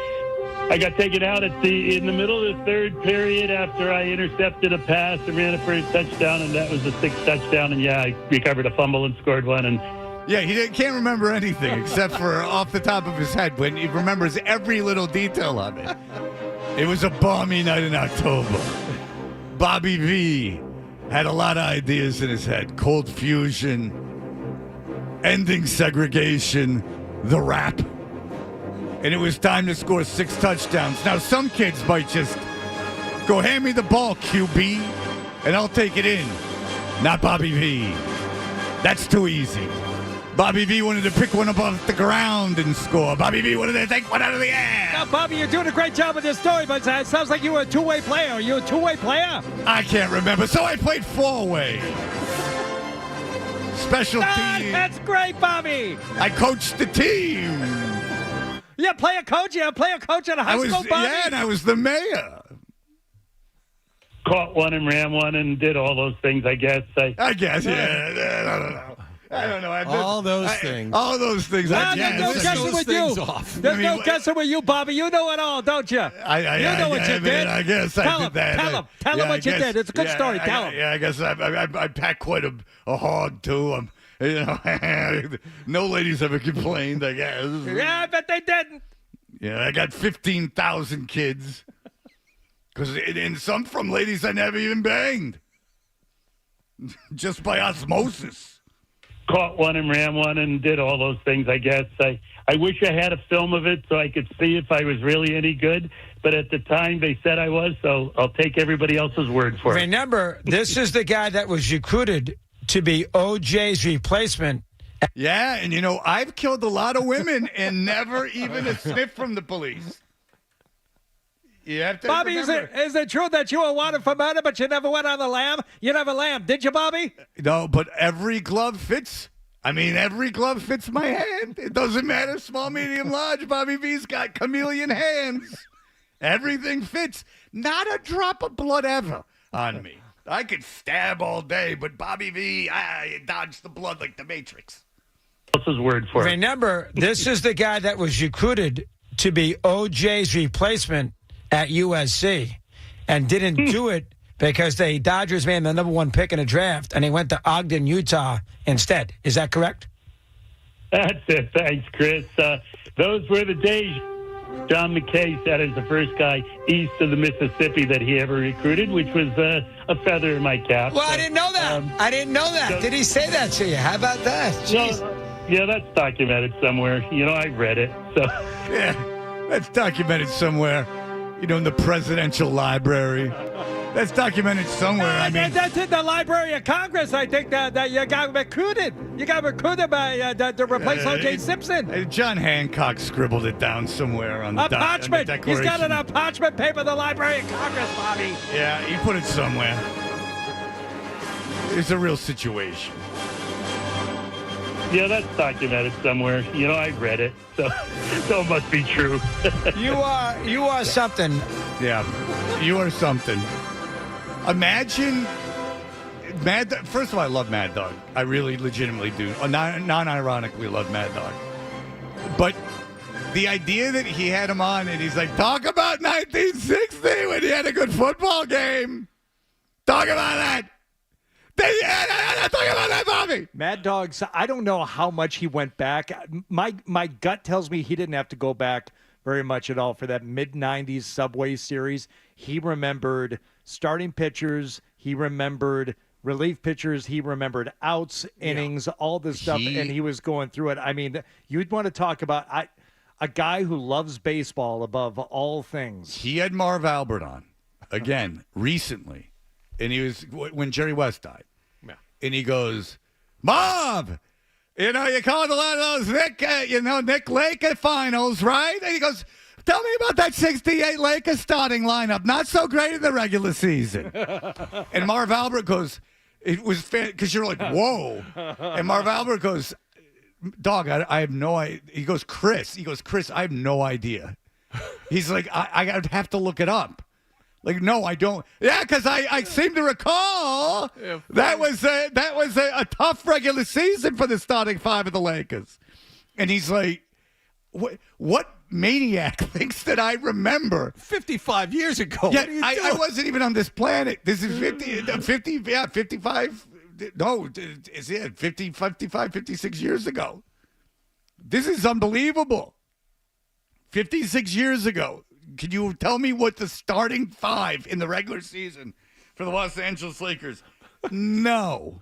I got taken out in the middle of the third period after I intercepted a pass and ran it for a touchdown, and that was the sixth touchdown. And yeah, I recovered a fumble and scored one. And Yeah, he can't remember anything except for off the top of his head when he remembers every little detail of it. It was a balmy night in October. Bobby V had a lot of ideas in his head. Cold fusion, ending segregation, the rap. And it was time to score 6 touchdowns. Now, some kids might just go, hand me the ball, QB, and I'll take it in. Not Bobby V. That's too easy. Bobby V wanted to pick one up off the ground and score. Bobby V wanted to take one out of the air. Now, Bobby, you're doing a great job with this story, but it sounds like you were a two-way player. Are you a two-way player? I can't remember, so I played 4-way. Special team. That's great, Bobby. I coached the team. Yeah, player coach. Yeah, player coach at a high school, Bobby. Yeah, and I was the mayor. caught one and ran one and did all those things, I guess. I guess, yeah. I don't know. I don't know. All those things. All those things. There's no guessing with you. There's no guessing with you, Bobby. You know it all, don't you? You know what you did. I guess I did that. Tell him what you did. It's a good story. Tell him. Yeah, I guess I packed quite a hog, too. No ladies ever complained, I guess. Yeah, I bet they didn't. Yeah, I got 15,000 kids. And some from ladies I never even banged. Just by osmosis. Caught one and ran one and did all those things, I guess. I wish I had a film of it so I could see if I was really any good. But at the time, they said I was, so I'll take everybody else's word for it. Remember, this is the guy that was recruited to be OJ's replacement. Yeah, and I've killed a lot of women and never even a sniff from the police. You have to Bobby, is it true that you were wanted for murder, but you never went on the lam? You never lamb, did you, Bobby? No, but every glove fits. Every glove fits my hand. It doesn't matter, small, medium, large. Bobby V's got chameleon hands. Everything fits. Not a drop of blood ever on me. I could stab all day, but Bobby V, I dodged the blood like the Matrix. What's his word for it? Remember, this is the guy that was recruited to be OJ's replacement at USC and didn't do it because the Dodgers made him the number 1 pick in a draft and he went to Ogden, Utah instead. Is that correct? That's it. Thanks, Chris. Those were the days. John McKay said as the first guy east of the Mississippi that he ever recruited, which was a feather in my cap. Well, I didn't know that. I didn't know that. Did he say that to you? How about that? Yeah, that's documented somewhere. I read it. So yeah, that's documented somewhere. In the presidential library. That's documented somewhere. That's in the Library of Congress. I think that you got recruited. You got recruited by to replace O.J. Simpson. John Hancock scribbled it down somewhere on the parchment. On the He's got it on parchment paper. The Library of Congress, Bobby. Yeah, he put it somewhere. It's a real situation. Yeah, that's documented somewhere. I read it, so it must be true. You are something. Yeah, you are something. Imagine First of all, I love Mad Dog. I really, legitimately do. Non-ironically, love Mad Dog. But the idea that he had him on and he's like, talk about 1960 when he had a good football game. Talk about that. Talk about that, Bobby. Mad Dog, I don't know how much he went back. My gut tells me he didn't have to go back very much at all for that mid-90s Subway series. He remembered starting pitchers. He remembered relief pitchers. He remembered outs, innings, all this stuff, and he was going through it. You'd want to talk about a guy who loves baseball above all things. He had Marv Albert on, again, recently. And he was, when Jerry West died. Yeah. And he goes, Marv, you called a lot of those Nick Laker finals, right? And he goes, tell me about that 68 Lakers starting lineup. Not so great in the regular season. And Marv Albert goes, it was because you're like, whoa. And Marv Albert goes, dog, I have no idea. He goes, Chris, I have no idea. He's like, I'd have to look it up. Like, no, I don't. Yeah, because I seem to recall that was a tough regular season for the starting 5 of the Lakers. And he's like, What maniac thinks that I remember 55 years ago? Yeah, What are you I doing? wasn't even on this planet. This is 50, yeah, 55. No, is it 50, 55, 56 years ago? This is unbelievable. 56 years ago. Can you tell me what the starting five in the regular season for the Los Angeles Lakers? No,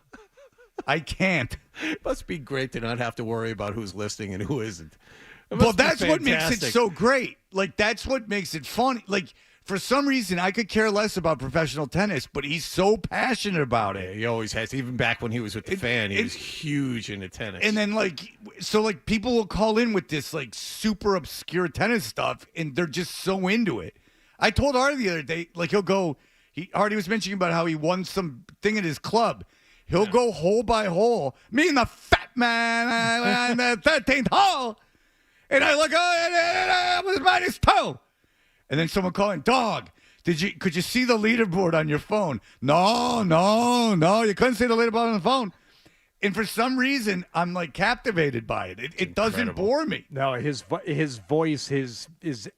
I can't. It must be great to not have to worry about who's listening and who isn't. It Well, must be that's what makes it fantastic. so great. Like, that's what makes it funny. Like, for some reason, I could care less about professional tennis, but he's so passionate about it. He always has. Even back when he was with the Fan, he was huge into tennis. And then, like, so, like, people will call in with this, like, super obscure tennis stuff, and they're just so into it. I told Hardy the other day, like, Hardy was mentioning about how he won some thing at his club. He'll go hole by hole. Me and the fat man on the 13th hole. And I look, it was -2. And then someone calling, dog, could you see the leaderboard on your phone? No, you couldn't see the leaderboard on the phone. And for some reason, I'm like captivated by it. It doesn't bore me. No, his voice, his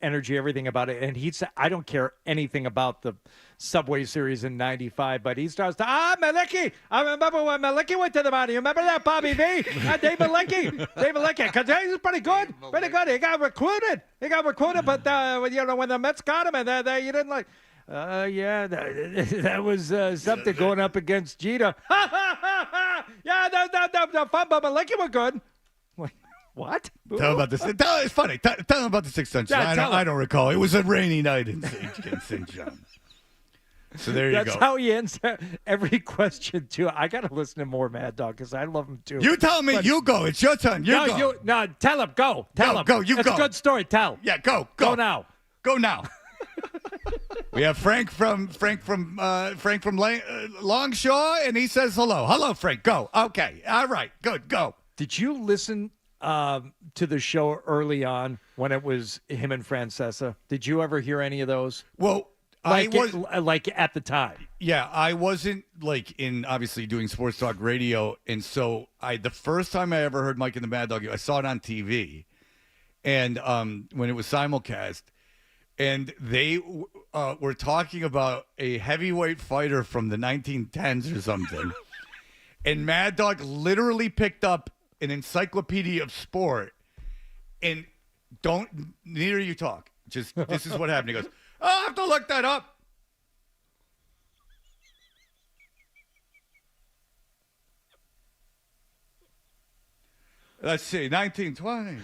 energy, everything about it. And I don't care anything about the Subway Series in '95, but he starts to, Malicki. I remember when Malicki went to the mountain. You remember that, Bobby V? Dave Malicki. Because he's pretty good. Pretty good. He got recruited. But, when the Mets got him, and you didn't like, that was something going up against Jeter. Yeah, the fun, but Malicki were good. What? Tell him about this. It's funny. Tell him about the 6th century. Yeah, I don't recall. It was a rainy night in St. John. So there you go. That's how he ends every question, too. I got to listen to more Mad Dog because I love him, too. You tell me. You go. It's your turn. You go. No, tell him. Go. Tell him. Go. You It's go. a good story. Tell. Yeah, go. Go now. Go now. We have Frank from Longshore, and he says hello. Hello, Frank. Go. Okay. All right. Good. Go. Did you listen to the show early on when it was him and Francesa? Did you ever hear any of those? Well, like at the time. Yeah, I wasn't like in obviously doing sports talk radio, and so the first time I ever heard Mike and the Mad Dog, I saw it on TV, and when it was simulcast, and they were talking about a heavyweight fighter from the 1910s or something, and Mad Dog literally picked up an encyclopedia of sport, and neither of you talk. Just this is what happened. He goes, I'll have to look that up. Let's see, 1920.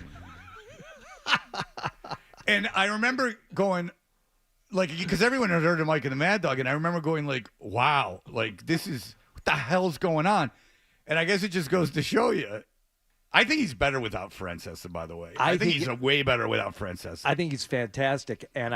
And I remember going, like, because everyone had heard of Mike and the Mad Dog, and I remember going, like, wow, like, this is, what the hell's going on? And I guess it just goes to show you. I think he's better without Francesa, by the way. I think he's way better without Francesa. I think he's fantastic, and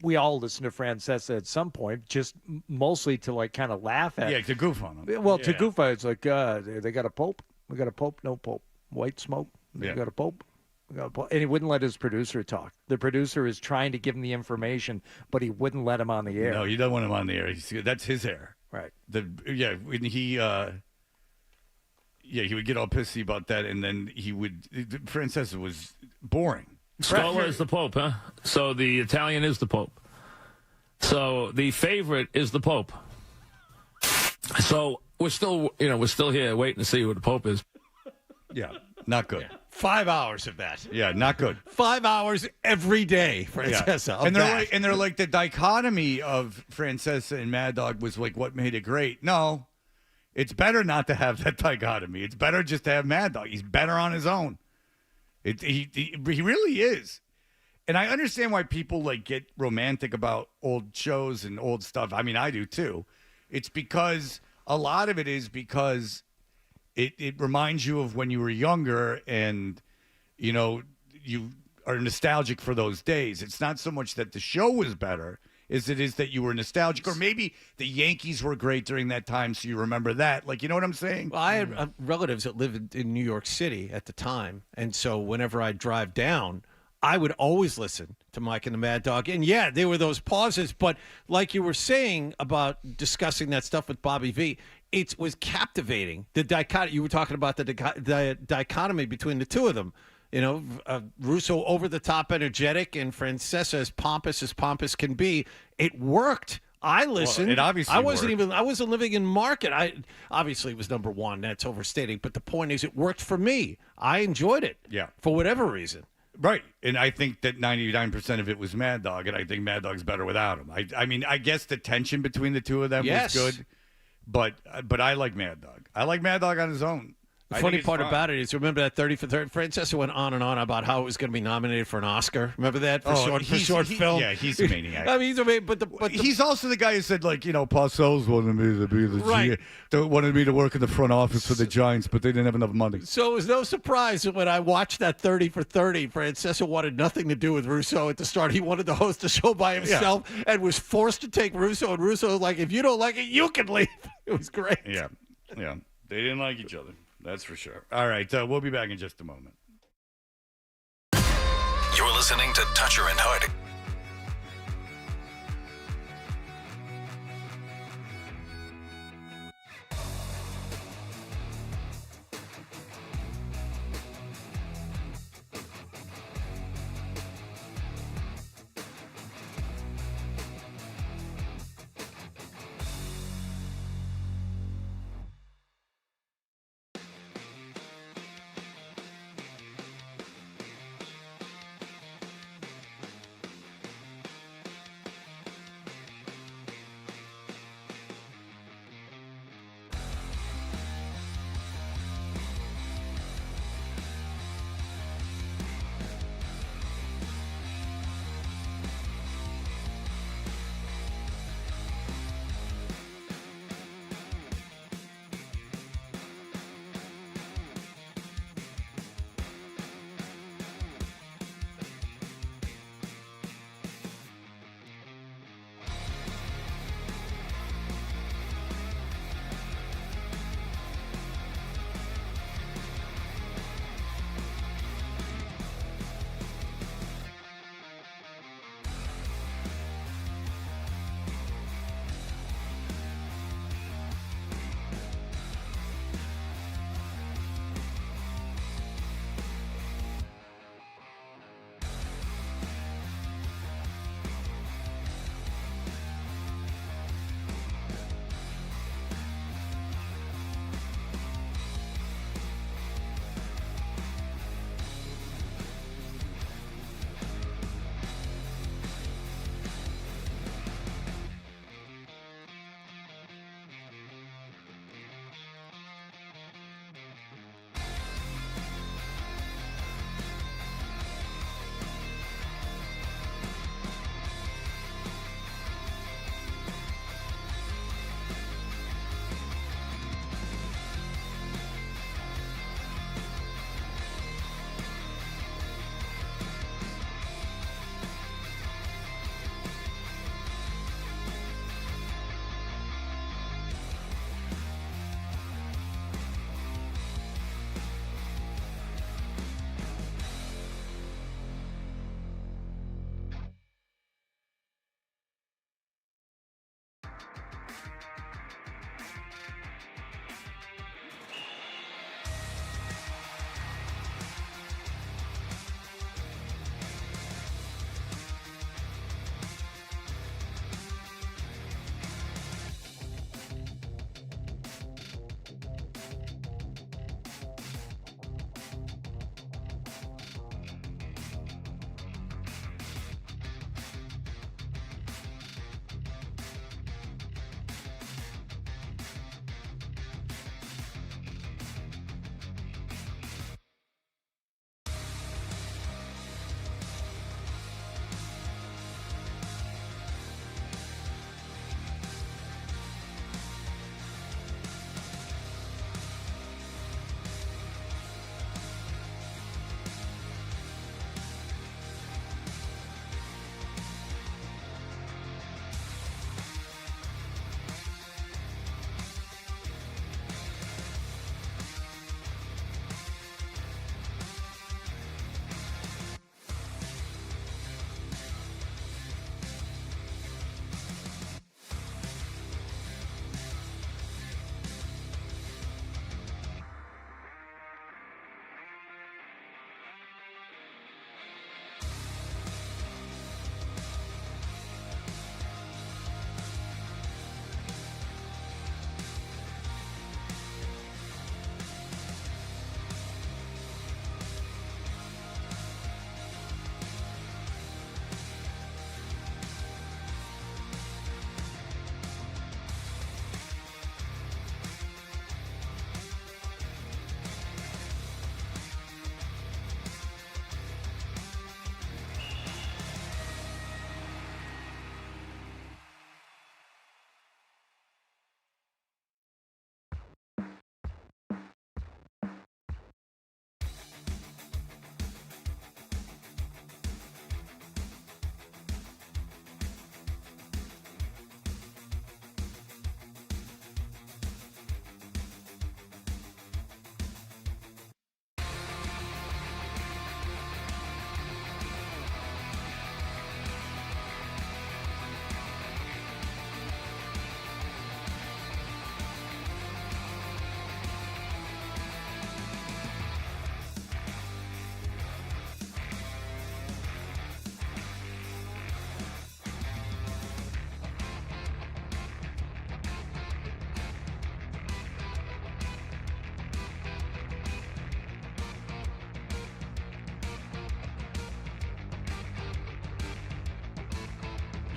we all listen to Francesa at some point, just mostly to like kind of laugh at. Yeah, to goof on him. Well, to goof on, it's like they got a pope. We got a pope, no pope. White smoke. Yeah. We got a pope. And he wouldn't let his producer talk. The producer is trying to give him the information, but he wouldn't let him on the air. No, you don't want him on the air. That's his air. Right. When he he would get all pissy about that, and then Francesa was boring. Scola is the Pope, huh? So the Italian is the Pope. So the favorite is the Pope. So we're still here waiting to see who the Pope is. Yeah, not good. 5 hours of that. Yeah, not good. 5 hours every day, Francesa. Yeah. And they're like the dichotomy of Francesa and Mad Dog was like what made it great. No, it's better not to have that dichotomy. It's better just to have Mad Dog. He's better on his own. He really is. And I understand why people like get romantic about old shows and old stuff. I mean, I do too. It's because a lot of it is because it reminds you of when you were younger and, you are nostalgic for those days. It's not so much that the show was better as it is that you were nostalgic. Or maybe the Yankees were great during that time, so you remember that. Like, you know what I'm saying? Well, I had relatives that lived in New York City at the time. And so whenever I drive down, I would always listen to Mike and the Mad Dog. And, yeah, there were those pauses. But like you were saying about discussing that stuff with Bobby V, it was captivating. The dichotomy, you were talking about the dichotomy between the two of them. Russo over the top energetic and Francesa as pompous can be. It worked. I listened. Well, it obviously I wasn't living in market. Obviously it was number one. That's overstating. But the point is, it worked for me. I enjoyed it. Yeah. For whatever reason. Right. And I think that 99% of it was Mad Dog, and I think Mad Dog's better without him. I mean, I guess the tension between the two of them was good, but I like Mad Dog. I like Mad Dog on his own. The funny part about it is, remember that 30 for 30? Francesa went on and on about how it was going to be nominated for an Oscar. Remember that for short film? Yeah, he's a maniac. I mean, but he's also the guy who said, like, Parcells wanted me to be the right. wanted me to work in the front office for the Giants, but they didn't have enough money. So it was no surprise that when I watched that 30 for 30, Francesa wanted nothing to do with Russo at the start. He wanted to host a show by himself and was forced to take Russo. And Russo was like, if you don't like it, you can leave. It was great. Yeah. They didn't like each other. That's for sure. All right, we'll be back in just a moment. You're listening to Toucher and Hardy.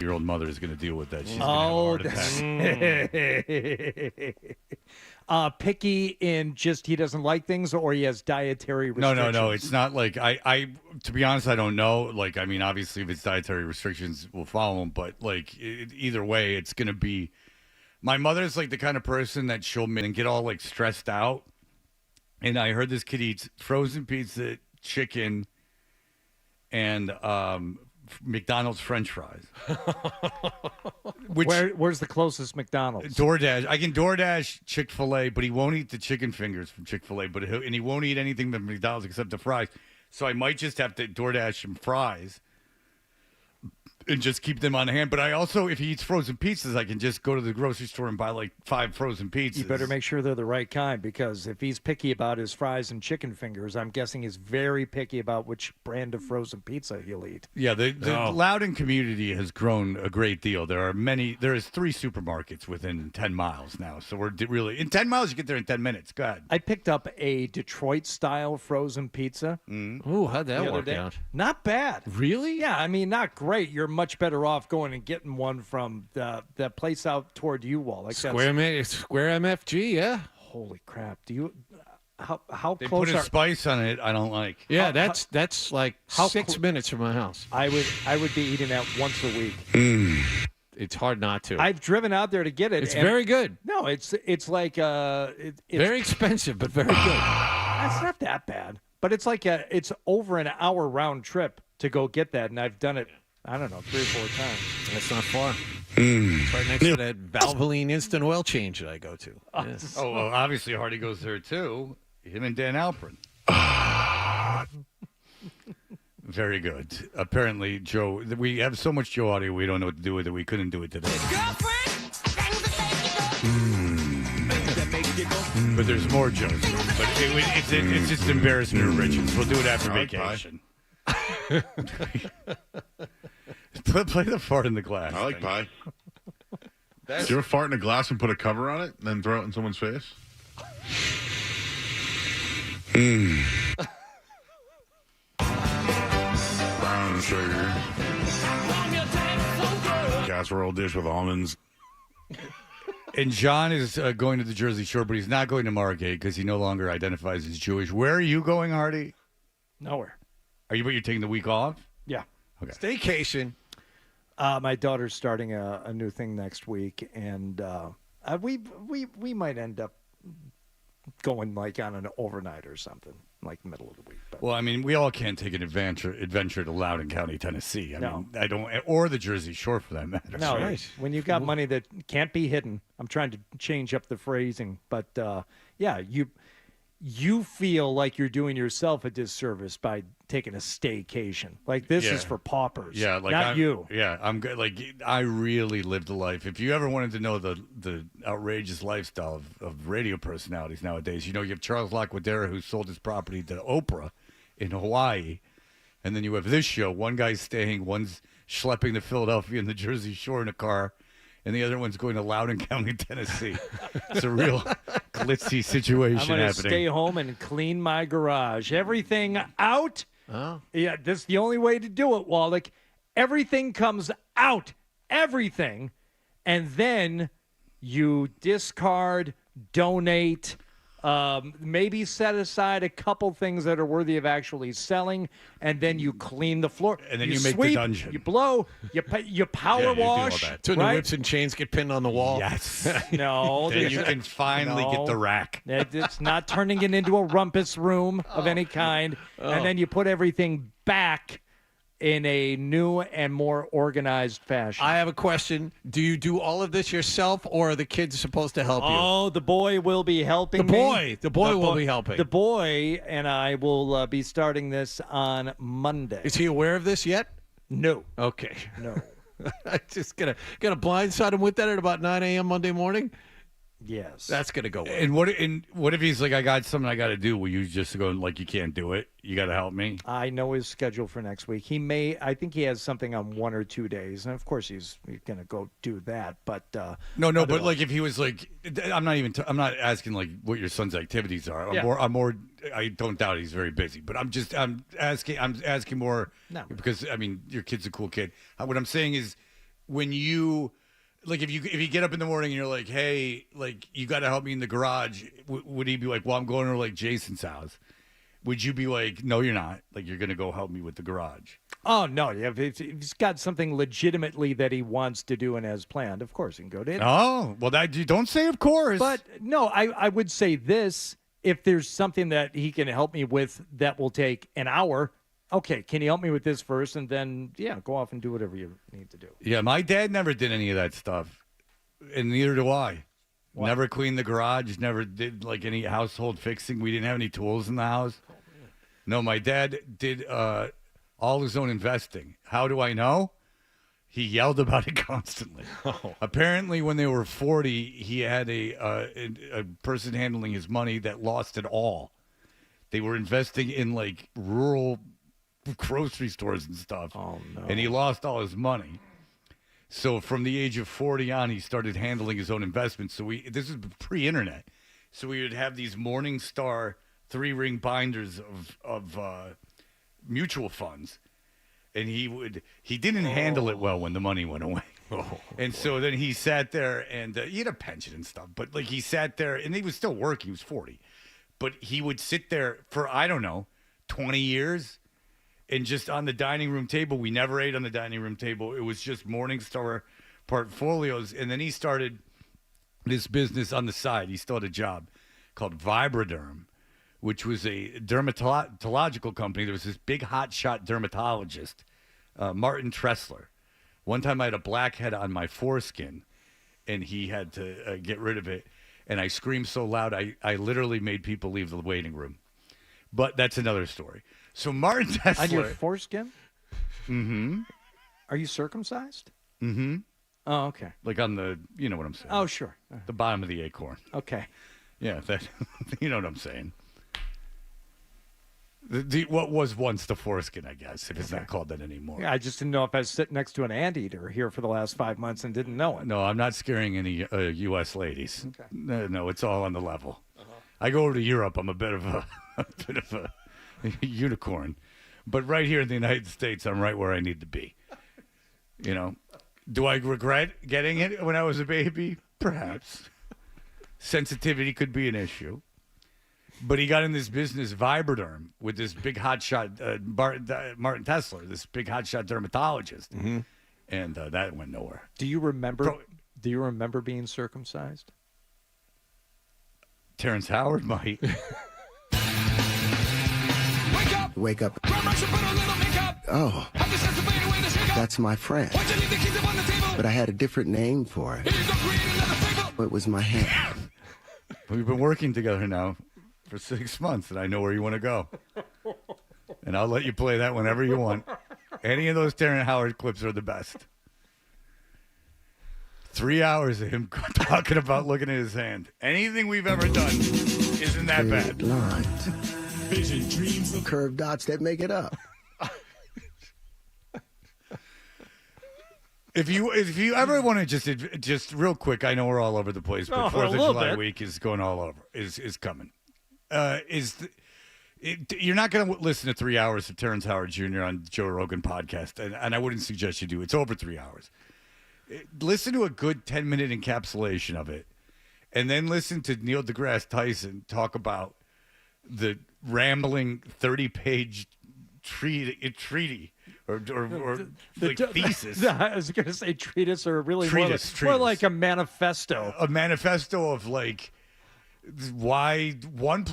Your old mother is going to deal with that. She's Oh, going to have a heart attack. Picky in just he doesn't like things, or he has dietary restrictions? No. It's not like I. To be honest, I don't know. Like, I mean, obviously, if it's dietary restrictions, we'll follow them. But like, either way, it's going to be. My mother's like the kind of person that she'll get all like stressed out. And I heard this kid eats frozen pizza, chicken, and McDonald's French fries. Where's the closest McDonald's? DoorDash. I can DoorDash Chick-fil-A, but he won't eat the chicken fingers from Chick-fil-A. And he won't eat anything from McDonald's except the fries. So I might just have to DoorDash him fries and just keep them on hand. But I also, if he eats frozen pizzas, I can just go to the grocery store and buy like 5 frozen pizzas. You better make sure they're the right kind, because if he's picky about his fries and chicken fingers, I'm guessing he's very picky about which brand of frozen pizza he'll eat. Yeah, the Loudoun community has grown a great deal. There is 3 supermarkets within 10 miles now. So we're really, in 10 miles, you get there in 10 minutes. Go ahead. I picked up a Detroit-style frozen pizza. Ooh, how'd that work out? Not bad. Really? Yeah, I mean, not great. You're much better off going and getting one from the place out toward you, Wall. Like Square MFG, yeah. Holy crap! Do you how They close put a are? spice on it. I don't like. Yeah, that's like how 6 minutes from my house. I would be eating that once a week. It's hard not to. I've driven out there to get it. It's very good. No, it's like it's very expensive, but very good. It's not that bad, but it's like it's over an hour round trip to go get that, and I've done it. I don't know, 3 or 4 times. That's not far. It's right next to that Valvoline instant oil change that I go to. Yes. Oh, well, obviously Hardy goes there too. Him and Dan Alprin. Very good. Apparently, Joe, we have so much Joe audio we don't know what to do with it. We couldn't do it today. But there's more Joes. But it's just embarrassment of riches. We'll do it after vacation. Play the fart in the glass. I like pie. Did you ever fart in a glass and put a cover on it and then throw it in someone's face? Brown sugar. Casserole dish with almonds. And John is going to the Jersey Shore, but he's not going to Margate because he no longer identifies as Jewish. Where are you going, Hardy? Nowhere. You're taking the week off? Yeah. Okay. Staycation. My daughter's starting a new thing next week, and we might end up going like on an overnight or something, like middle of the week. But. Well, I mean, we all can't take an adventure to Loudoun County, Tennessee. I mean, I don't, or the Jersey Shore for that matter. No, right. When you've got money that can't be hidden. I'm trying to change up the phrasing, but yeah, you feel like you're doing yourself a disservice by taking a staycation. Like this is for paupers. Yeah, like not you. Yeah, I'm good. Like I really lived a life. If you ever wanted to know the outrageous lifestyle of radio personalities nowadays, you have Charles Laquadera, who sold his property to Oprah in Hawaii, and then you have this show. One guy's staying, one's schlepping to Philadelphia and the Jersey Shore in a car, and the other one's going to Loudoun County, Tennessee. It's a real glitzy situation I'm going to happening. stay home and clean my garage. Everything out. Oh. Yeah, that's the only way to do it, Wallach. Everything comes out. Everything. And then you discard, donate, maybe set aside a couple things that are worthy of actually selling, and then you clean the floor. And then you sweep, make the dungeon. You blow, you power wash. So the whips and chains get pinned on the wall. Yes. No. Then you can finally get the rack. It's not turning it into a rumpus room of any kind. And then you put everything back in a new and more organized fashion. I have a question. Do you do all of this yourself, or are the kids supposed to help you? Oh, the boy will be helping me. The boy will be helping. The boy and I will be starting this on Monday. Is he aware of this yet? No. Okay. No. I just gonna blindside him with that at about 9 a.m. Monday morning. Yes. That's gonna go well. And what if he's like, I got something I got to do? Will you just go like, you can't do it? You got to help me. I know his schedule for next week. I think he has something on 1 or 2 days, and of course he's going to go do that. But no, but like if he was like, I'm not asking like what your son's activities are. I'm more. I don't doubt he's very busy, but I'm asking more No. because I mean your kid's a cool kid. What I'm saying is, when you, like, if you get up in the morning and you're like, hey, like, you got to help me in the garage, would he be like, well, I'm going to, like, Jason's house? Would you be like, no, you're not. Like, you're going to go help me with the garage? Oh, no. Yeah, if he's got something legitimately that he wants to do and has planned, of course he can go to it. Oh, well, that you don't say of course. But, no, I would say this. If there's something that he can help me with that will take an hour, okay, can you help me with this first? And then, go off and do whatever you need to do. Yeah, my dad never did any of that stuff, and neither do I. What? Never cleaned the garage, never did, like, any household fixing. We didn't have any tools in the house. No, my dad did all his own investing. How do I know? He yelled about it constantly. Oh. Apparently, when they were 40, he had a person handling his money that lost it all. They were investing in, like, rural grocery stores and stuff. Oh, no. And he lost all his money. So from the age of 40 on, he started handling his own investments. So this is pre-internet. So we would have these Morningstar 3-ring binders of mutual funds. And he didn't handle it well when the money went away. And so then he sat there and he had a pension and stuff. But, like, he sat there and he was still working. He was 40. But he would sit there for, I don't know, 20 years. And just on the dining room table, we never ate on the dining room table. It was just Morningstar portfolios. And then he started this business on the side. He still had a job called Vibraderm, which was a dermatological company. There was this big hotshot dermatologist, Martin Tressler. One time I had a blackhead on my foreskin, and he had to get rid of it. And I screamed so loud, I literally made people leave the waiting room. But that's another story. So Martin Tressler. On your foreskin? Mm-hmm. Are you circumcised? Mm-hmm. Oh, okay. Like on the, you know what I'm saying. Oh, sure. The bottom of the acorn. Okay. Yeah, that you know what I'm saying. What was once the foreskin, I guess, if it's not called that anymore. Yeah, I just didn't know if I was sitting next to an anteater here for the last 5 months and didn't know it. No, I'm not scaring any U.S. ladies. Okay. No, it's all on the level. I go over to Europe. I'm a bit of a unicorn, but right here in the United States, I'm right where I need to be. You know, do I regret getting it when I was a baby? Perhaps. Sensitivity could be an issue. But he got in this business, Vibraderm, with this big hotshot Martin Tressler, this big hotshot dermatologist, and that went nowhere. Do you remember? Do you remember being circumcised? Terrence Howard might. Wake up. Oh, that's my friend. But I had a different name for it. It was my hand. We've been working together now for 6 months, and I know where you want to go. And I'll let you play that whenever you want. Any of those Terrence Howard clips are the best. 3 hours of him talking about looking at his hand. Anything we've ever done isn't that bad. Lines. Vision, dreams, curved dots that make it up. If you ever want to just real quick, I know we're all over the place, but 4th of July week is going all over, is coming. You're not going to listen to 3 hours of Terrence Howard Jr. on Joe Rogan podcast, and I wouldn't suggest you do. It's over 3 hours. Listen to a good 10-minute encapsulation of it, and then listen to Neil deGrasse Tyson talk about the rambling 30-page treaty or like thesis. I was going to say treatise, or really treatise. More like a manifesto. A manifesto of like why 1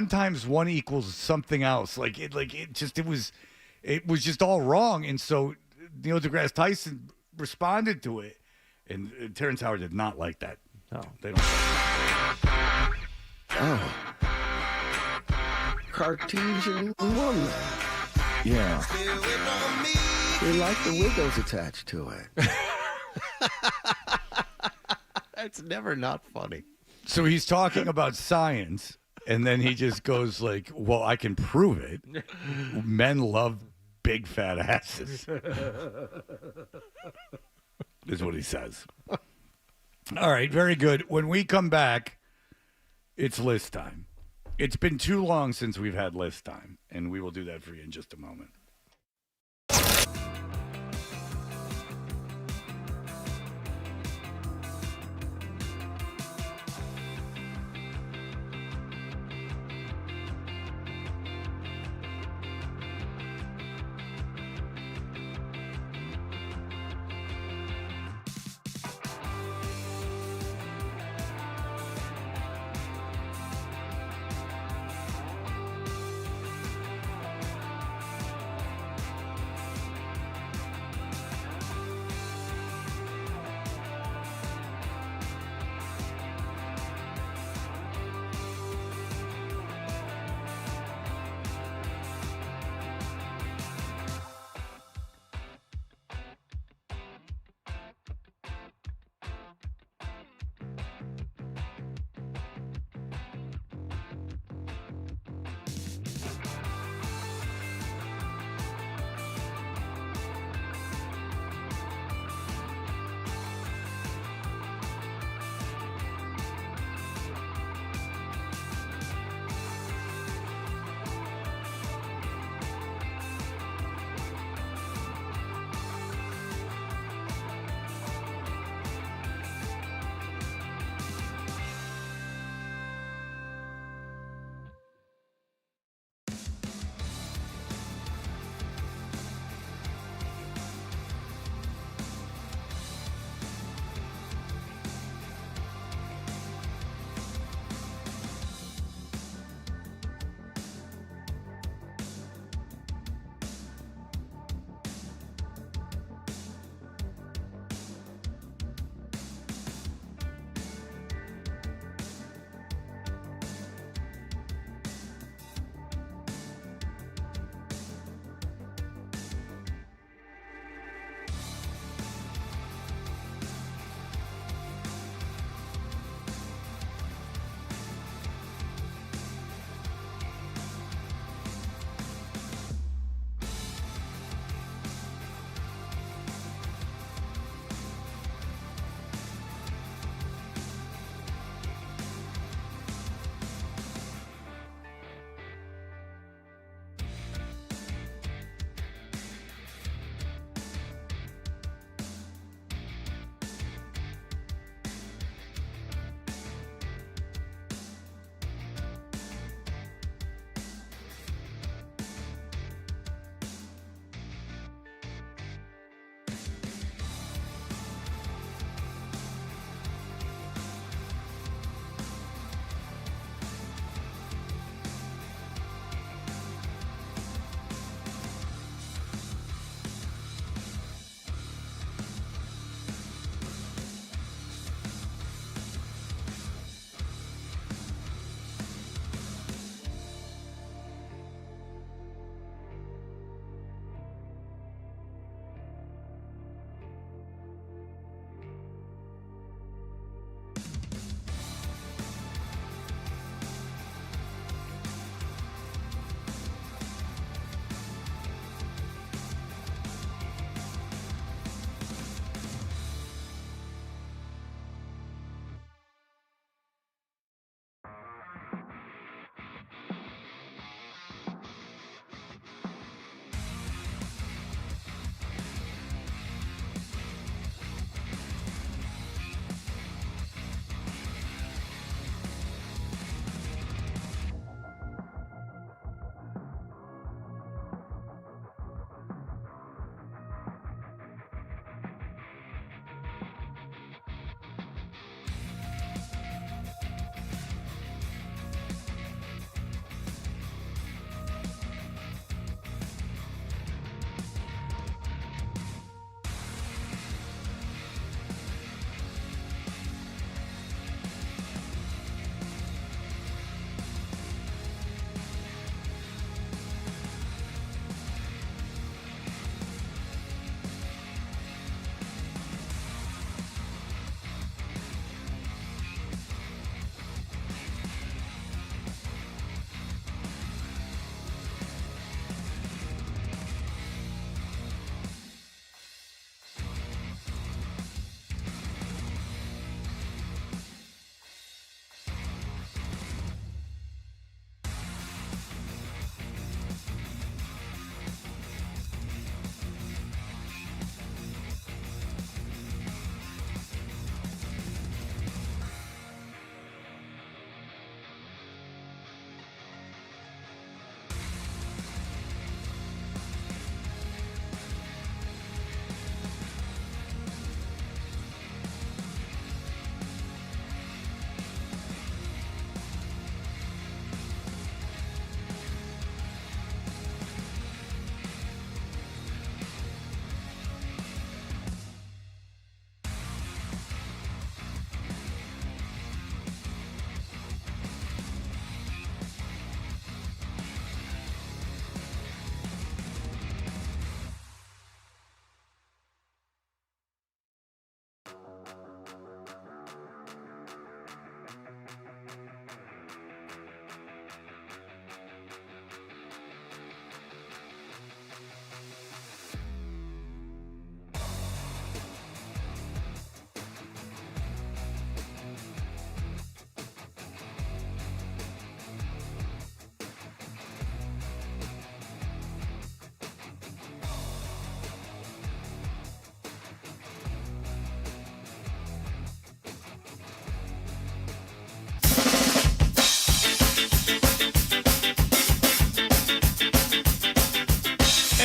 times 1 equals something else. It was just all wrong, and so Neil deGrasse Tyson responded to it, and Terrence Howard did not like that. No, they don't. Oh, Cartesian woman. Yeah. They like the wiggles attached to it. That's never not funny. So he's talking about science, and then he just goes like, well, I can prove it. Men love big fat asses. Is what he says. All right, very good. When we come back, it's list time. It's been too long since we've had list time, and we will do that for you in just a moment.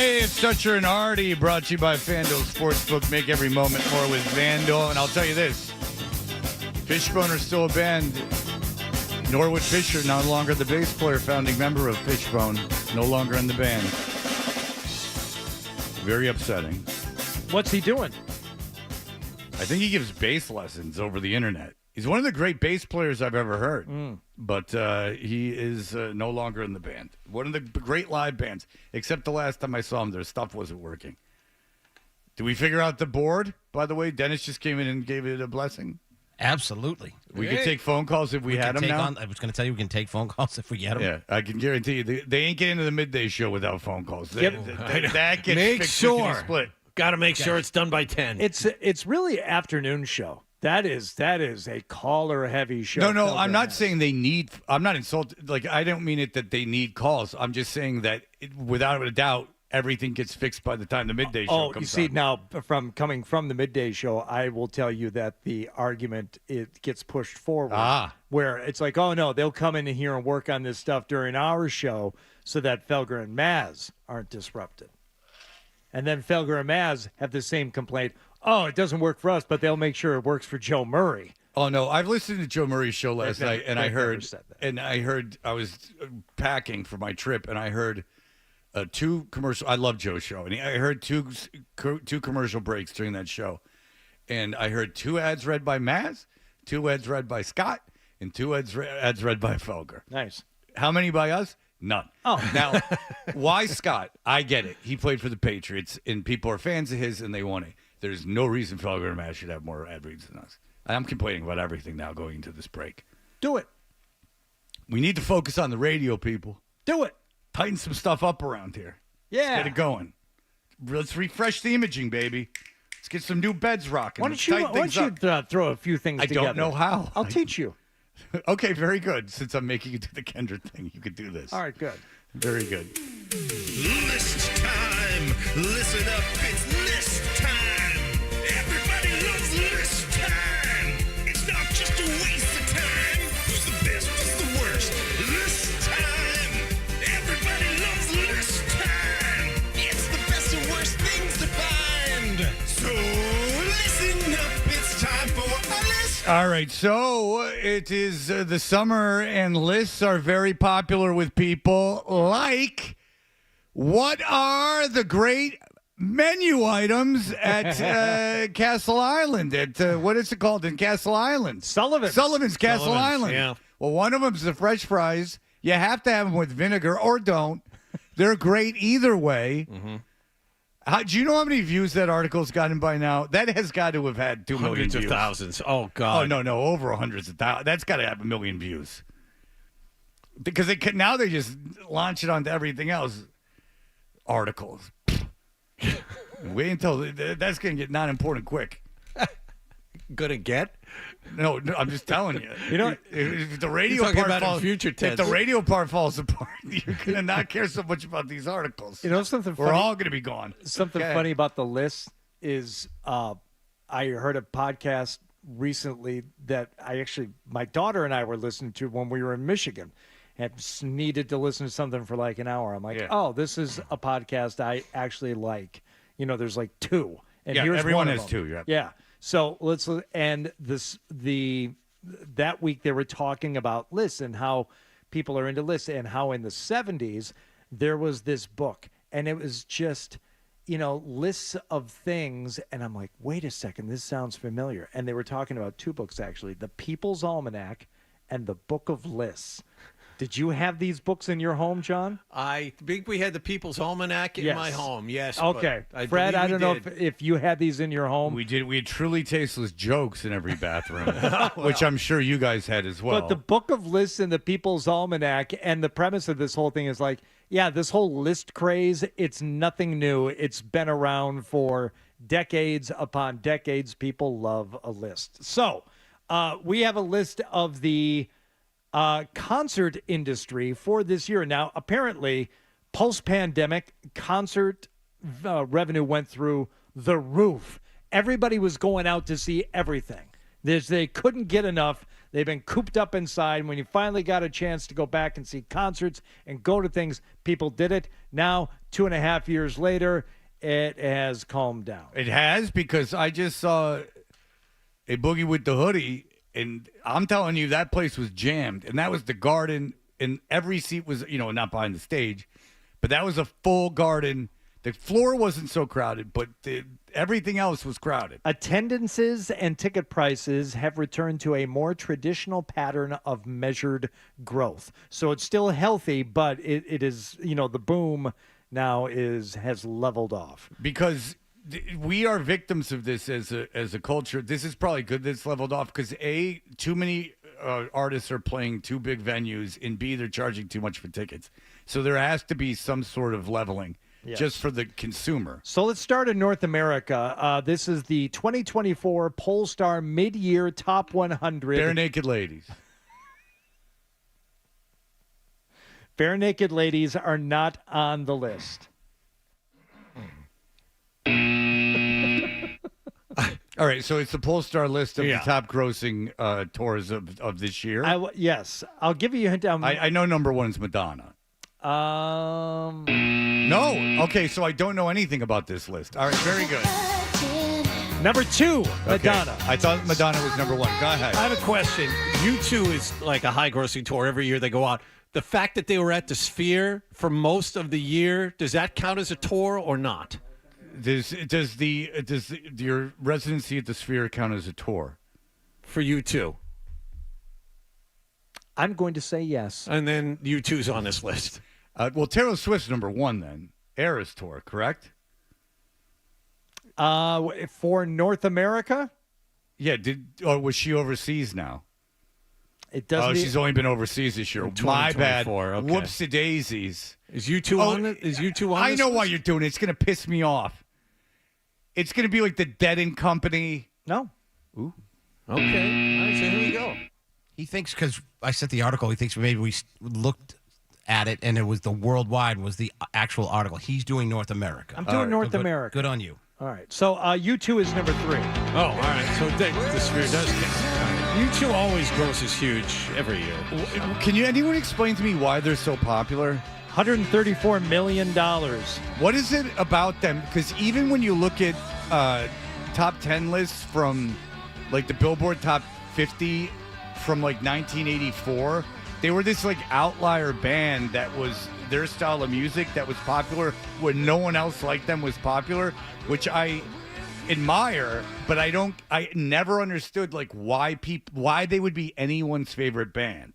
Hey, it's Dutcher and Hardy, brought to you by FanDuel Sportsbook. Make every moment more with FanDuel. And I'll tell you this, Fishbone are still a band. Norwood Fisher, no longer the bass player, founding member of Fishbone, no longer in the band. Very upsetting. What's he doing? I think he gives bass lessons over the internet. He's one of the great bass players I've ever heard. But he is no longer in the band. One of the great live bands. Except the last time I saw him, their stuff wasn't working. Did we figure out the board, by the way? Dennis just came in and gave it a blessing. Absolutely. We could take phone calls if we had them now. I was going to tell you we can take phone calls if we get them. Yeah, I can guarantee you they ain't getting into the midday show without phone calls. That gets Make fixed sure. split. Got to make sure it's done by 10. It's really afternoon show. That is a caller heavy show. No, I'm not saying they need. I'm not insulted. Like, I don't mean it that they need calls. I'm just saying that without a doubt, everything gets fixed by the time the midday show comes you see, on. now coming from the midday show, I will tell you that the argument it gets pushed forward. Where it's like, oh no, they'll come in here and work on this stuff during our show so that Felger and Maz aren't disrupted. And then Felger and Maz have the same complaint. Oh, it doesn't work for us, but they'll make sure it works for Joe Murray. Oh no, I've listened to Joe Murray's show last night, and I heard I was packing for my trip, and I heard two commercial. I love Joe's show, and I heard two commercial breaks during that show, and I heard 2 ads read by Maz, 2 ads read by Scott, and 2 ads read by Felger. Nice. How many by us? None. Oh, now why Scott? I get it. He played for the Patriots, and people are fans of his, and they want it. There's no reason Felger and Maz should have more ad reads than us. I'm complaining about everything now going into this break. Do it. We need to focus on the radio, people. Do it. Tighten some stuff up around here. Yeah. Let's get it going. Let's refresh the imaging, baby. Let's get some new beds rocking. Why don't you throw a few things together? I don't know how. I'll teach you. Okay, very good. Since I'm making you do the Kendra thing, you could do this. All right, good. Very good. List time. Listen up. It's list time. Everybody loves list time. It's not just a waste of time. Who's the best? Who's the worst? List time. Everybody loves list time. It's the best and worst things to find. So listen up. It's time for a list. All right, so it is the summer, and lists are very popular with people. Like, what are the great menu items at Castle Island? At what is it called in Castle Island? Sullivan's Castle Island. Yeah. Well, one of them is the French fries. You have to have them with vinegar, or don't. They're great either way. Mm-hmm. Do you know how many views that article's gotten by now? That has got to have had 2 million Hundreds views. of thousands. Oh, God. Oh, no, over hundreds of thousands. That's got to have 1 million views. Because now they just launch it onto everything else. Articles. Wait until that's going to get not important quick. Gonna get? No, I'm just telling you. You know, if the radio talking part about in falls, future if tense. the radio part falls apart, you're going to not care so much about these articles. You know something We're funny? all going to be gone. Something Okay. funny about the list is I heard a podcast recently that my daughter and I were listening to when we were in Michigan and needed to listen to something for like an hour. I'm like, oh, this is a podcast I actually like. You know, there's like 2. And Yeah, here's everyone one of has them. 2, yeah. Yeah. So that week they were talking about lists and how people are into lists and how in the 70s there was this book and it was just, lists of things. And I'm like, wait a second, this sounds familiar. And they were talking about 2 books, actually, The People's Almanac and The Book of Lists. Did you have these books in your home, John? I think we had the People's Almanac in my home. Yes. Okay. but Fred, I don't know did. if you had these in your home. We did. We had truly tasteless jokes in every bathroom, which I'm sure you guys had as well. But the Book of Lists and the People's Almanac, and the premise of this whole thing is like, yeah, this whole list craze, it's nothing new. It's been around for decades upon decades. People love a list. So we have a list of the concert industry for this year. Now, apparently, post-pandemic, concert revenue went through the roof. Everybody was going out to see everything. They couldn't get enough. They've been cooped up inside. And when you finally got a chance to go back and see concerts and go to things, people did it. Now, 2.5 years later, it has calmed down. It has, because I just saw a Boogie with the Hoodie, and I'm telling you, that place was jammed. And that was the Garden, and every seat was, not behind the stage, but that was a full Garden. The floor wasn't so crowded, but everything else was crowded. Attendances and ticket prices have returned to a more traditional pattern of measured growth. So it's still healthy, but it is, the boom now has leveled off. Because we are victims of this as a culture. This is probably good that it's leveled off, because A, too many artists are playing too big venues, and B, they're charging too much for tickets. So there has to be some sort of leveling. Yes. Just for the consumer. So let's start in North America. This is the 2024 Pollstar Mid-Year Top 100. Bare Naked Ladies. Bare Naked Ladies are not on the list. All right, so it's the Pollstar list of the top grossing tours of this year. Yes, I'll give you a hint. I know number one is Madonna. No. Okay, so I don't know anything about this list. All right, very good. Number 2, Madonna. Okay. I thought Madonna was number 1. Go ahead. I have a question. U2 is like a high-grossing tour. Every year they go out. The fact that they were at the Sphere for most of the year, does that count as a tour or not? Does your residency at the Sphere count as a tour? For U2? I'm going to say yes. And then U2's on this list. Well, Taylor Swift's number 1 then. Eras Tour, correct? For North America? Yeah. Was she overseas now? It doesn't. She's only been overseas this year. My bad. Okay. Whoopsie daisies. Is U2 on it? Is U2 on? I know list? why you're doing it. It's going to piss me off. It's going to be like the Dead and Company. No. Ooh. Okay. All right, so here we go. He thinks, because I sent the article, he thinks maybe we looked at it and it was the worldwide was the actual article. He's doing North America. I'm doing North America. Good on you. All right. So U2 is number 3. Oh, all right. So the Sphere does count. U2 always grosses huge every year. Can anyone explain to me why they're so popular? $134 million. What is it about them? Because even when you look at top 10 lists from like the Billboard Top 50 from like 1984, they were this like outlier band that was their style of music that was popular when no one else like them was popular, which I admire, but I never understood like why they would be anyone's favorite band.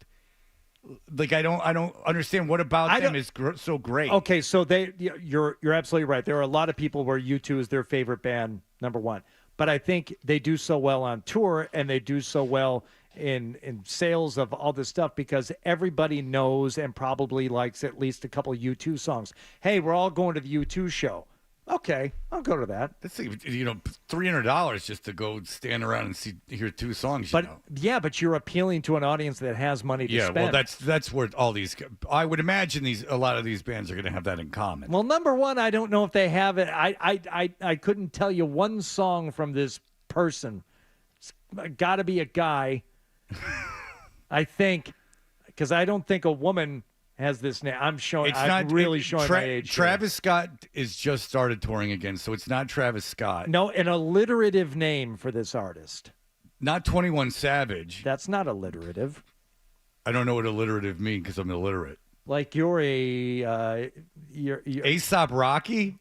Like I don't understand what about them is so great. Okay, so you're absolutely right. There are a lot of people where U2 is their favorite band, number 1. But I think they do so well on tour, and they do so well in sales of all this stuff because everybody knows and probably likes at least a couple of U2 songs. Hey, we're all going to the U2 show. Okay, I'll go to that. That's $300 just to go stand around and hear 2 songs. But you're appealing to an audience that has money to spend. Yeah, well, that's where all these. I would imagine a lot of these bands are going to have that in common. Well, number 1, I don't know if they have it. I couldn't tell you one song from this person. It's got to be a guy. I think, because I don't think a woman has this name. I'm showing my age. Travis Scott is just started touring again, so it's not Travis Scott. No, an alliterative name for this artist. Not 21 Savage. That's not alliterative. I don't know what alliterative means because I'm illiterate. Like you're you're Aesop Rocky?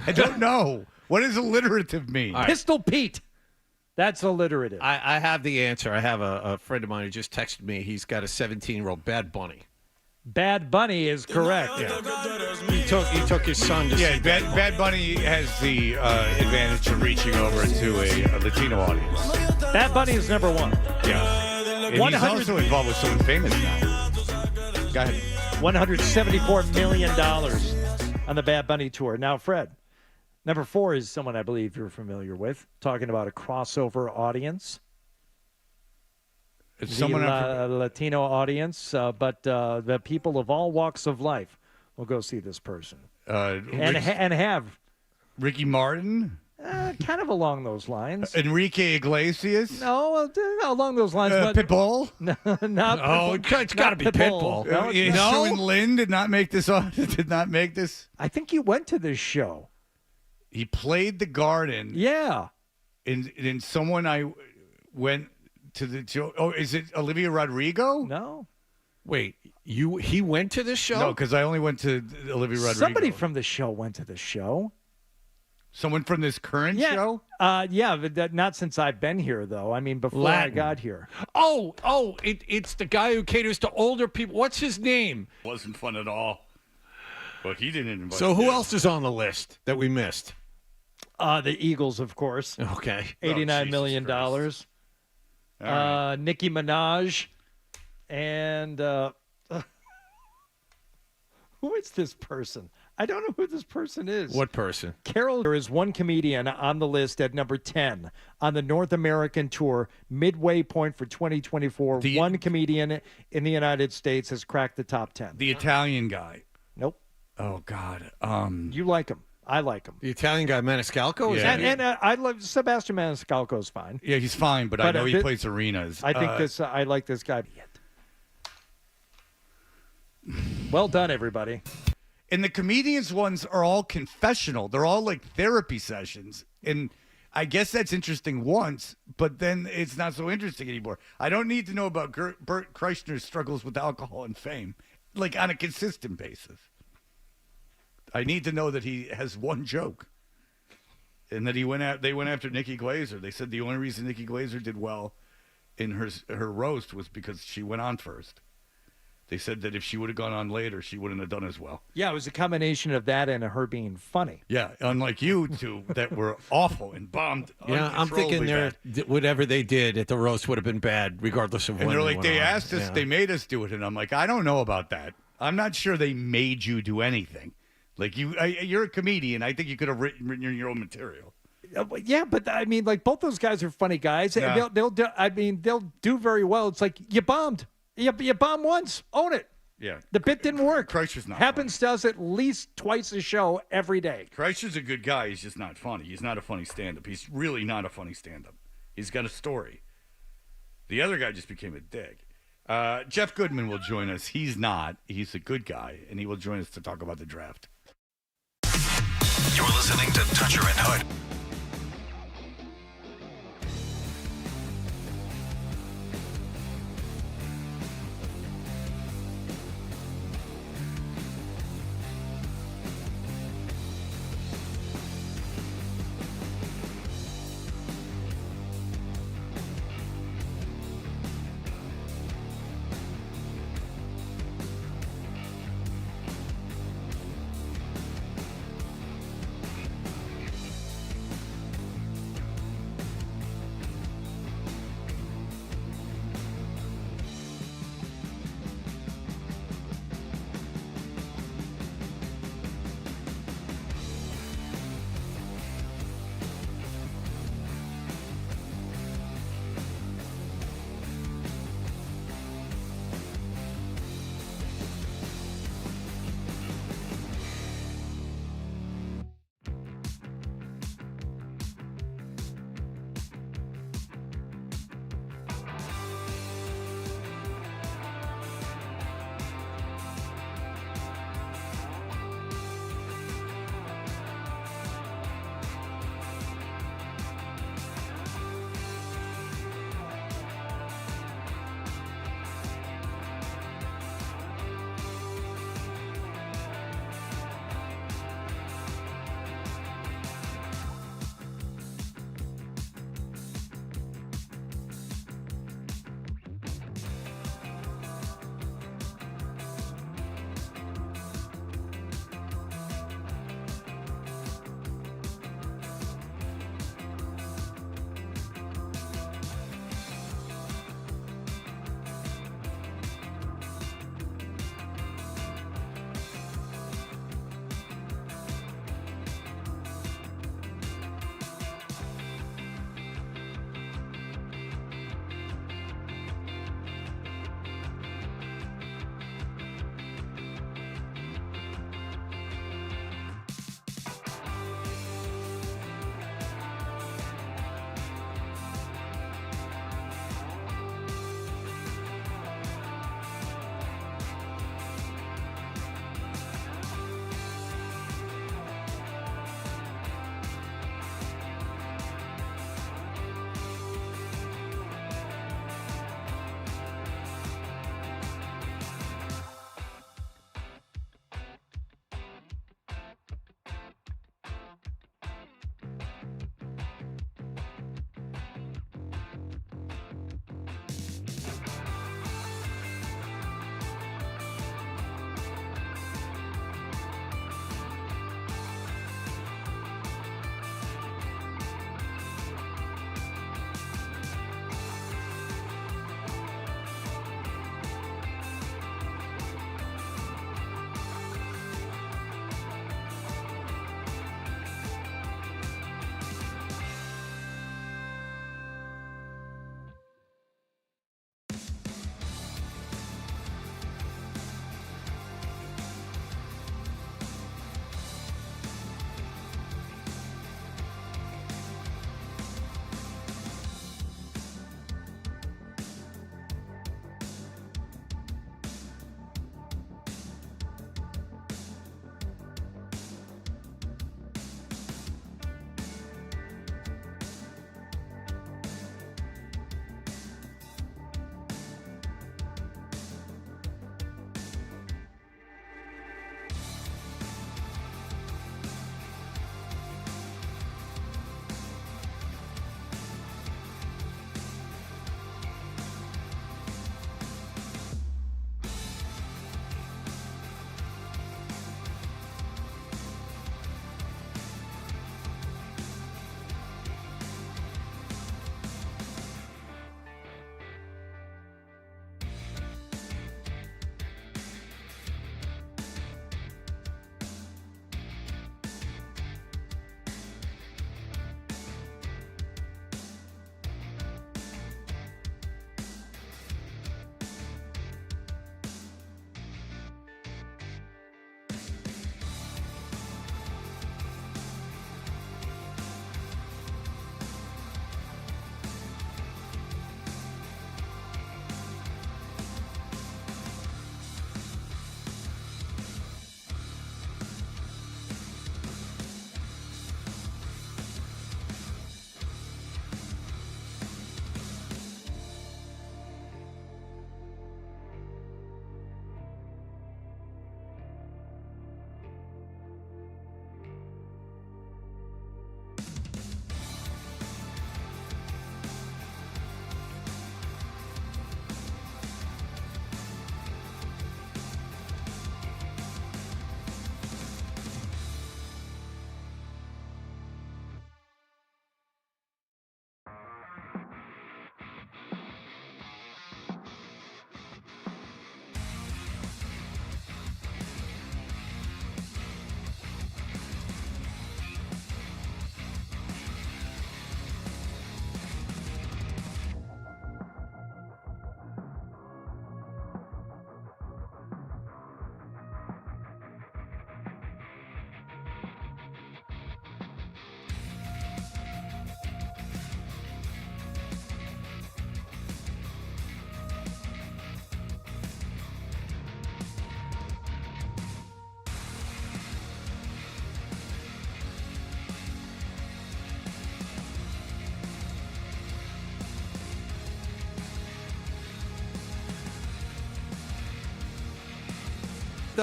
I don't know. What does alliterative mean? Right. Pistol Pete. That's alliterative. I have the answer. I have a friend of mine who just texted me. He's got a 17-year-old Bad Bunny. Bad Bunny is correct. Yeah. He took his son to see Bad Bunny has the advantage of reaching over to a Latino audience. Bad Bunny is number 1. Yeah. And he's also involved with someone famous now. Go ahead. $174 million on the Bad Bunny tour. Now, Fred, number 4 is someone I believe you're familiar with, talking about a crossover audience. It's someone Latino audience, but the people of all walks of life will go see this person. And have. Ricky Martin? Kind of along those lines. Enrique Iglesias? No, along those lines. but Pitbull? No, not Oh, Pitbull. it's got to be Pitbull. No, it's not. Sue and Lynn did not make this. Did not make this. I think you went to this show. He played the Garden. Yeah. And someone I went to the show. Oh, is it Olivia Rodrigo? No. Wait, he went to this show? No, because I only went to Olivia Rodrigo. Somebody from the show went to the show. Someone from this current show? Yeah, but not since I've been here, though. I mean, before I got here. It's the guy who caters to older people. What's his name? Wasn't fun at all. Well, he didn't invite. So who else is on the list that we missed? The Eagles, of course. Okay. $89 million. right. Nicki Minaj. And who is this person? I don't know who this person is. What person? Carol. There is one comedian on the list at number 10 on the North American tour, midway point for 2024. One comedian in the United States has cracked the top 10. The Italian guy. Nope. Oh, God. You like him. I like him. The Italian guy, Maniscalco? Yeah. And I love Sebastian Maniscalco's fine. Yeah, he's fine, but I know he plays arenas. I think I like this guy. Well done, everybody. And the comedians ones are all confessional. They're all like therapy sessions. And I guess that's interesting once, but then it's not so interesting anymore. I don't need to know about Bert Kreischer's struggles with alcohol and fame, like on a consistent basis. I need to know that he has one joke, and that they went after Nikki Glaser. They said the only reason Nikki Glaser did well in her roast was because she went on first. They said that if she would have gone on later, she wouldn't have done as well. Yeah, it was a combination of that and her being funny. Yeah, unlike you two that were awful and bombed. Yeah, I'm thinking whatever they did at the roast would have been bad, regardless of and when. And they're like, they asked us, yeah. They made us do it, and I'm like, I don't know about that. I'm not sure they made you do anything. Like you're a comedian. I think you could have written your own material. Yeah, but I mean, like both those guys are funny guys. Yeah. And they'll do very well. It's like you bombed. You bombed once. Own it. Yeah. The bit didn't work. Kreischer's not happens to us at least twice a show every day. Kreischer's a good guy. He's just not funny. He's not a funny stand-up. He's really not a funny stand-up. He's got a story. The other guy just became a dick. Jeff Goodman will join us. He's not. He's a good guy, and he will join us to talk about the draft. You're listening to Toucher and Hood.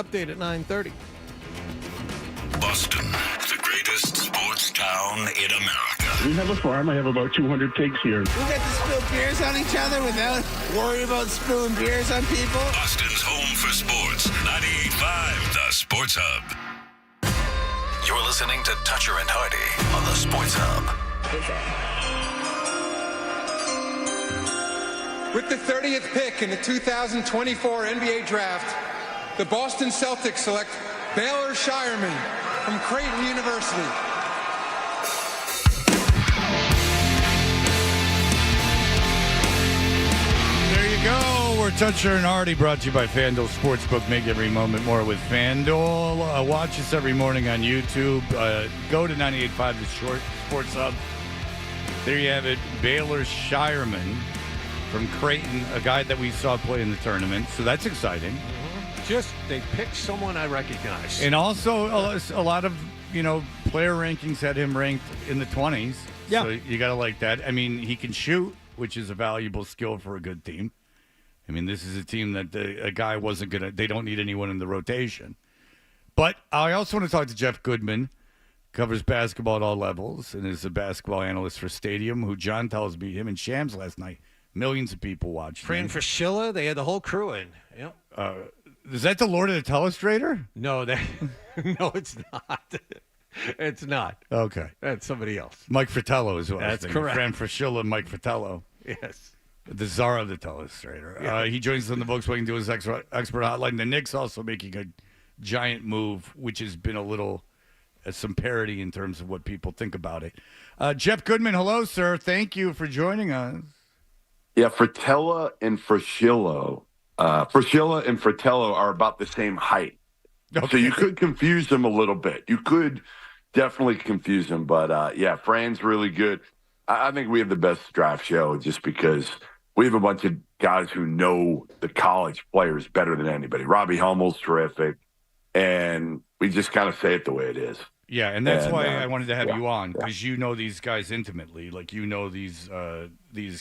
update at 9:30. Boston, the greatest sports town in America. We have a farm. I have about 200 pigs here. We get to spill beers on each other without worrying about spilling beers on people. Boston's home for sports. 98.5, the Sports Hub. You're listening to Toucher and Hardy on the Sports Hub. With the 30th pick in the 2024 NBA Draft, the Boston Celtics select Baylor Shireman from Creighton University. There you go. We're Toucher and Hardy, brought to you by FanDuel Sportsbook. Make every moment more with FanDuel. Watch us every morning on YouTube. Go to 98.5 The Short Sports Hub. There you have it. Baylor Shireman from Creighton, a guy that we saw play in the tournament. So that's exciting. Just they picked someone I recognize. And also a lot of, player rankings had him ranked in the 20s. Yeah. So you got to like that. I mean, he can shoot, which is a valuable skill for a good team. I mean, this is a team that a guy wasn't going to, they don't need anyone in the rotation. But I also want to talk to Jeff Goodman, covers basketball at all levels, and is a basketball analyst for Stadium, who John tells me, him and Shams last night, millions of people watched. Fran Fraschilla, they had the whole crew in. Yep. Is that the Lord of the Telestrator? No, no, it's not. It's not. Okay. That's somebody else. Mike Fratello is what I was That's thinking. correct. Fran Fraschilla and Mike Fratello. Yes. The czar of the Telestrator. Yeah. He joins us on the Volkswagen Dealers Expert Hotline. The Knicks also making a giant move, which has been a little some parity in terms of what people think about it. Jeff Goodman, hello, sir. Thank you for joining us. Yeah, Fratella and Fraschillo. Fraschilla and Fratello are about the same height. Okay. So you could confuse them a little bit. You could definitely confuse them. But, yeah, Fran's really good. I think we have the best draft show just because we have a bunch of guys who know the college players better than anybody. Robbie Hummel's terrific. And we just kind of say it the way it is. Yeah, and that's why I wanted to have you on, because you know these guys intimately. Like, you know these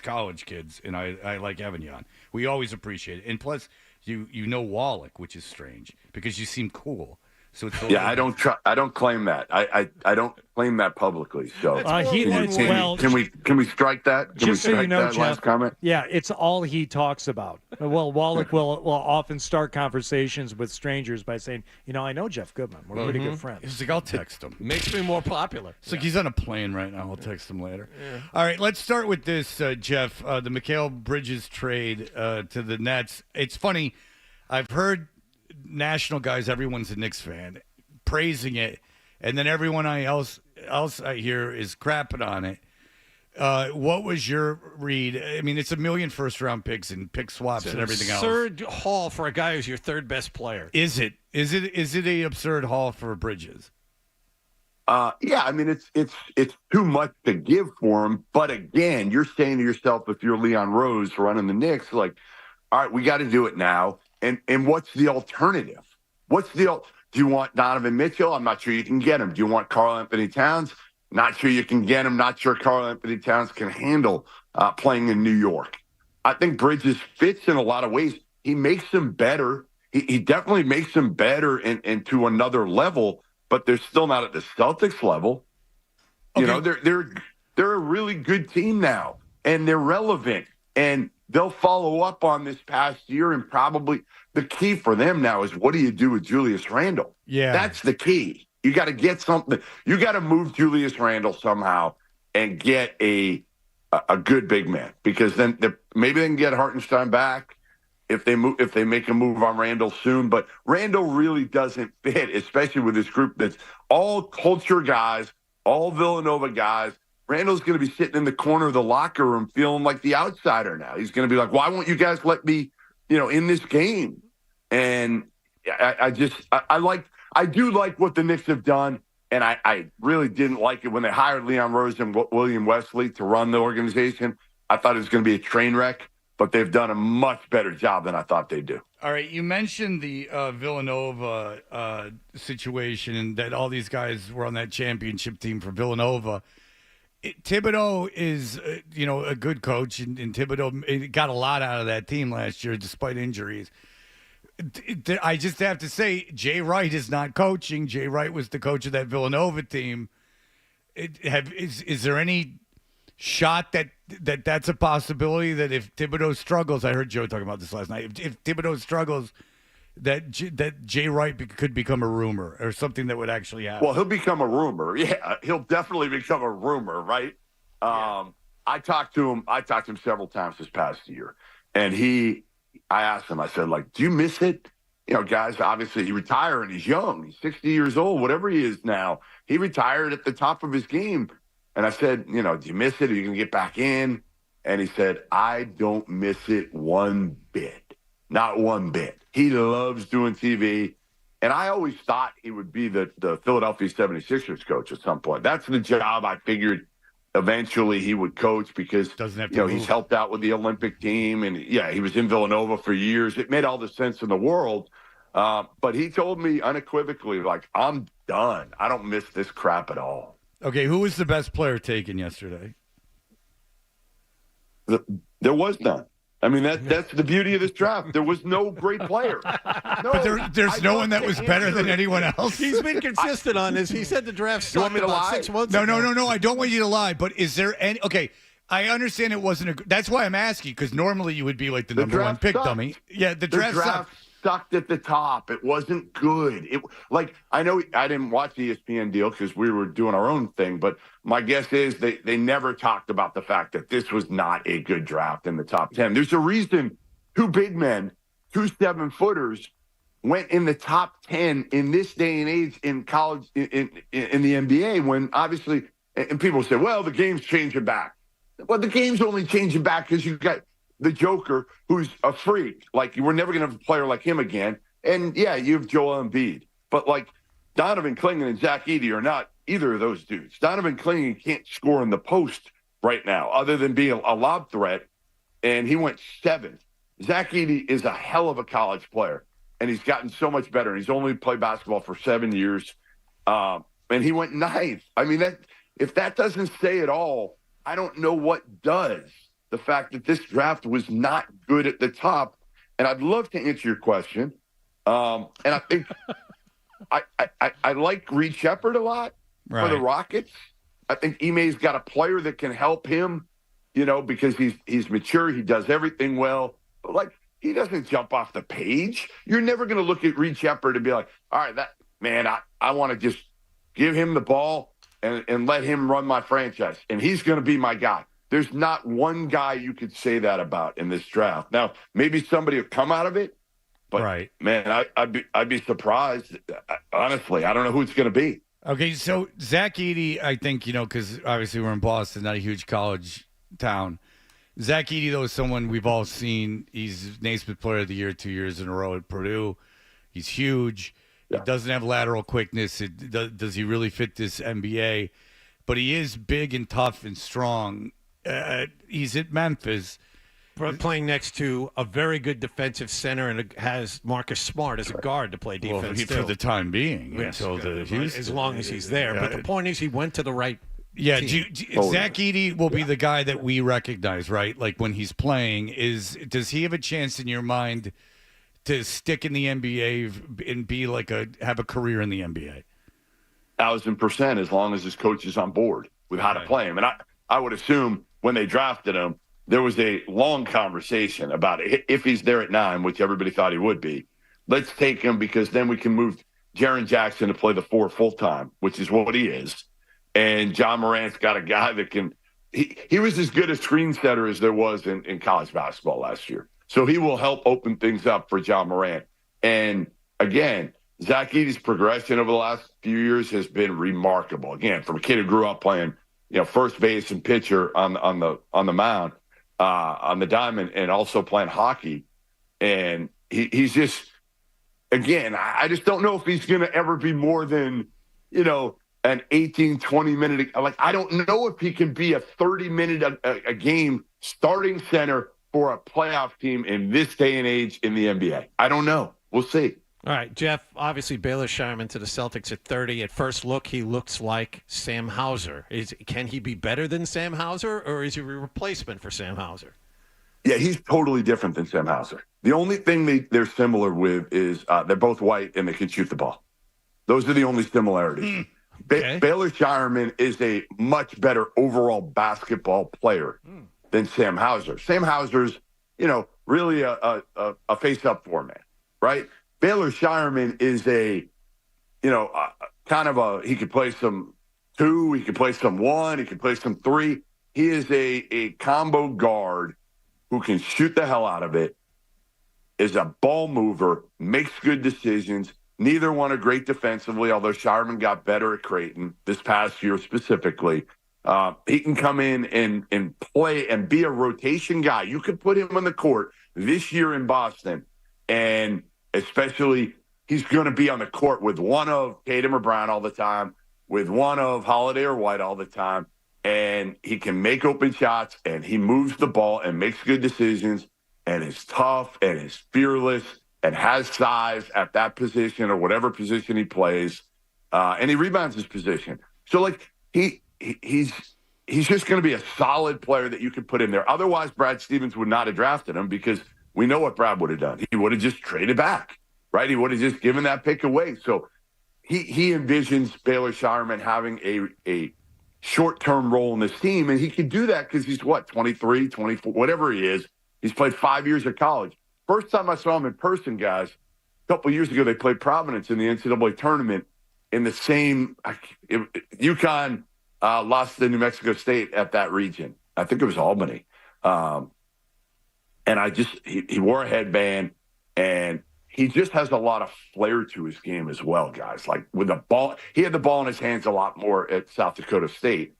college kids, and I like having you on. We always appreciate it. And plus, you know Wallach, which is strange, because you seem cool. So it's I don't claim that. I don't claim that publicly. So can we strike that? Can we Just so strike you know, that Jeff, last comment? Yeah, it's all he talks about. Well, Wallach will often start conversations with strangers by saying, I know Jeff Goodman. We're pretty good friends. He's like, I'll text him. Makes me more popular. It's like he's on a plane right now. I'll text him later. Yeah. All right, let's start with this, Jeff. The Mikal Bridges trade to the Nets. It's funny. I've heard national guys, everyone's a Knicks fan, praising it, and then everyone else I hear is crapping on it. What was your read? I mean, it's $1 million first-round picks and pick swaps and everything else. Absurd haul for a guy who's your third best player. Is it a absurd haul for Bridges? Yeah, I mean it's too much to give for him. But again, you're saying to yourself, if you're Leon Rose running the Knicks, like, all right, we got to do it now. And what's the alternative? Do you want Donovan Mitchell? I'm not sure you can get him. Do you want Karl Anthony Towns? Not sure you can get him. Not sure Karl Anthony Towns can handle playing in New York. I think Bridges fits in a lot of ways. He makes them better. He definitely makes them better and to another level, but they're still not at the Celtics level. Okay. You know, they're a really good team now, and they're relevant, and they'll follow up on this past year, and probably the key for them now is what do you do with Julius Randle? Yeah. That's the key. You got to get something. You got to move Julius Randle somehow and get a good big man, because then maybe they can get Hartenstein back if they make a move on Randle soon. But Randle really doesn't fit, especially with this group that's all culture guys, all Villanova guys. Randall's going to be sitting in the corner of the locker room feeling like the outsider now. He's going to be like, why won't you guys let me, in this game? And I do like what the Knicks have done, and I really didn't like it when they hired Leon Rose and William Wesley to run the organization. I thought it was going to be a train wreck, but they've done a much better job than I thought they'd do. All right, you mentioned the Villanova situation, and that all these guys were on that championship team for Villanova. Thibodeau is, a good coach, and Thibodeau got a lot out of that team last year despite injuries. I just have to say, Jay Wright is not coaching. Jay Wright was the coach of that Villanova team. Is there any shot that's a possibility that if Thibodeau struggles, I heard Joe talking about this last night, if Thibodeau struggles, that Jay Wright could become a rumor or something that would actually happen? Well, he'll become a rumor. Yeah, he'll definitely become a rumor, right? I talked to him several times this past year, and I asked him, I said, like, do you miss it? You know, guys, obviously he retired and he's young. He's 60 years old, whatever he is now. He retired at the top of his game. And I said, you know, do you miss it? Are you going to get back in? And he said, I don't miss it one bit. Not one bit. He loves doing TV. And I always thought he would be the Philadelphia 76ers coach at some point. That's the job I figured eventually he would coach because he's helped out with the Olympic team. And, yeah, he was in Villanova for years. It made all the sense in the world. But he told me unequivocally, like, I'm done. I don't miss this crap at all. Okay, who was the best player taken yesterday? There was none. I mean, that's the beauty of this draft. There was no great player. No, but there's no one that was better than anyone else. He's been consistent on this. He said the draft sucked about 6 months ago. No. I don't want you to lie. But is there any? Okay, I understand it wasn't. That's why I'm asking, because normally you would be like the number one pick, dummy. Yeah, the draft sucked at the top. It wasn't good. I know I didn't watch the ESPN deal because we were doing our own thing, but my guess is they never talked about the fact that this was not a good draft in the top 10. There's a reason 2 big men, 2 7-footers went in the top 10 in this day and age in college, in the NBA, when obviously, and people say, well, the game's changing back. Well, the game's only changing back because you got the Joker, who's a freak. Like, we're never going to have a player like him again. And, yeah, you have Joel Embiid. But, like, Donovan Clingan and Zach Edey are not either of those dudes. Donovan Clingan can't score in the post right now other than being a lob threat, and he went 7th. Zach Edey is a hell of a college player, and he's gotten so much better. He's only played basketball for 7 years, and he went 9th. I mean, if that doesn't say it all, I don't know what does. The fact that this draft was not good at the top. And I'd love to answer your question. And I think I like Reed Shepherd a lot for the Rockets. I think Ime's got a player that can help him, because he's mature. He does everything well. But, like, he doesn't jump off the page. You're never going to look at Reed Shepherd and be like, all right, I want to just give him the ball and let him run my franchise. And he's going to be my guy. There's not one guy you could say that about in this draft. Now, maybe somebody will come out of it, but man, I'd be surprised. Honestly, I don't know who it's going to be. Okay, so Zach Edey, I think, because obviously we're in Boston, not a huge college town. Zach Edey, though, is someone we've all seen. He's Naismith Player of the Year 2 years in a row at Purdue. He's huge. Yeah. He doesn't have lateral quickness. Does he really fit this NBA? But he is big and tough and strong. He's at Memphis. Playing next to a very good defensive center, and has Marcus Smart as a guard to play defense for the time being. Yes, until the Houston, as long as he's there. But the point is, he went to the right Yeah, team. Zach Edey will be the guy that we recognize, right? Like when he's playing, does he have a chance in your mind to stick in the NBA and be have a career in the NBA? 1,000%, as long as his coach is on board with how to play him. And I would assume when they drafted him, there was a long conversation about it. If he's there at 9, which everybody thought he would be, let's take him because then we can move Jaren Jackson to play the 4 full-time, which is what he is. And John Morant's got a guy that can – he was as good a screen setter as there was in college basketball last year. So he will help open things up for John Morant. And, again, Zach Edey's progression over the last few years has been remarkable. Again, from a kid who grew up playing – first base and pitcher on the mound, on the diamond, and also playing hockey. And he's just, again, I just don't know if he's going to ever be more than, an 18, 20-minute. Like, I don't know if he can be a 30-minute a game starting center for a playoff team in this day and age in the NBA. I don't know. We'll see. All right, Jeff, obviously Baylor Shireman to the Celtics at 30. At first look, he looks like Sam Hauser. Can he be better than Sam Hauser, or is he a replacement for Sam Hauser? Yeah, he's totally different than Sam Hauser. The only thing they're similar with is they're both white and they can shoot the ball. Those are the only similarities. Baylor Shireman is a much better overall basketball player than Sam Hauser. Sam Hauser's, really a face-up format, right? Baylor Shireman is a, he could play some 2, he could play some 1, he could play some 3. He is a combo guard who can shoot the hell out of it, is a ball mover, makes good decisions. Neither one are great defensively, although Shireman got better at Creighton this past year specifically. He can come in and play and be a rotation guy. You could put him on the court this year in Boston, and especially he's going to be on the court with one of Tatum or Brown all the time, with one of Holiday or White all the time, and he can make open shots, and he moves the ball and makes good decisions and is tough and is fearless and has size at that position or whatever position he plays, and he rebounds his position. So, he's just going to be a solid player that you could put in there. Otherwise, Brad Stevens would not have drafted him because we know what Brad would have done. He would have just traded back, right? He would have just given that pick away. So he envisions Baylor Shireman having a short-term role in this team, and he can do that because he's, 23, 24, whatever he is. He's played 5 years of college. First time I saw him in person, guys, a couple of years ago, they played Providence in the NCAA tournament in the same UConn lost to New Mexico State at that region. I think it was Albany. And he wore a headband, and he just has a lot of flair to his game as well, guys. Like with the ball, he had the ball in his hands a lot more at South Dakota State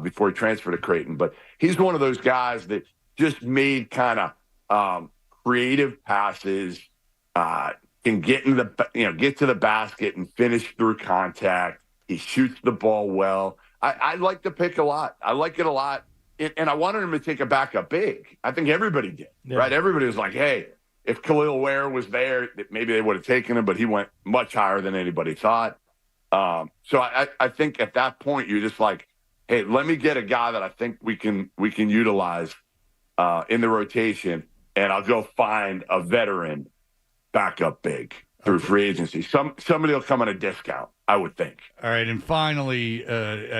before he transferred to Creighton. But he's one of those guys that just made kind of creative passes, can get in get to the basket and finish through contact. He shoots the ball well. I like the pick a lot. I like it a lot. And I wanted him to take a backup big. I think everybody did, right? Everybody was like, hey, if Khalil Ware was there, maybe they would have taken him, but he went much higher than anybody thought. So I think at that point, you're just like, hey, let me get a guy that I think we can utilize in the rotation, and I'll go find a veteran backup big through free agency. Somebody will come at a discount, I would think. All right, and finally,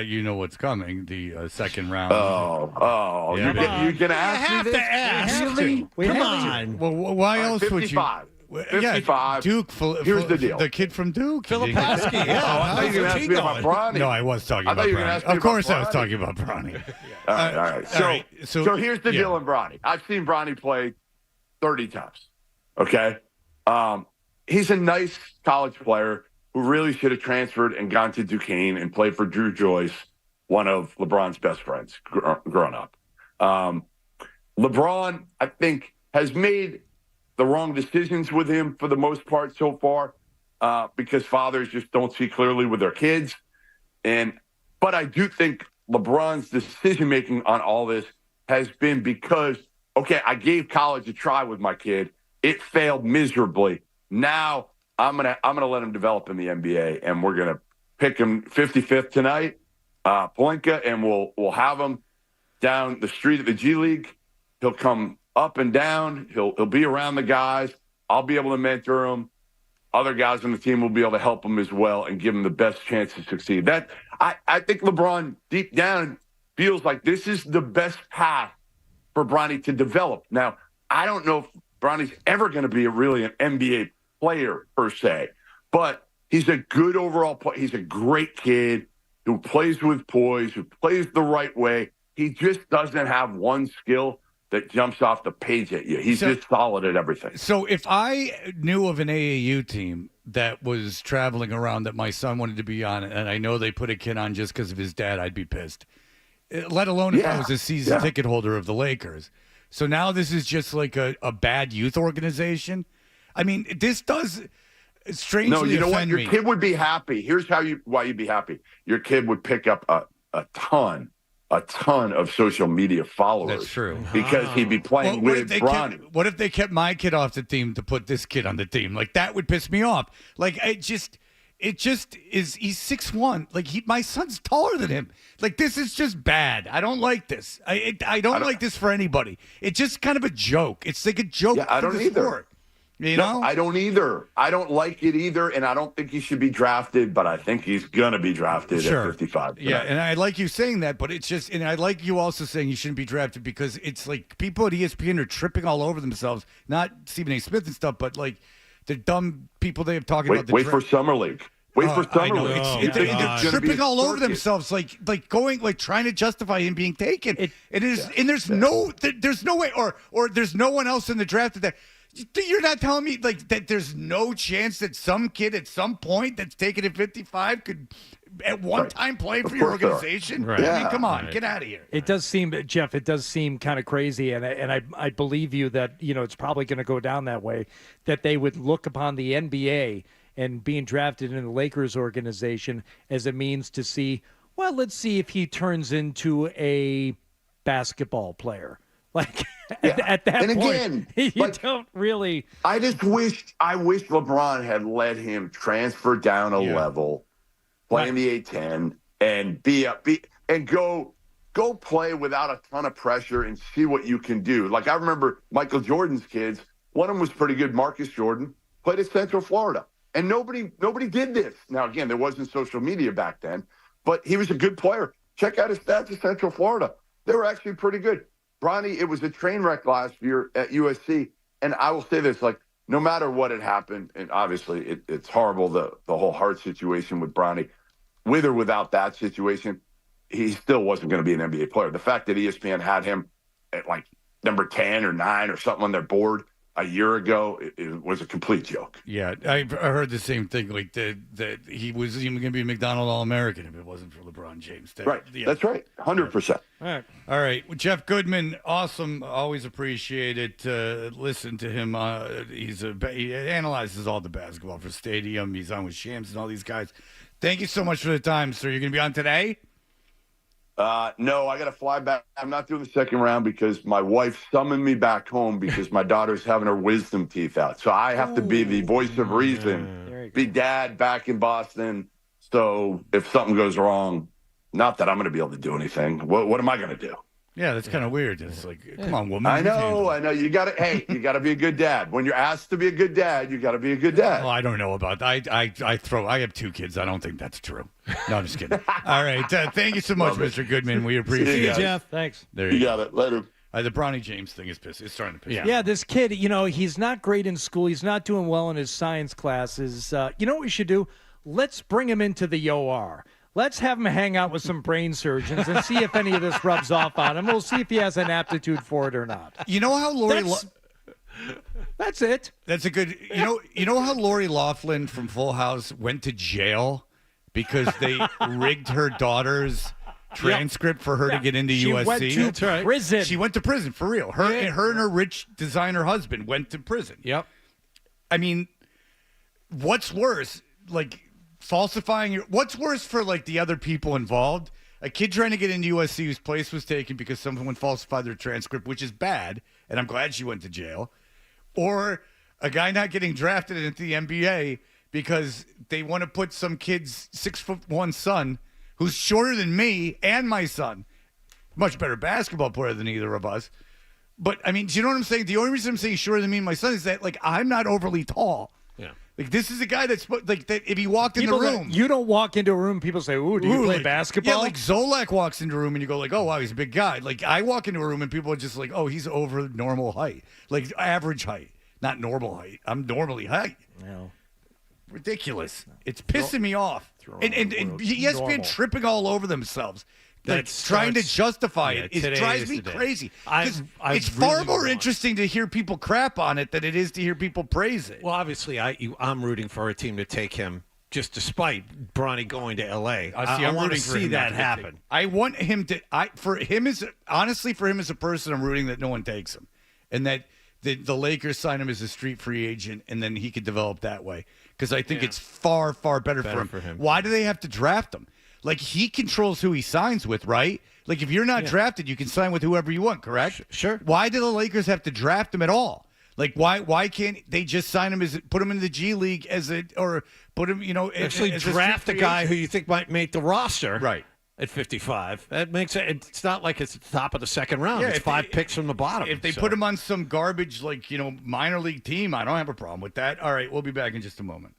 you know what's coming, the second round. You're going to ask me this? To ask. Really? Come on. Well, why else 55. would you? 55. Duke. Here's the deal. The kid from Duke. Filipowski. I thought you were going to ask me about Bronny. No, I was talking about Bronny. Of course I was talking about Bronny. All right. So here's the deal in Bronny. I've seen Bronny play 30 times. Okay? He's a nice college player who really should have transferred and gone to Duquesne and played for Drew Joyce, one of LeBron's best friends growing up. LeBron, I think, has made the wrong decisions with him for the most part so far because fathers just don't see clearly with their kids. But I do think LeBron's decision-making on all this has been because, okay, I gave college a try with my kid. It failed miserably. Now I'm gonna let him develop in the NBA, and we're gonna pick him 55th tonight, Palenka, and we'll have him down the street at the G League. He'll come up and down. He'll be around the guys. I'll be able to mentor him. Other guys on the team will be able to help him as well and give him the best chance to succeed. That I think LeBron deep down feels like this is the best path for Bronny to develop. Now, I don't know if Bronny's ever going to be really an NBA player per se, but he's a good overall player. He's a great kid who plays with poise, who plays the right way. He just doesn't have one skill that jumps off the page at you. He's just solid at everything. So if I knew of an AAU team that was traveling around that my son wanted to be on, and I know they put a kid on just because of his dad, I'd be pissed. Let alone if I was a season ticket holder of the Lakers. So now this is just like a bad youth organization. I mean, this does strangely No, you know what? Your me. kid would be happy. Here's why you'd be happy. Your kid would pick up a ton of social media followers. That's true. Because he'd be playing with Bronny. What if they kept my kid off the team to put this kid on the team? Like, that would piss me off. Like, it just is. He's 6'1". Like my son's taller than him. Like this is just bad. I don't like this. I don't like this for anybody. It's just kind of a joke. It's like a joke. Yeah, I for don't the either. sport. You know? I don't either. I don't like it either, and I don't think he should be drafted, but I think he's going to be drafted at 55. Yeah, and I like you saying that, but it's just, and I like you also saying you shouldn't be drafted because it's like people at ESPN are tripping all over themselves, not Stephen A. Smith and stuff, but like the dumb people they have talking about the Wait for Summer League. Wait for Summer League. They're tripping all over themselves, like going, like trying to justify him being taken. And there's no way, or there's no one else in the draft that. You're not telling me like that there's no chance that some kid at some point that's taken at 55 could at one time play for your organization? Right. I mean, come on, get out of here. It does seem, Jeff, it does seem kind of crazy, and I believe you that, you know, it's probably going to go down that way, that they would look upon the NBA and being drafted in the Lakers organization as a means to see, well, let's see if he turns into a basketball player. Like at that and point, again, you don't really. I wish LeBron had let him transfer down a level, play in the A10, and go play without a ton of pressure and see what you can do. Like I remember Michael Jordan's kids. One of them was pretty good. Marcus Jordan played at Central Florida, and nobody did this. Now again, there wasn't social media back then, but he was a good player. Check out his stats at Central Florida. They were actually pretty good. Bronny, it was a train wreck last year at USC, and I will say this, like, no matter what had happened, and obviously it's horrible, the whole heart situation with Bronny, with or without that situation, he still wasn't going to be an NBA player. The fact that ESPN had him at, like, number 10 or 9 or something on their board a year ago, it was a complete joke. Yeah, I heard the same thing, like that he was even going to be a McDonald All-American if it wasn't for LeBron James. Right, that's right, 100%. All right. Well, Jeff Goodman, awesome. Always appreciate it. Listen to him. He analyzes all the basketball for Stadium. He's on with Shams and all these guys. Thank you so much for the time, sir. You're going to be on today? No, I got to fly back. I'm not doing the second round because my wife summoned me back home because my daughter's having her wisdom teeth out. So I have to be the voice of reason, be dad back in Boston. So if something goes wrong, not that I'm going to be able to do anything. What am I going to do? Yeah, that's kind of weird. It's like, come on, woman. I know. You got to. You got to be a good dad. When you're asked to be a good dad, you got to be a good dad. Well, I don't know about that. I have 2 kids. I don't think that's true. No, I'm just kidding. All right. Thank you so much, Mr. Goodman. We appreciate it. See you, Jeff. Thanks. There you go. got it. Later. The Bronny James thing is pissed. It's starting to piss. Yeah, this kid, you know, he's not great in school. He's not doing well in his science classes. You know what we should do? Let's bring him into the OR. Let's have him hang out with some brain surgeons and see if any of this rubs off on him. We'll see if he has an aptitude for it or not. You know how Lori... That's it. That's a good... You know how Lori Loughlin from Full House went to jail because they rigged her daughter's transcript for her to get into USC? She went to prison. She went to prison, for real. Her and her rich designer husband went to prison. Yep. I mean, what's worse? Like... falsifying what's worse for like the other people involved? A kid trying to get into USC whose place was taken because someone falsified their transcript, which is bad, and I'm glad she went to jail. Or a guy not getting drafted into the NBA because they want to put some kid's 6'1" son who's shorter than me and my son, much better basketball player than either of us. But I mean, do you know what I'm saying? The only reason I'm saying shorter than me and my son is that like I'm not overly tall. Yeah. Like, this is a guy that's, like, that if he walked in the room. You don't walk into a room, people say, ooh, do you play basketball? Yeah, like Zolak walks into a room and you go, like, oh, wow, he's a big guy. Like, I walk into a room and people are just like, oh, he's over normal height. Like, average height, not normal height. I'm normally height. No. Ridiculous. It's pissing me off. And ESPN tripping all over themselves. That's trying to justify it. It drives me crazy. It's far more interesting to hear people crap on it than it is to hear people praise it. Well, obviously, I'm rooting for a team to take him just despite Bronny going to L.A. I want to see that happen. I want him to. For him as a person, I'm rooting that no one takes him, and that the Lakers sign him as a street free agent, and then he could develop that way. Because I think it's far better for him. Why do they have to draft him? Like, he controls who he signs with, right? Like, if you're not drafted, you can sign with whoever you want, correct? Sure. Why do the Lakers have to draft him at all? Like, why can't they just sign him put him in the G League or Put him, Actually as a draft a free guy agent. who you think might make the roster. Right. At 55. That makes it. It's not like it's at the top of the second round. Yeah, it's if 5 picks from the bottom. If they put him on some garbage, minor league team, I don't have a problem with that. All right, we'll be back in just a moment.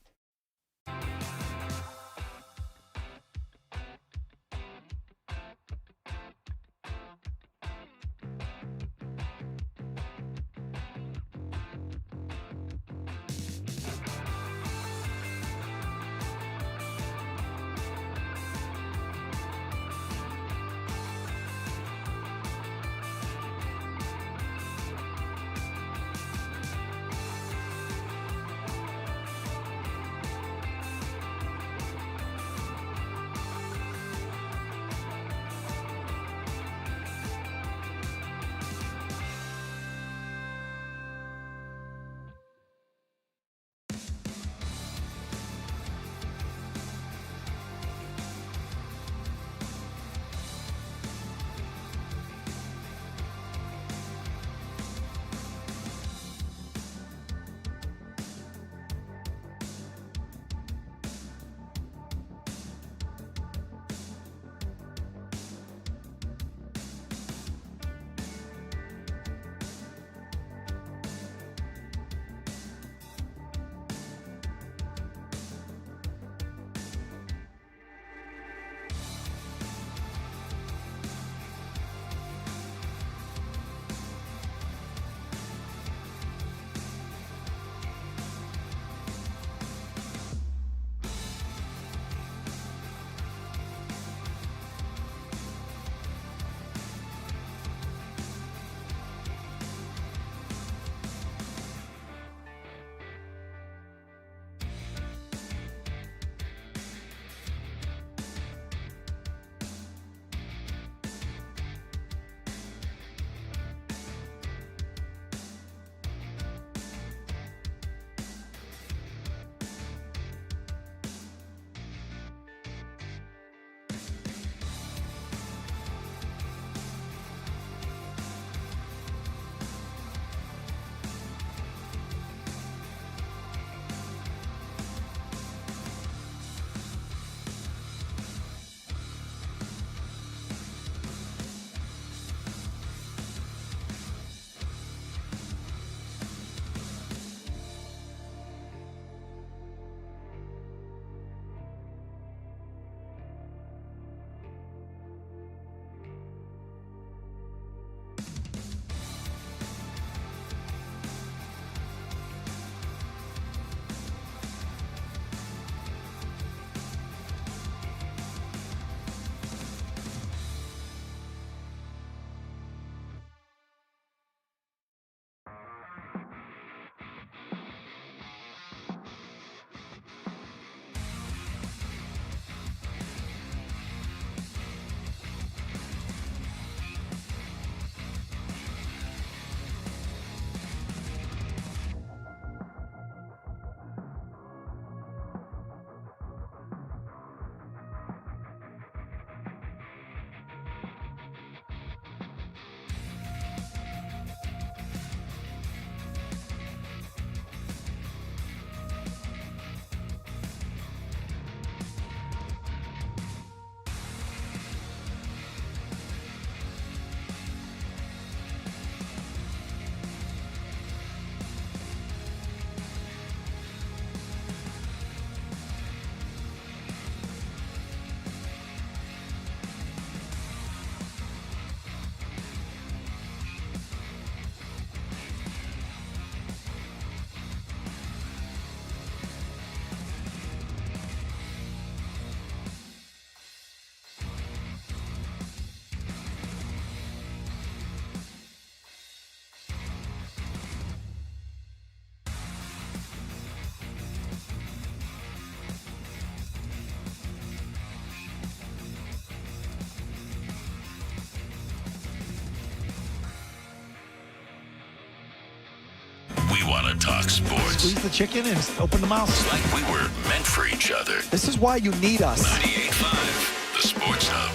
We want to talk sports. Squeeze the chicken and open the mouth. It's like we were meant for each other. This is why you need us. 98.5, the Sports Hub.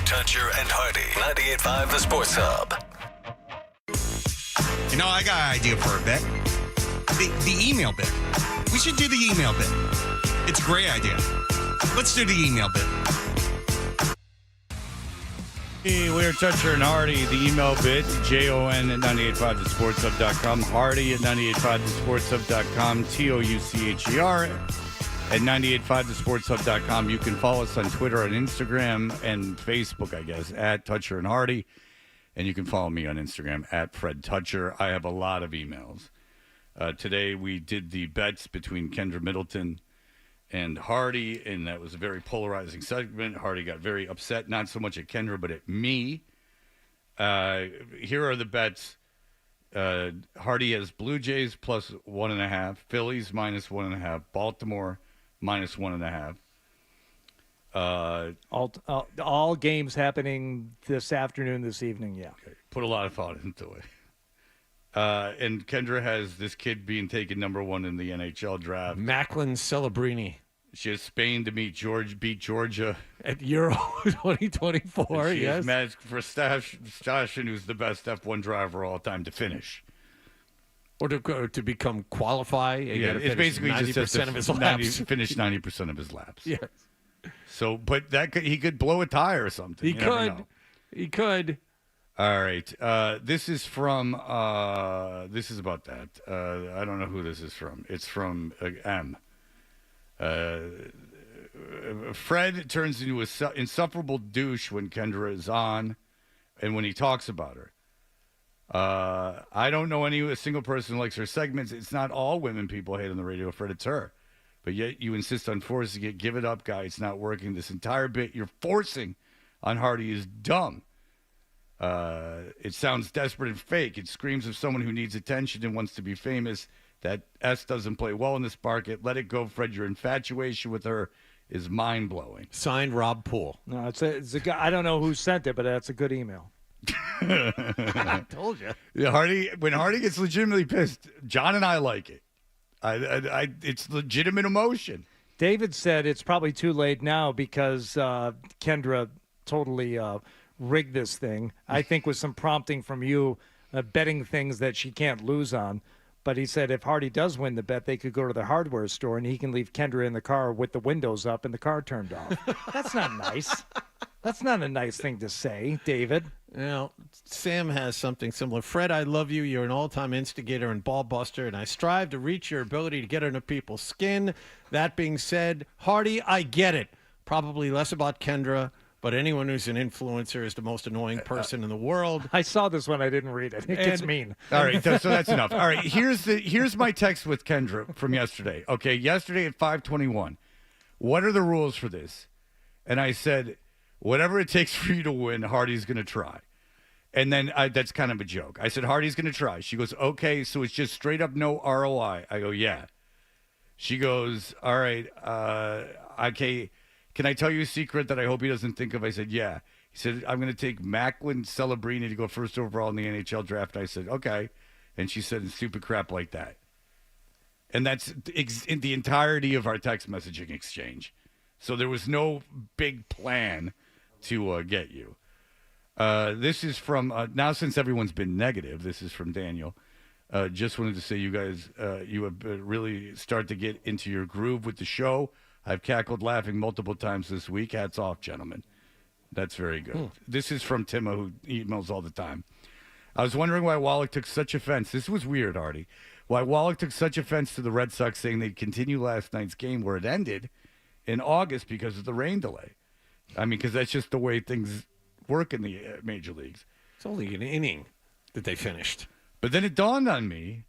Toucher and Hardy. 98.5, the Sports Hub. I got an idea for a bet. The email bet. We should do the email bit. It's a great idea. Let's do the email bit. Hey, we're Toucher and Hardy. The email bit, JON at 985thesportshub.com, Hardy at 985thesportshub.com, TOUCHER at 985thesportshub.com. You can follow us on Twitter and Instagram and Facebook, I guess, at Toucher and Hardy. And you can follow me on Instagram at Fred Toucher. I have a lot of emails. Today we did the bets between Kendra Middleton and Hardy, and that was a very polarizing segment. Hardy got very upset, not so much at Kendra, but at me. Here are the bets. Hardy has Blue Jays plus 1.5, Phillies minus 1.5, Baltimore minus 1.5. All games happening this afternoon, this evening, yeah. Okay. Put a lot of thought into it. And Kendra has this kid being taken number 1 in the NHL draft. Macklin Celebrini. She has Spain to beat Georgia. At Euro 2024, She yes. has Matt Stashin, who's the best F1 driver of all time, to finish. Or to become qualify. Yeah, it's basically 90% just of his laps. Finish 90% of his laps. Yes. So, but he could blow a tire or something. He You never could. know. He could. All right. This is from. This is about that. I don't know who this is from. It's from M. Fred turns into an insufferable douche when Kendra is on, and when he talks about her. I don't know a single person who likes her segments. It's not all women people hate on the radio, Fred. It's her. But yet you insist on forcing it. Give it up, guy. It's not working. This entire bit you're forcing on Hardy is dumb. It sounds desperate and fake. It screams of someone who needs attention and wants to be famous. That S doesn't play well in this market. Let it go, Fred. Your infatuation with her is mind-blowing. Signed, Rob Poole. No, it's a guy. I don't know who sent it, but that's a good email. I told you. Yeah, when Hardy gets legitimately pissed, John and I like it. It's legitimate emotion. David said it's probably too late now because Kendra totally rigged this thing. I think with some prompting from you, betting things that she can't lose on. But he said if Hardy does win the bet, they could go to the hardware store and he can leave Kendra in the car with the windows up and the car turned off. That's not nice. That's not a nice thing to say, David. Now, Sam has something similar. Fred, I love you. You're an all-time instigator and ball buster, and I strive to reach your ability to get under people's skin. That being said, Hardy, I get it. Probably less about Kendra, but anyone who's an influencer is the most annoying person in the world. I saw this one. I didn't read it. It gets mean. All right, so that's enough. All right, here's my text with Kendra from yesterday. Okay, yesterday at 5:21. What are the rules for this? And I said, whatever it takes for you to win, Hardy's going to try. And then that's kind of a joke. I said, Hardy's going to try. She goes, okay, so it's just straight up no ROI. I go, yeah. She goes, all right, okay, can I tell you a secret that I hope he doesn't think of? I said, yeah. He said, I'm going to take Macklin Celebrini to go first overall in the NHL draft. I said, okay. And she said, stupid crap like that. And that's in the entirety of our text messaging exchange. So there was no big plan to get you. This is from, now since everyone's been negative, this is from Daniel. Just wanted to say you guys, you have really started to get into your groove with the show. I've cackled laughing multiple times this week. Hats off, gentlemen. That's very good. This is from Timo, who emails all the time. I was wondering why Wallach took such offense. This was weird, Hardy. Why Wallach took such offense to the Red Sox saying they'd continue last night's game where it ended in August because of the rain delay. I mean, because that's just the way things work in the major leagues. It's only an inning that they finished. But then it dawned on me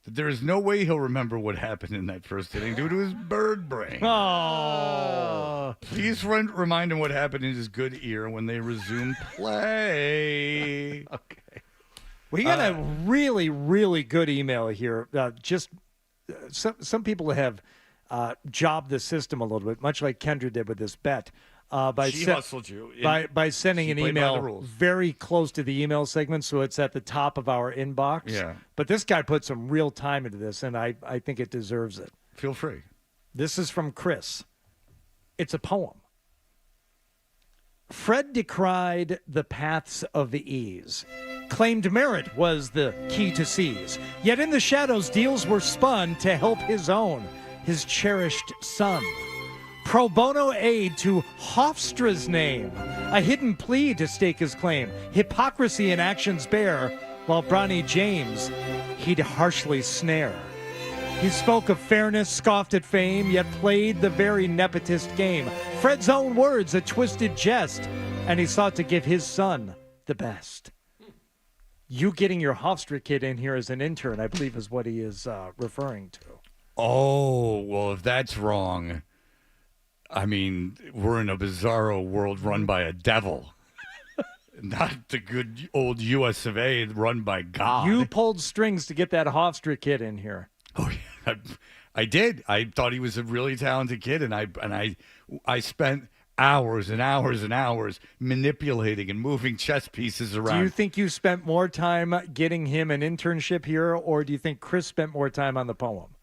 that there is no way he'll remember what happened in that first inning due to his bird brain. Oh. Please remind him what happened in his good ear when they resume play. Okay. We got a really, really good email here. Some people have jobbed the system a little bit, much like Kendra did with this bet. She hustled you. By sending an email very close to the email segment, so it's at the top of our inbox. Yeah. But this guy put some real time into this, and I think it deserves it. Feel free. This is from Chris. It's a poem. Fred decried the paths of the ease. claimed merit was the key to seize. Yet in the shadows, deals were spun to help his own, his cherished son. Pro bono aid to Hofstra's name, a hidden plea to stake his claim. Hypocrisy in actions bare, while Bronny James he'd harshly snare. He spoke of fairness, scoffed at fame, yet played the very nepotist game. Fred's own words, a twisted jest, and he sought to give his son the best. You getting your Hofstra kid in here as an intern, I believe, is what he is referring to. Oh, well, if that's wrong, I mean, we're in a bizarro world run by a devil. Not the good old US of A run by God. You pulled strings to get that Hofstra kid in here. Oh, yeah, I did. I thought he was a really talented kid, and I spent hours and hours and hours manipulating and moving chess pieces around. Do you think you spent more time getting him an internship here, or do you think Chris spent more time on the poem?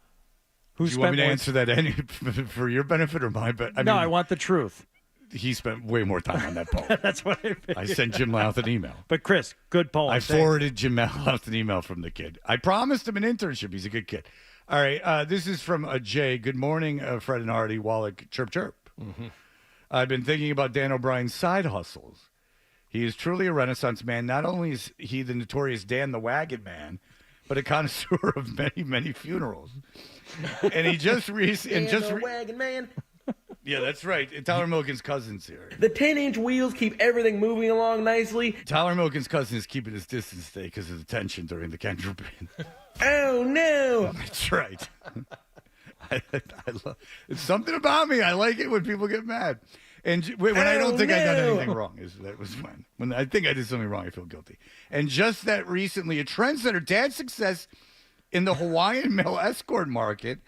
Do you want me to answer that for your benefit or mine? But I want the truth. He spent way more time on that poem. That's what I figured. I sent Jim Louth an email. But Chris, good poem. I forwarded Jim Louth an email from the kid. I promised him an internship. He's a good kid. All right, this is from Jay. Good morning, Fred and Hardy. Wallach, chirp, chirp. Mm-hmm. I've been thinking about Dan O'Brien's side hustles. He is truly a Renaissance man. Not only is he the notorious Dan the Wagon Man, but a connoisseur of many, many funerals. And he just Wagon Man. Yeah, that's right. Tyler Milliken's cousin's here. The 10-inch wheels keep everything moving along nicely. Tyler Milliken's cousin is keeping his distance today because of the tension during the Kendra band. Oh, no. That's right. I love, it's something about me. I like it when people get mad. And when I don't think I done anything wrong, that was when I think I did something wrong, I feel guilty. And just that recently, a trendsetter, Dad's success in the Hawaiian male escort market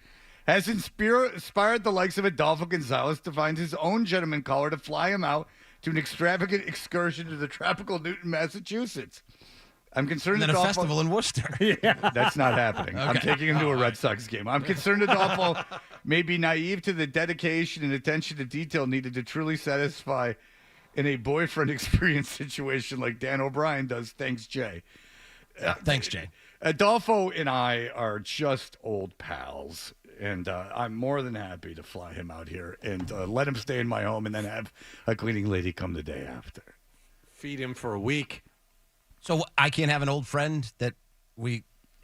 has inspired the likes of Adolfo Gonzalez to find his own gentleman caller to fly him out to an extravagant excursion to the tropical Newton, Massachusetts. I'm concerned and then a festival in Worcester. Yeah. That's not happening. Okay. I'm taking him to a Red Sox game. I'm concerned Adolfo may be naive to the dedication and attention to detail needed to truly satisfy in a boyfriend experience situation like Dan O'Brien does. Thanks, Jay. Thanks, Jay. Adolfo and I are just old pals, and I'm more than happy to fly him out here and let him stay in my home and then have a cleaning lady come the day after. Feed him for a week. So I can't have an old friend that we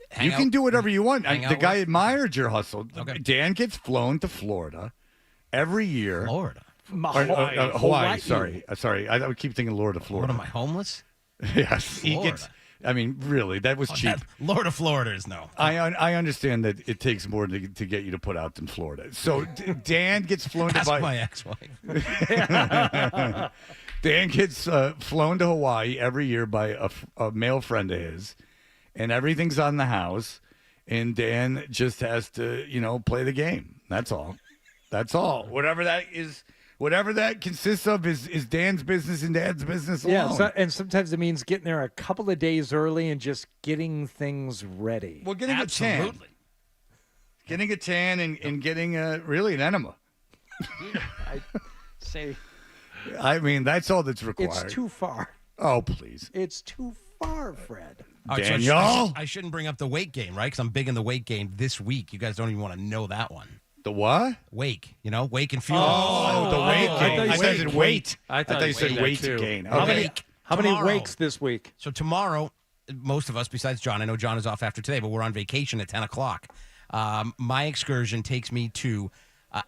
hang You out, can do whatever you want. hang The out guy with? admired your hustle. Okay. Dan gets flown to Florida every year. Florida? Hawaii. Sorry. I would keep thinking Lord of Florida. What am I, homeless? Yes. He Florida. gets. I mean, really, that was cheap. Lord of Florida is no. I understand that it takes more to get you to put out than Florida. So Dan gets flown Ask to my ex-wife. Dan gets flown to Hawaii every year by a male friend of his, and everything's on the house, and Dan just has to, play the game. That's all. That's all. Whatever that is, whatever that consists of is Dan's business and Dad's business alone. Yeah, and sometimes it means getting there a couple of days early and just getting things ready. Well, getting a tan. Getting a tan and getting really an enema. I say... I mean, that's all that's required. It's too far. Oh, please. It's too far, Fred. All right, Daniel? So I shouldn't bring up the weight game, right? Because I'm big in the weight game this week. You guys don't even want to know that one. The what? Wake. Wake and fuel. Oh, the weight game. I thought you said weight. I thought you said weight gain. How many Tomorrow. wakes this week? So tomorrow, most of us, besides John, I know John is off after today, but we're on vacation at 10 o'clock. My excursion takes me to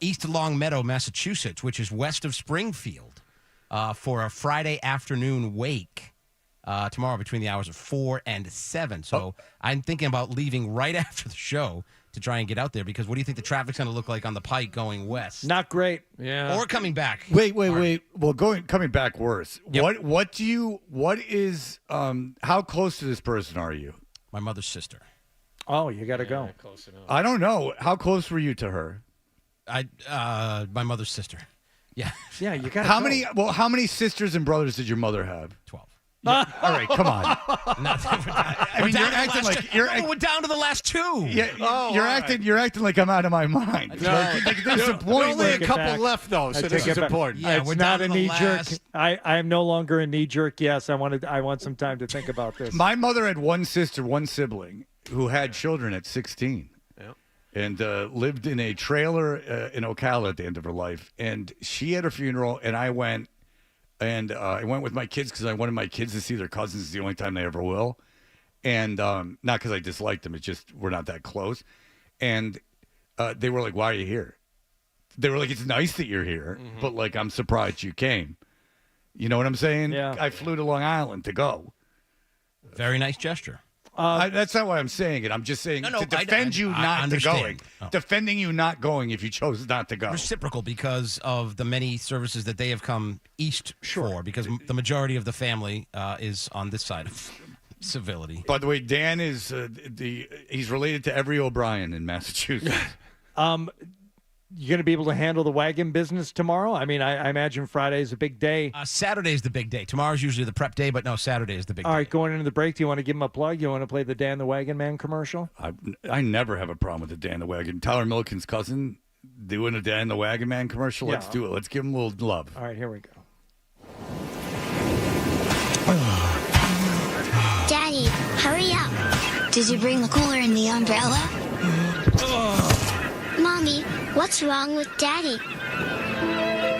East Longmeadow, Massachusetts, which is west of Springfield, for a Friday afternoon wake tomorrow between the hours of 4 and 7. So I'm thinking about leaving right after the show to try and get out there, because what do you think the traffic's going to look like on the Pike going west? Not great. Yeah. Or coming back. Wait. Well, coming back worse. Yep. How close to this person are you? My mother's sister. Oh, you got to go. Close enough. I don't know. How close were you to her? My mother's sister. Yeah. Yeah, you got to How many sisters and brothers did your mother have? 12. All right, come on. I mean, we're down to the last two. Yeah, you're acting like I'm out of my mind. There's a point. Only a couple left, though, so this is important. Yeah, it's not a knee jerk. I am no longer a knee jerk. Yes, I want some time to think about this. My mother had one sister, one sibling, who had children at 16. And lived in a trailer in Ocala at the end of her life. And she had a funeral, and I went. And I went with my kids because I wanted my kids to see their cousins. It's the only time they ever will. And not because I disliked them. It's just we're not that close. And they were like, why are you here? They were like, it's nice that you're here, but, like, I'm surprised you came. You know what I'm saying? Yeah. I flew to Long Island to go. Very nice gesture. That's not why I'm saying it. I'm just saying to defend you not to going. Defending you not going if you chose not to go. Reciprocal because of the many services that they have come east for, because the majority of the family is on this side of civility. By the way, Dan is he's related to every O'Brien in Massachusetts. You going to be able to handle the wagon business tomorrow? I mean, I imagine Friday is a big day. Saturday's the big day. Tomorrow's usually the prep day, but no, Saturday is the big day. All right, going into the break, do you want to give him a plug? You want to play the Dan the Wagon Man commercial? I never have a problem with the Dan the Wagon. Tyler Milliken's cousin doing a Dan the Wagon Man commercial. Let's do it. Let's give him a little love. All right, here we go. Daddy, hurry up. Did you bring the cooler and the umbrella? Mommy, what's wrong with Daddy?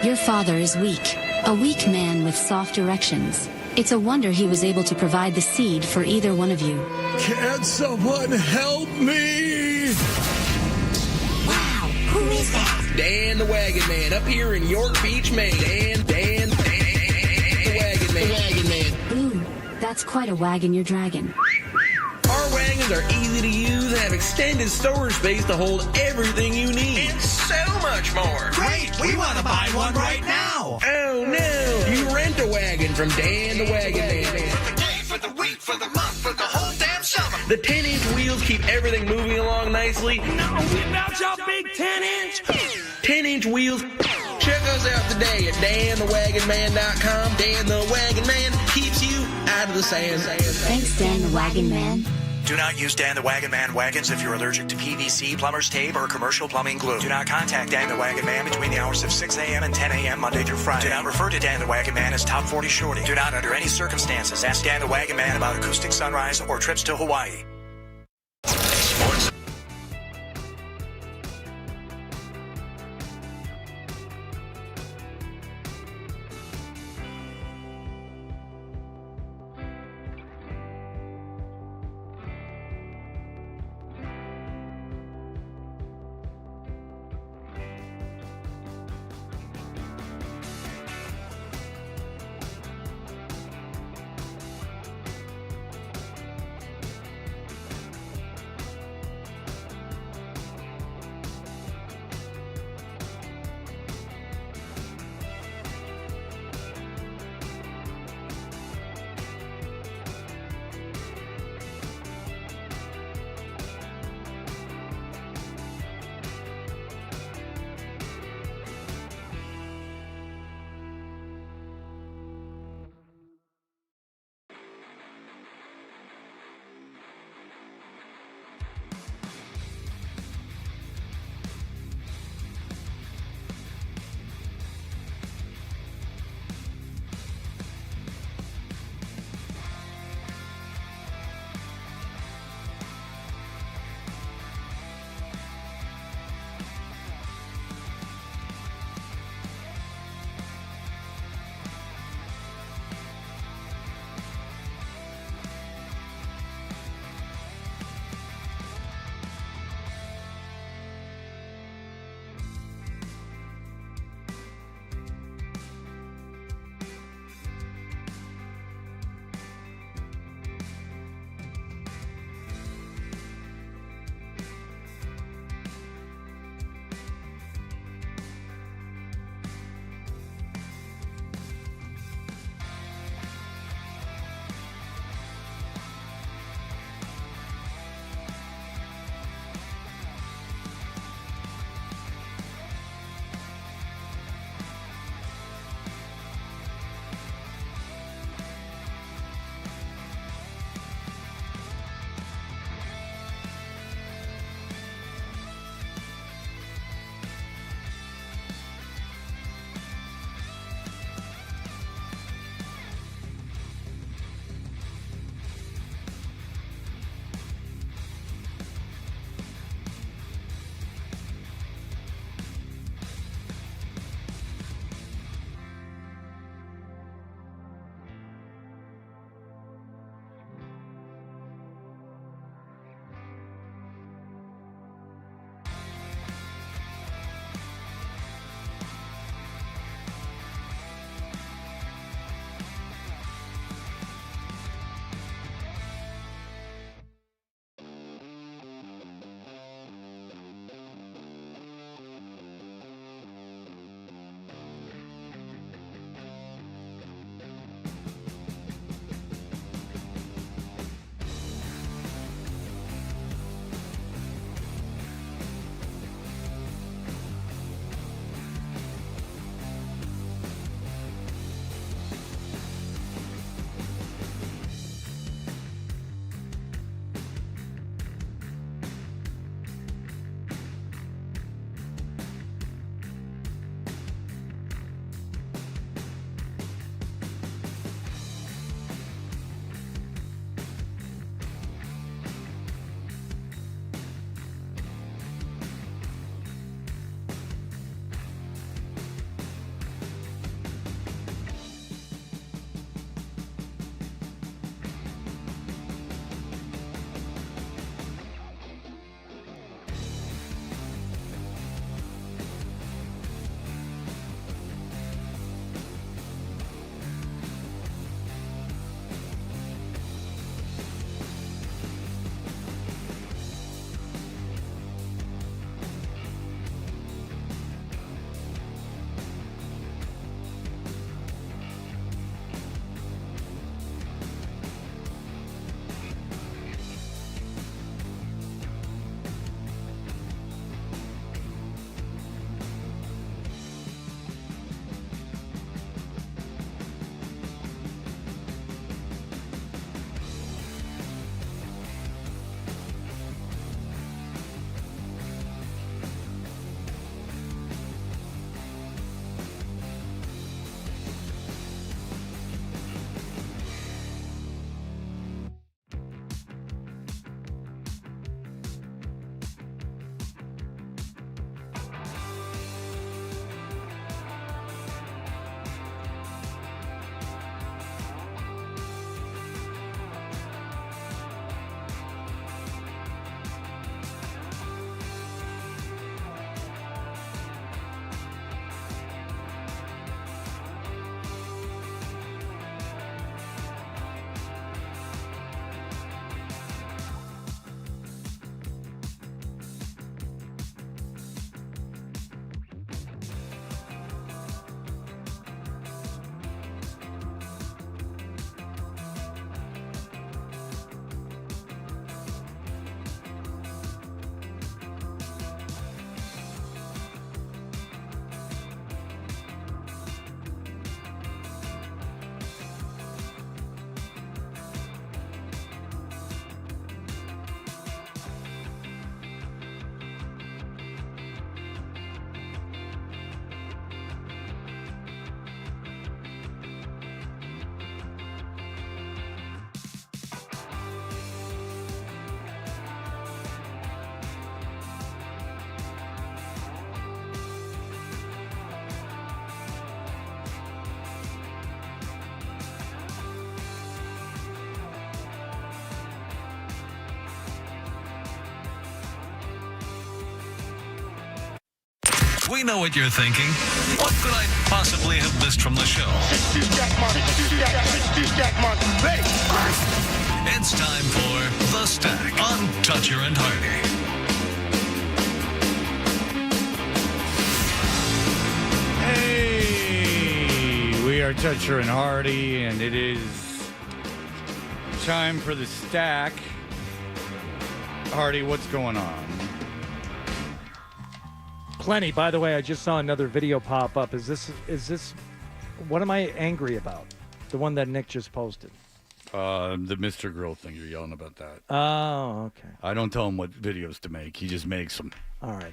Your father is weak, a weak man with soft erections. It's a wonder he was able to provide the seed for either one of you. Can someone help me? Wow, who is that? Dan the Wagon Man, up here in York Beach, Maine. Dan the Wagon Man. The Wagon Man. Ooh, that's quite a wagon you're dragging. Our wagons are easy to use and have extended storage space to hold everything you need. And so much more. Great! We want to buy one right now! Oh, no! You rent a wagon from Dan the Wagon Man. For the day, for the week, for the month, for the whole damn summer. The 10-inch wheels keep everything moving along nicely. No, about your big 10-inch. 10-inch wheels. Check us out today at danthewagonman.com. Dan the Wagon Man keeps you out of the sand. Thanks, Dan the Wagon Man. Do not use Dan the Wagon Man wagons if you're allergic to PVC, plumber's tape, or commercial plumbing glue. Do not contact Dan the Wagon Man between the hours of 6 a.m. and 10 a.m. Monday through Friday. Do not refer to Dan the Wagon Man as Top 40 Shorty. Do not, under any circumstances, ask Dan the Wagon Man about acoustic sunrise or trips to Hawaii. Sports. We know what you're thinking. What could I possibly have missed from the show? It's time for The Stack on Toucher and Hardy. Hey, we are Toucher and Hardy, and it is time for The Stack. Hardy, what's going on? Plenty. By the way, I just saw another video pop up. Is this what am I angry about? The one that Nick just posted. The Mr. Girl thing. You're yelling about that. Oh, okay. I don't tell him what videos to make. He just makes them. All right.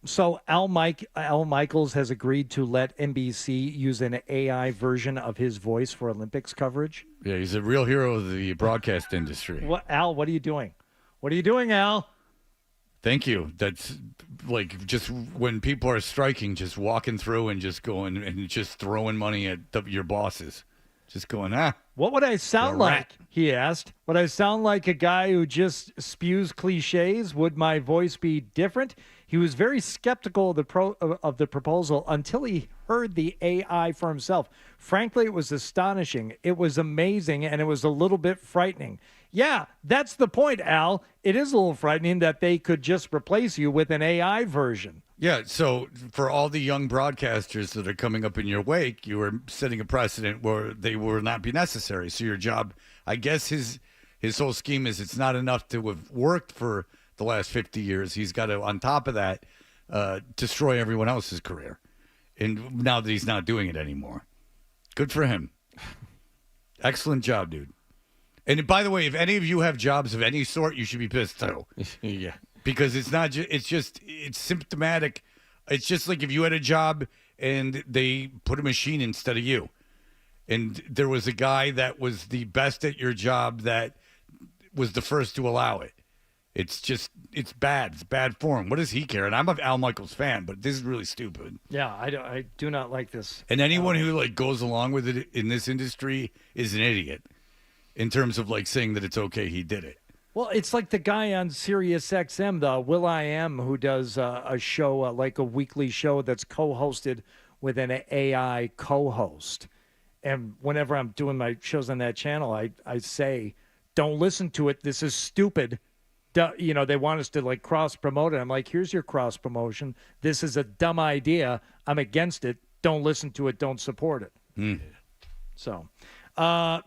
So Al Michaels has agreed to let NBC use an AI version of his voice for Olympics coverage. Yeah, he's a real hero of the broadcast industry. Al, what are you doing? What are you doing, Al? Thank you. That's like just when people are striking, just walking through and just going and just throwing money at your bosses. Just going, What would I sound like? He asked. Would I sound like a guy who just spews cliches? Would my voice be different? He was very skeptical of the proposal until he heard the AI for himself. Frankly, it was astonishing. It was amazing, and it was a little bit frightening. Yeah, that's the point, Al. It is a little frightening that they could just replace you with an AI version. Yeah, so for all the young broadcasters that are coming up in your wake, you are setting a precedent where they will not be necessary. So your job, I guess his whole scheme is it's not enough to have worked for the last 50 years. He's got to, on top of that, destroy everyone else's career. And now that he's not doing it anymore. Good for him. Excellent job, dude. And by the way, if any of you have jobs of any sort, you should be pissed too. Yeah. Because it's not just, it's symptomatic. It's just like if you had a job and they put a machine instead of you. And there was a guy that was the best at your job that was the first to allow it. It's just, it's bad. It's bad form. What does he care? And I'm an Al Michaels fan, but this is really stupid. Yeah, I do not like this. And anyone who like goes along with it in this industry is an idiot in terms of like saying that it's okay he did it. Well, it's like the guy on Sirius XM, the Will.i.am, who does a show, like a weekly show that's co-hosted with an AI co-host. And whenever I'm doing my shows on that channel, I say, don't listen to it. This is stupid. You know, they want us to like cross-promote it. I'm like, here's your cross-promotion. This is a dumb idea. I'm against it. Don't listen to it. Don't support it. So,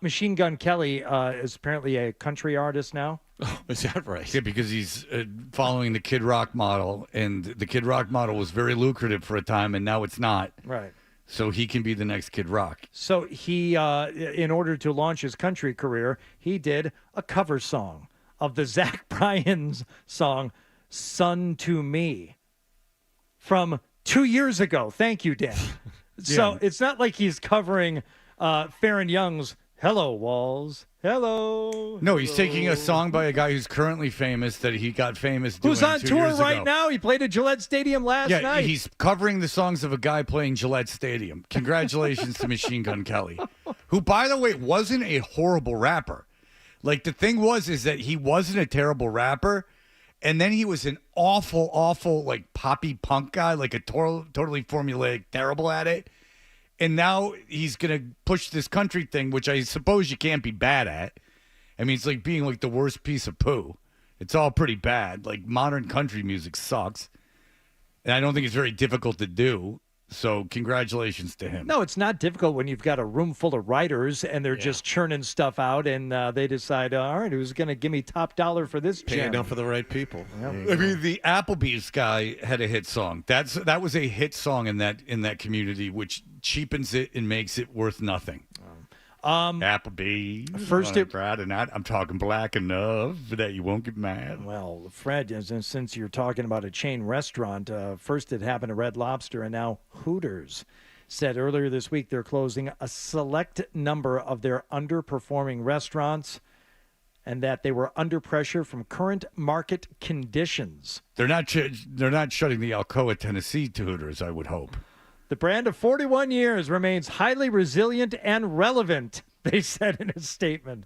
Machine Gun Kelly is apparently a country artist now. Oh, is that right? Yeah, because he's following the Kid Rock model, and the Kid Rock model was very lucrative for a time, and now it's not. Right. So he can be the next Kid Rock. So he, in order to launch his country career, he did a cover song of the Zach Bryan's song, Son to Me, from 2 years ago. Thank you, Dan. So it's not like he's covering Farron Young's Hello, Walls. Hello. No, he's taking a song by a guy who's currently famous that he got famous doing Who's on 2 tour years right ago. now? He played at Gillette Stadium last night. Yeah, he's covering the songs of a guy playing Gillette Stadium. Congratulations to Machine Gun Kelly, who, by the way, wasn't a horrible rapper. Like, the thing is that he wasn't a terrible rapper, and then he was an awful, like, poppy punk guy, like a totally formulaic, terrible at it. And now he's going to push this country thing, which I suppose you can't be bad at. I mean, it's like being like the worst piece of poo. It's all pretty bad. Like, modern country music sucks. And I don't think it's very difficult to do. So congratulations to him. No, it's not difficult when you've got a room full of writers and they're just churning stuff out, and they decide, all right, who's going to give me top dollar for this Pay jam? enough for the right people. I mean, the Applebee's guy had a hit song. That was a hit song in that community, which cheapens it and makes it worth nothing. Applebee's. First, I'm talking black enough that you won't get mad. Well, Fred, since you're talking about a chain restaurant, first it happened at Red Lobster, and now Hooters said earlier this week they're closing a select number of their underperforming restaurants, and that they were under pressure from current market conditions. They're not shutting the Alcoa, Tennessee to Hooters, I would hope. The brand of 41 years remains highly resilient and relevant, they said in a statement.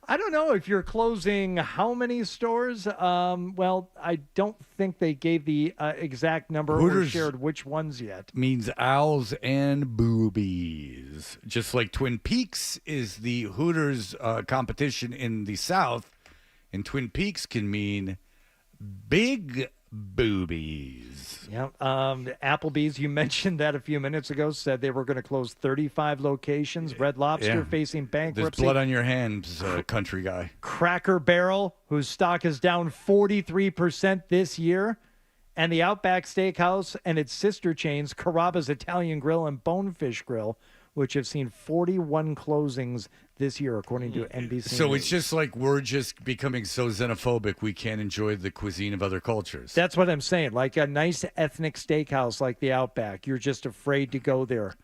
I don't know if you're closing how many stores. Well, I don't think they gave the exact number or shared which ones yet. Means owls and boobies. Just like Twin Peaks is the Hooters competition in the South, and Twin Peaks can mean big boobies. Yeah. Applebee's, you mentioned that a few minutes ago, said they were going to close 35 locations. Red Lobster facing bankruptcy. There's blood on your hands, country guy. Cracker Barrel, whose stock is down 43% this year. And the Outback Steakhouse and its sister chains, Carrabba's Italian Grill and Bonefish Grill, which have seen 41 closings this year, according to NBC So News. it's just like we're just becoming so xenophobic we can't enjoy the cuisine of other cultures. That's what I'm saying. Like a nice ethnic steakhouse like the Outback, you're just afraid to go there.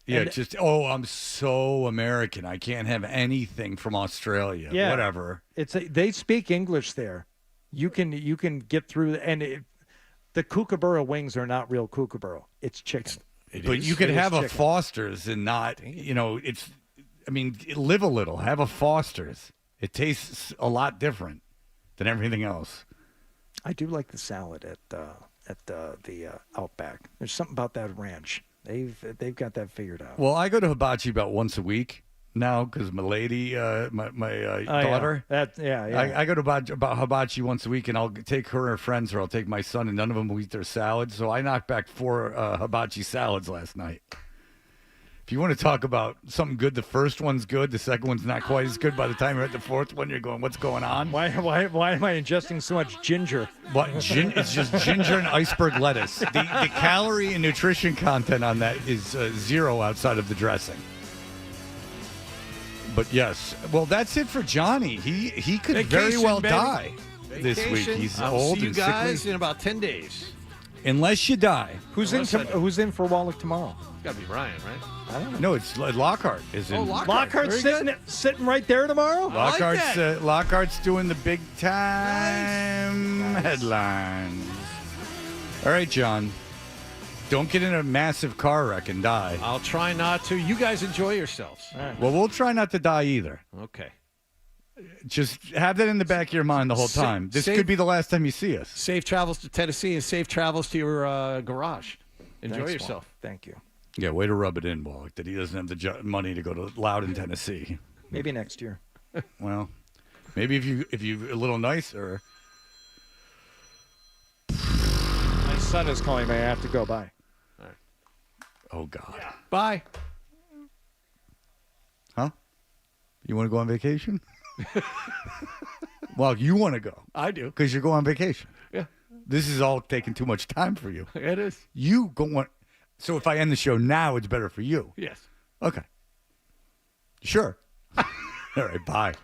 Yeah, I'm so American. I can't have anything from Australia. Yeah, whatever. They speak English there. You can get through, and the kookaburra wings are not real kookaburra. It's chicken. But you could have a Foster's and not, live a little. Have a Foster's. It tastes a lot different than everything else. I do like the salad at the Outback. There's something about that ranch. They've got that figured out. Well, I go to Hibachi about once a week now because my lady, my daughter. Yeah. I go to about Hibachi once a week, and I'll take her and her friends, or I'll take my son, and none of them will eat their salad. So I knocked back 4 Hibachi salads last night. If you want to talk about something good, the first one's good. The second one's not quite as good. By the time you're at the fourth one, you're going, what's going on? Why am I ingesting so much ginger? It's just ginger and iceberg lettuce. The calorie and nutrition content on that is 0 outside of the dressing. But yes, well, that's it for Johnny. He could very well die this week. He's old see you and guys sickly. in about 10 days. Unless you die. Who's in for Wallach tomorrow? It's got to be Ryan, right? I don't know. No, it's Lockhart. Lockhart's sitting right there tomorrow? Lockhart's doing the big time headlines. All right, John. Don't get in a massive car wreck and die. I'll try not to. You guys enjoy yourselves. Right. Well, we'll try not to die either. Okay. Just have that in the back of your mind the whole time. This could be the last time you see us. Safe travels to Tennessee and safe travels to your garage. Enjoy Thanks, yourself. Walt. Thank you. Yeah, way to rub it in, Wallach, that he doesn't have the money to go to Loudon, Tennessee. Maybe next year. Well, maybe if you a little nicer. My son is calling me. I have to go. Bye. All right. Oh, God. Yeah. Bye. Huh? You want to go on vacation? Well, you want to go. I do. Because you're going on vacation. Yeah. This is all taking too much time for you. It is. You go on. So if I end the show now, it's better for you. Yes. Okay. Sure. All right. Bye.